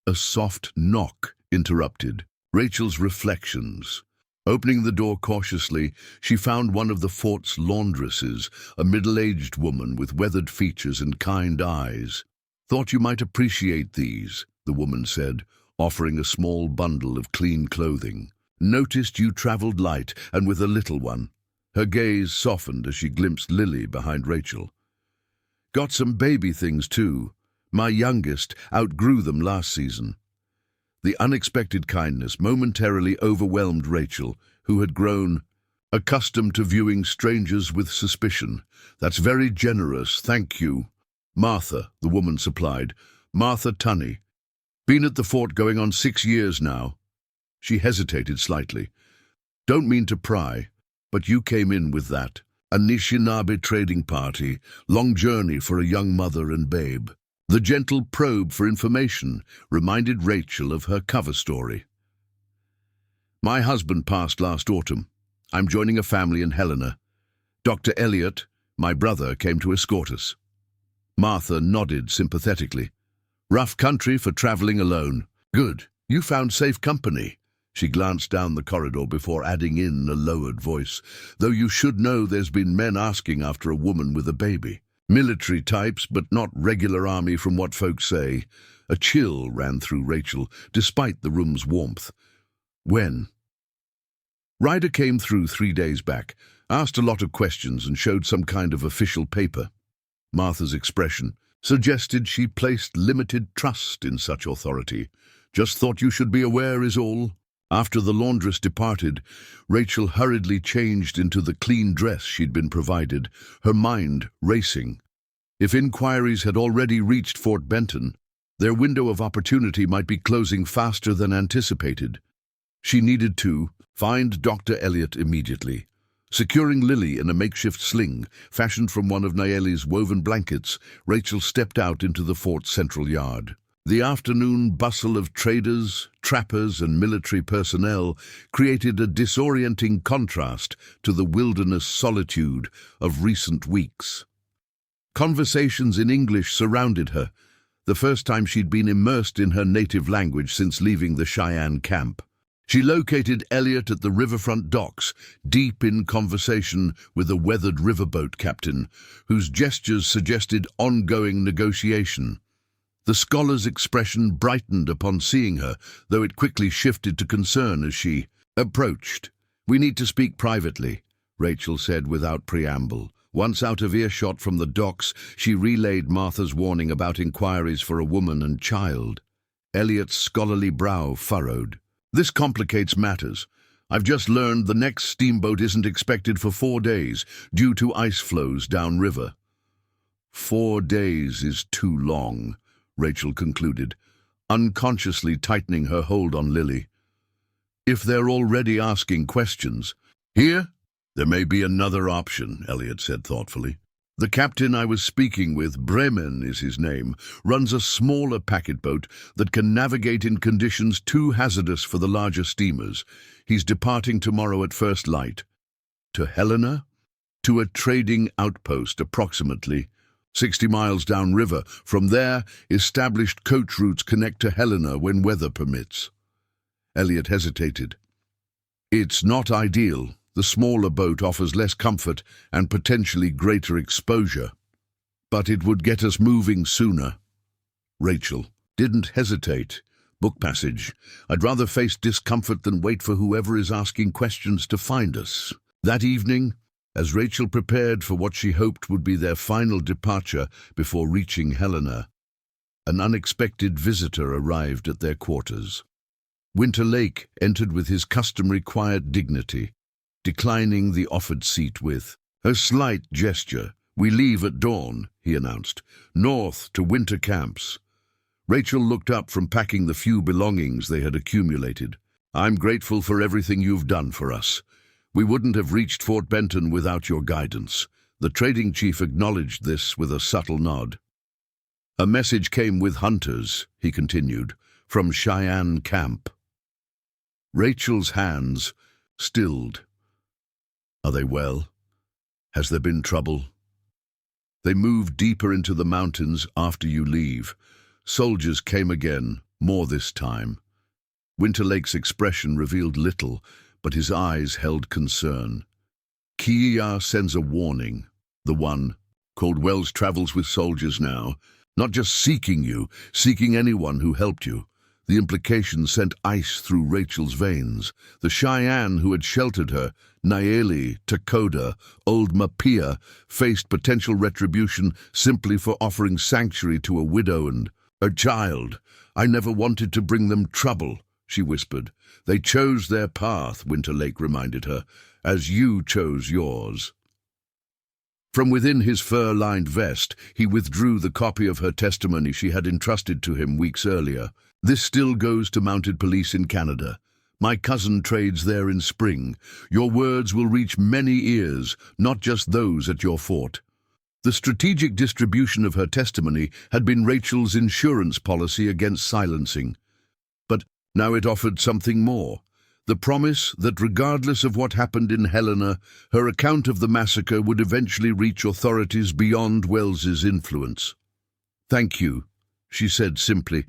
A soft knock interrupted Rachel's reflections. Opening the door cautiously, she found one of the fort's laundresses, a middle-aged woman with weathered features and kind eyes. "Thought you might appreciate these," the woman said, offering a small bundle of clean clothing. "Noticed you traveled light and with a little one." Her gaze softened as she glimpsed Lily behind Rachel. "Got some baby things too. My youngest outgrew them last season." The unexpected kindness momentarily overwhelmed Rachel, who had grown accustomed to viewing strangers with suspicion. "That's very generous, thank you." "Martha," the woman supplied. "Martha Tunney. Been at the fort going on 6 years now." She hesitated slightly. "Don't mean to pry, but you came in with that Anishinaabe trading party, long journey for a young mother and babe." The gentle probe for information reminded Rachel of her cover story. "My husband passed last autumn. I'm joining a family in Helena. Dr. Elliot, my brother, came to escort us." Martha nodded sympathetically. "Rough country for traveling alone. Good, you found safe company." She glanced down the corridor before adding in a lowered voice, "Though you should know there's been men asking after a woman with a baby." Military types, but not regular army from what folks say. A chill ran through Rachel, despite the room's warmth. When? Ryder came through 3 days back, asked a lot of questions and showed some kind of official paper. Martha's expression suggested she placed limited trust in such authority. Just thought you should be aware is all. After the laundress departed, Rachel hurriedly changed into the clean dress she'd been provided, her mind racing. If inquiries had already reached Fort Benton, their window of opportunity might be closing faster than anticipated. She needed to find Dr. Elliot immediately. Securing Lily in a makeshift sling, fashioned from one of Nayeli's woven blankets, Rachel stepped out into the fort's central yard. The afternoon bustle of traders, trappers, and military personnel created a disorienting contrast to the wilderness solitude of recent weeks. Conversations in English surrounded her, the first time she'd been immersed in her native language since leaving the Cheyenne camp. She located Elliot at the riverfront docks, deep in conversation with a weathered riverboat captain, whose gestures suggested ongoing negotiation. The scholar's expression brightened upon seeing her, though it quickly shifted to concern as she approached. "We need to speak privately," Rachel said without preamble. Once out of earshot from the docks, she relayed Martha's warning about inquiries for a woman and child. Elliot's scholarly brow furrowed. "This complicates matters. I've just learned the next steamboat isn't expected for 4 days, due to ice flows downriver." 4 days is too long, Rachel concluded, unconsciously tightening her hold on Lily. "If they're already asking questions, here, there may be another option," Elliot said thoughtfully. "The captain I was speaking with, Bremen is his name, runs a smaller packet boat that can navigate in conditions too hazardous for the larger steamers. He's departing tomorrow at first light." "To Helena?" "To a trading outpost, approximately 60 miles downriver. From there, established coach routes connect to Helena when weather permits." Elliot hesitated. "It's not ideal. The smaller boat offers less comfort and potentially greater exposure. But it would get us moving sooner." Rachel didn't hesitate. "Book passage. I'd rather face discomfort than wait for whoever is asking questions to find us." That evening, as Rachel prepared for what she hoped would be their final departure before reaching Helena, an unexpected visitor arrived at their quarters. Winterlake entered with his customary quiet dignity, declining the offered seat with a slight gesture. "We leave at dawn," he announced, "north to winter camps." Rachel looked up from packing the few belongings they had accumulated. "I'm grateful for everything you've done for us. We wouldn't have reached Fort Benton without your guidance." The trading chief acknowledged this with a subtle nod. "A message came with hunters," he continued, "from Cheyenne camp." Rachel's hands stilled. "Are they well? Has there been trouble?" "They moved deeper into the mountains after you leave. Soldiers came again, more this time." Winterlake's expression revealed little, but his eyes held concern. "Kiya sends a warning. The one called Wells travels with soldiers now, not just seeking you, seeking anyone who helped you." The implication sent ice through Rachel's veins. The Cheyenne who had sheltered her, Nayeli, Takoda, Old Mapia, faced potential retribution simply for offering sanctuary to a widow and a child. "I never wanted to bring them trouble," she whispered. "They chose their path," Winterlake reminded her, "as you chose yours." From within his fur-lined vest, he withdrew the copy of her testimony she had entrusted to him weeks earlier. "This still goes to mounted police in Canada. My cousin trades there in spring. Your words will reach many ears, not just those at your fort." The strategic distribution of her testimony had been Rachel's insurance policy against silencing. But now it offered something more. The promise that regardless of what happened in Helena, her account of the massacre would eventually reach authorities beyond Wells's influence. "Thank you," she said simply,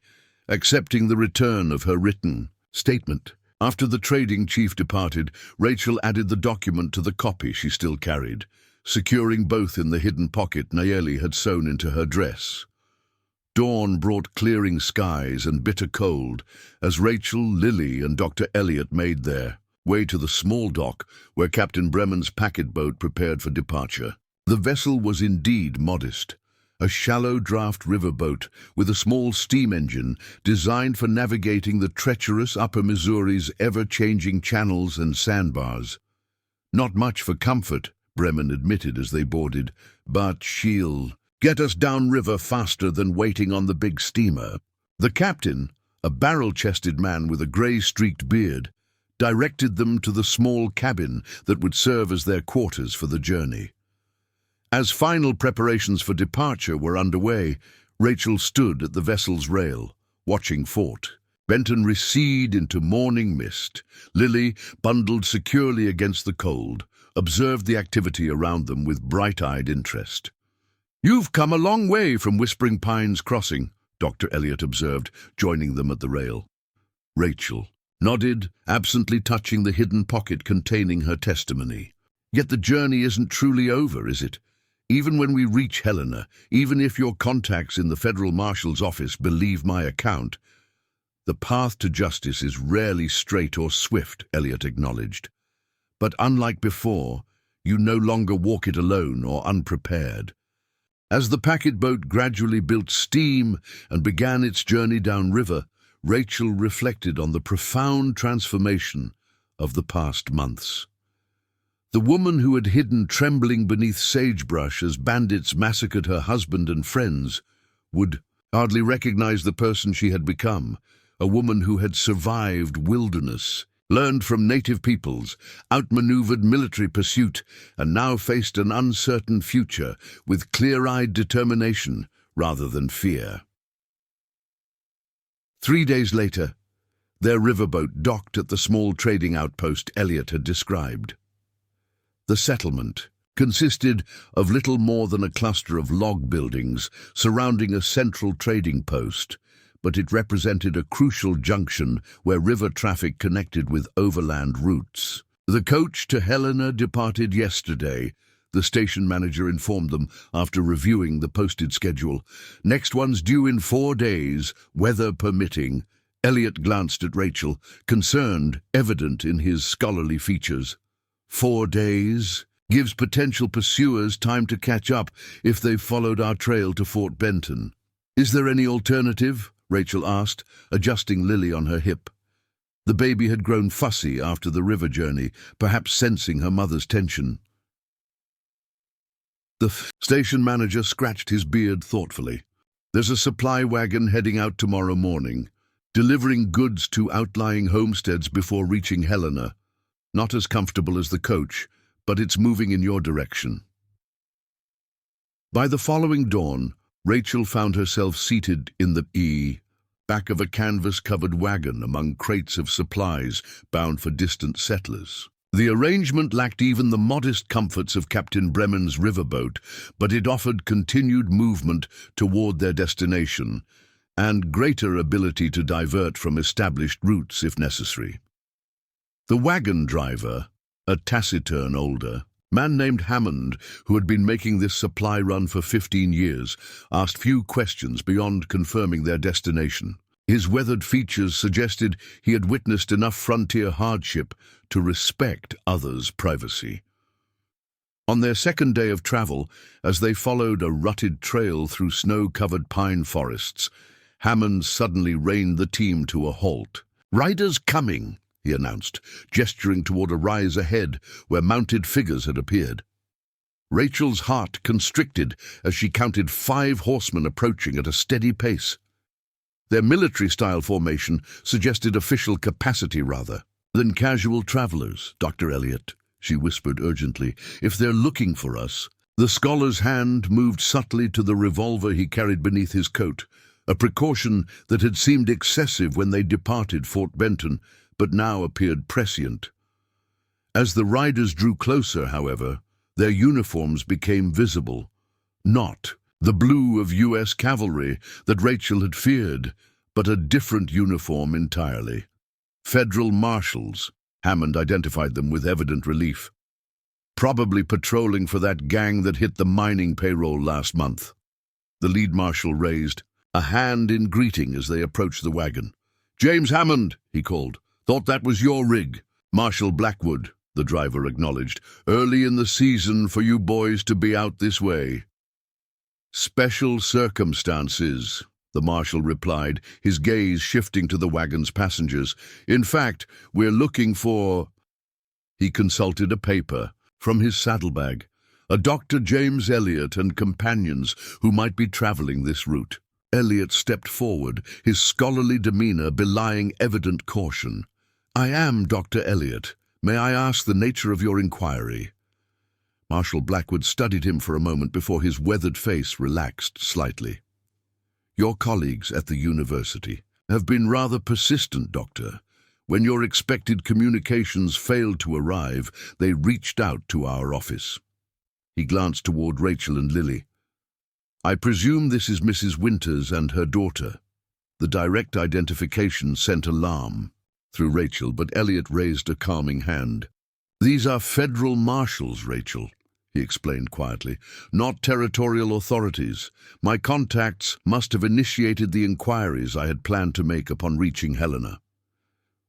accepting the return of her written statement. After the trading chief departed, Rachel added the document to the copy she still carried. securing both in the hidden pocket Nayeli had sewn into her dress. Dawn brought clearing skies and bitter cold as Rachel, Lily, and Dr. Elliot made their way to the small dock where Captain Bremen's packet boat prepared for departure. The vessel was indeed modest, a shallow draft riverboat with a small steam engine designed for navigating the treacherous Upper Missouri's ever-changing channels and sandbars. Not much for comfort, Bremen admitted as they boarded, but she'll get us downriver faster than waiting on the big steamer. The captain, a barrel-chested man with a grey-streaked beard, directed them to the small cabin that would serve as their quarters for the journey. As final preparations for departure were underway, Rachel stood at the vessel's rail, watching Fort Benton recede into morning mist. Lily, bundled securely against the cold, observed the activity around them with bright-eyed interest. "You've come a long way from Whispering Pines Crossing," Dr. Elliot observed, joining them at the rail. Rachel nodded, absently touching the hidden pocket containing her testimony. "Yet the journey isn't truly over, is it? Even when we reach Helena, even if your contacts in the federal marshal's office believe my account, the path to justice is rarely straight or swift," Elliot acknowledged. "But unlike before, you no longer walk it alone or unprepared." As the packet boat gradually built steam and began its journey downriver, Rachel reflected on the profound transformation of the past months. The woman who had hidden trembling beneath sagebrush as bandits massacred her husband and friends would hardly recognize the person she had become, a woman who had survived wilderness, learned from native peoples, outmaneuvered military pursuit, and now faced an uncertain future with clear-eyed determination rather than fear. 3 days later, their riverboat docked at the small trading outpost Elliot had described. The settlement consisted of little more than a cluster of log buildings surrounding a central trading post, but it represented a crucial junction where river traffic connected with overland routes. "The coach to Helena departed yesterday," the station manager informed them after reviewing the posted schedule. "Next one's due in 4 days, weather permitting." Elliot glanced at Rachel, concerned evident in his scholarly features. 4 days gives potential pursuers time to catch up if they've followed our trail to Fort Benton. "Is there any alternative?" Rachel asked, adjusting Lily on her hip. The baby had grown fussy after the river journey, perhaps sensing her mother's tension. The station manager scratched his beard thoughtfully. "There's a supply wagon heading out tomorrow morning, delivering goods to outlying homesteads before reaching Helena. Not as comfortable as the coach, but it's moving in your direction." By the following dawn, Rachel found herself seated in the back of a canvas-covered wagon among crates of supplies bound for distant settlers. The arrangement lacked even the modest comforts of Captain Bremen's riverboat, but it offered continued movement toward their destination and greater ability to divert from established routes if necessary. The wagon driver, a taciturn older man named Hammond, who had been making this supply run for 15 years, asked few questions beyond confirming their destination. His weathered features suggested he had witnessed enough frontier hardship to respect others' privacy. On their second day of travel, as they followed a rutted trail through snow-covered pine forests, Hammond suddenly reined the team to a halt. "Riders coming," he announced, gesturing toward a rise ahead where mounted figures had appeared. Rachel's heart constricted as she counted 5 horsemen approaching at a steady pace. Their military-style formation suggested official capacity rather than casual travelers, Dr. Elliot, she whispered urgently. "If they're looking for us." The scholar's hand moved subtly to the revolver he carried beneath his coat, a precaution that had seemed excessive when they departed Fort Benton, but now appeared prescient. As the riders drew closer, however, their uniforms became visible. Not the blue of U.S. cavalry that Rachel had feared, but a different uniform entirely. Federal marshals, Hammond identified them with evident relief. Probably patrolling for that gang that hit the mining payroll last month. The lead marshal raised a hand in greeting as they approached the wagon. "James Hammond," he called. "Thought that was your rig." "Marshal Blackwood," the driver acknowledged. "Early in the season for you boys to be out this way." "Special circumstances," the marshal replied, his gaze shifting to the wagon's passengers. "In fact, we're looking for—" He consulted a paper from his saddlebag. "A Dr. James Elliot and companions who might be traveling this route." Elliot stepped forward, his scholarly demeanor belying evident caution. "I am Dr. Elliot. May I ask the nature of your inquiry?" Marshal Blackwood studied him for a moment before his weathered face relaxed slightly. "Your colleagues at the university have been rather persistent, Doctor. When your expected communications failed to arrive, they reached out to our office." He glanced toward Rachel and Lily. "I presume this is Mrs. Winters and her daughter." The direct identification sent alarm through Rachel, but Elliot raised a calming hand. "These are federal marshals, Rachel," he explained quietly, "not territorial authorities. My contacts must have initiated the inquiries I had planned to make upon reaching Helena.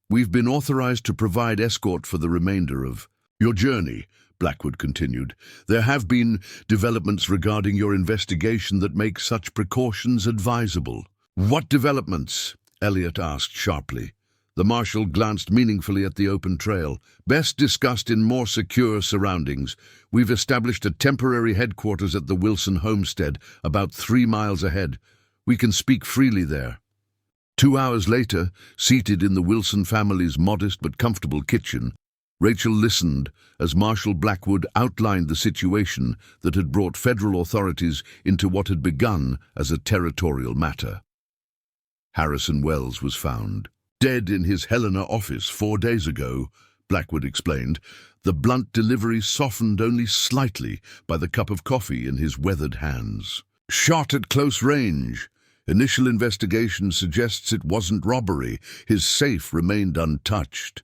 We've been authorized to provide escort for the remainder of your journey," Blackwood continued. "There have been developments regarding your investigation that make such precautions advisable." "What developments?" Elliot asked sharply. The marshal glanced meaningfully at the open trail. "Best discussed in more secure surroundings. We've established a temporary headquarters at the Wilson homestead, about 3 miles ahead. We can speak freely there." 2 hours later, seated in the Wilson family's modest but comfortable kitchen, Rachel listened as Marshal Blackwood outlined the situation that had brought federal authorities into what had begun as a territorial matter. Harrison Wells was found dead in his Helena office 4 days ago, Blackwood explained. The blunt delivery softened only slightly by the cup of coffee in his weathered hands. "Shot at close range. Initial investigation suggests it wasn't robbery. His safe remained untouched."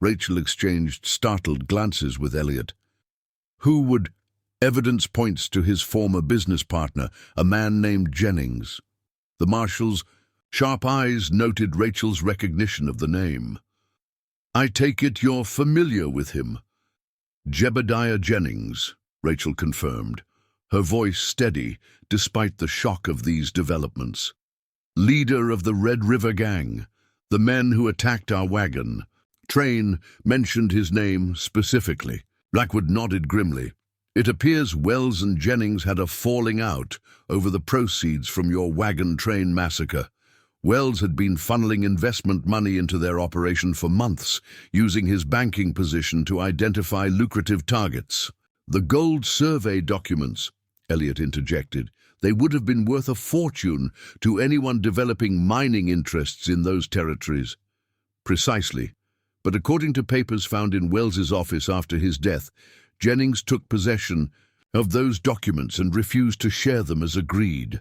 Rachel exchanged startled glances with Elliot. "Who would—" "Evidence points to his former business partner, a man named Jennings." The marshal's sharp eyes noted Rachel's recognition of the name. "I take it you're familiar with him." "Jebediah Jennings," Rachel confirmed, her voice steady despite the shock of these developments. "Leader of the Red River Gang, the men who attacked our wagon." Train mentioned his name specifically. Blackwood nodded grimly. "It appears Wells and Jennings had a falling out over the proceeds from your wagon train massacre. Wells had been funneling investment money into their operation for months, using his banking position to identify lucrative targets." "The gold survey documents," Elliot interjected. "They would have been worth a fortune to anyone developing mining interests in those territories." "Precisely. But according to papers found in Wells's office after his death, Jennings took possession of those documents and refused to share them as agreed."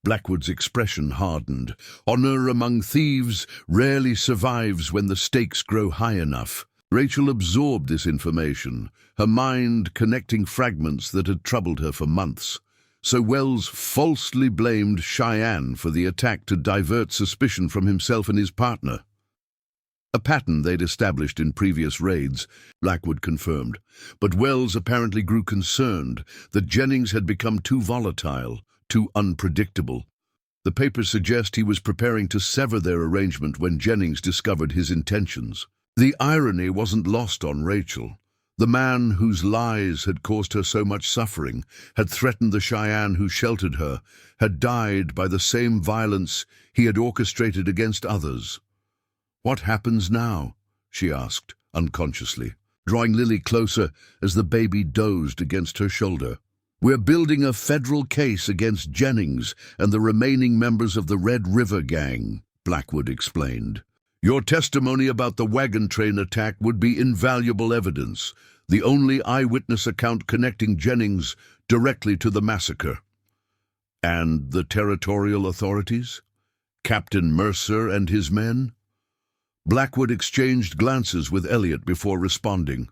Blackwood's expression hardened. "Honor among thieves rarely survives when the stakes grow high enough." Rachel absorbed this information, her mind connecting fragments that had troubled her for months. So Wells falsely blamed Cheyenne for the attack to divert suspicion from himself and his partner. "A pattern they'd established in previous raids," Blackwood confirmed. But Wells apparently grew concerned that Jennings had become too volatile, too unpredictable. The papers suggest he was preparing to sever their arrangement when Jennings discovered his intentions. The irony wasn't lost on Rachel. The man whose lies had caused her so much suffering, had threatened the Cheyenne who sheltered her, had died by the same violence he had orchestrated against others. "What happens now?" she asked, unconsciously, drawing Lily closer as the baby dozed against her shoulder. "We're building a federal case against Jennings and the remaining members of the Red River Gang," Blackwood explained. "Your testimony about the wagon train attack would be invaluable evidence, the only eyewitness account connecting Jennings directly to the massacre." "And the territorial authorities? Captain Mercer and his men?" Blackwood exchanged glances with Elliot before responding.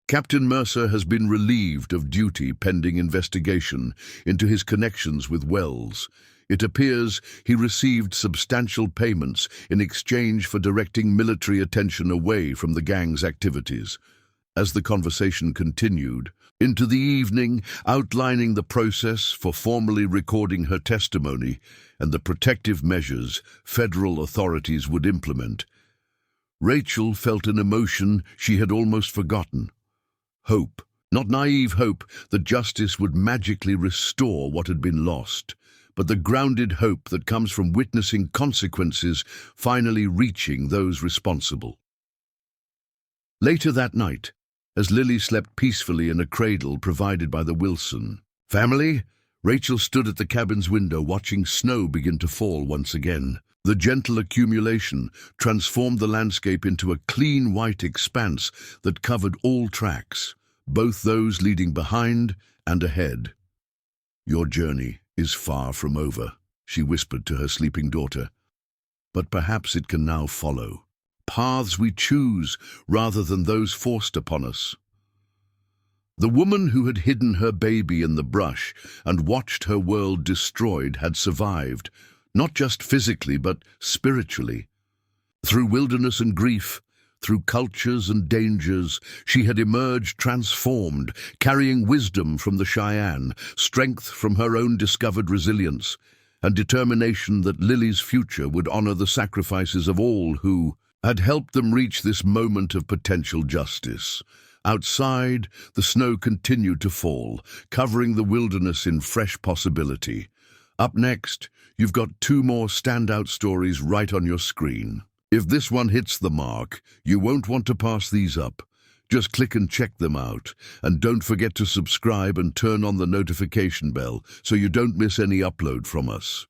Captain Mercer has been relieved of duty pending investigation into his connections with Wells. It appears he received substantial payments in exchange for directing military attention away from the gang's activities. As the conversation continued, into the evening, outlining the process for formally recording her testimony and the protective measures federal authorities would implement, Rachel felt an emotion she had almost forgotten. Hope, not naive hope that justice would magically restore what had been lost, but the grounded hope that comes from witnessing consequences finally reaching those responsible. Later that night, as Lily slept peacefully in a cradle provided by the Wilson family, Rachel stood at the cabin's window watching snow begin to fall once again. The gentle accumulation transformed the landscape into a clean white expanse that covered all tracks, both those leading behind and ahead. "Your journey is far from over," she whispered to her sleeping daughter. "But perhaps it can now follow paths we choose rather than those forced upon us." The woman who had hidden her baby in the brush and watched her world destroyed had survived, not just physically but spiritually. Through wilderness and grief, through cultures and dangers, she had emerged transformed, carrying wisdom from the Cheyenne, strength from her own discovered resilience, and determination that Lily's future would honor the sacrifices of all who had helped them reach this moment of potential justice. Outside, the snow continued to fall, covering the wilderness in fresh possibility. Up next, you've got two more standout stories right on your screen. If this one hits the mark, you won't want to pass these up. Just click and check them out. And don't forget to subscribe and turn on the notification bell so you don't miss any upload from us.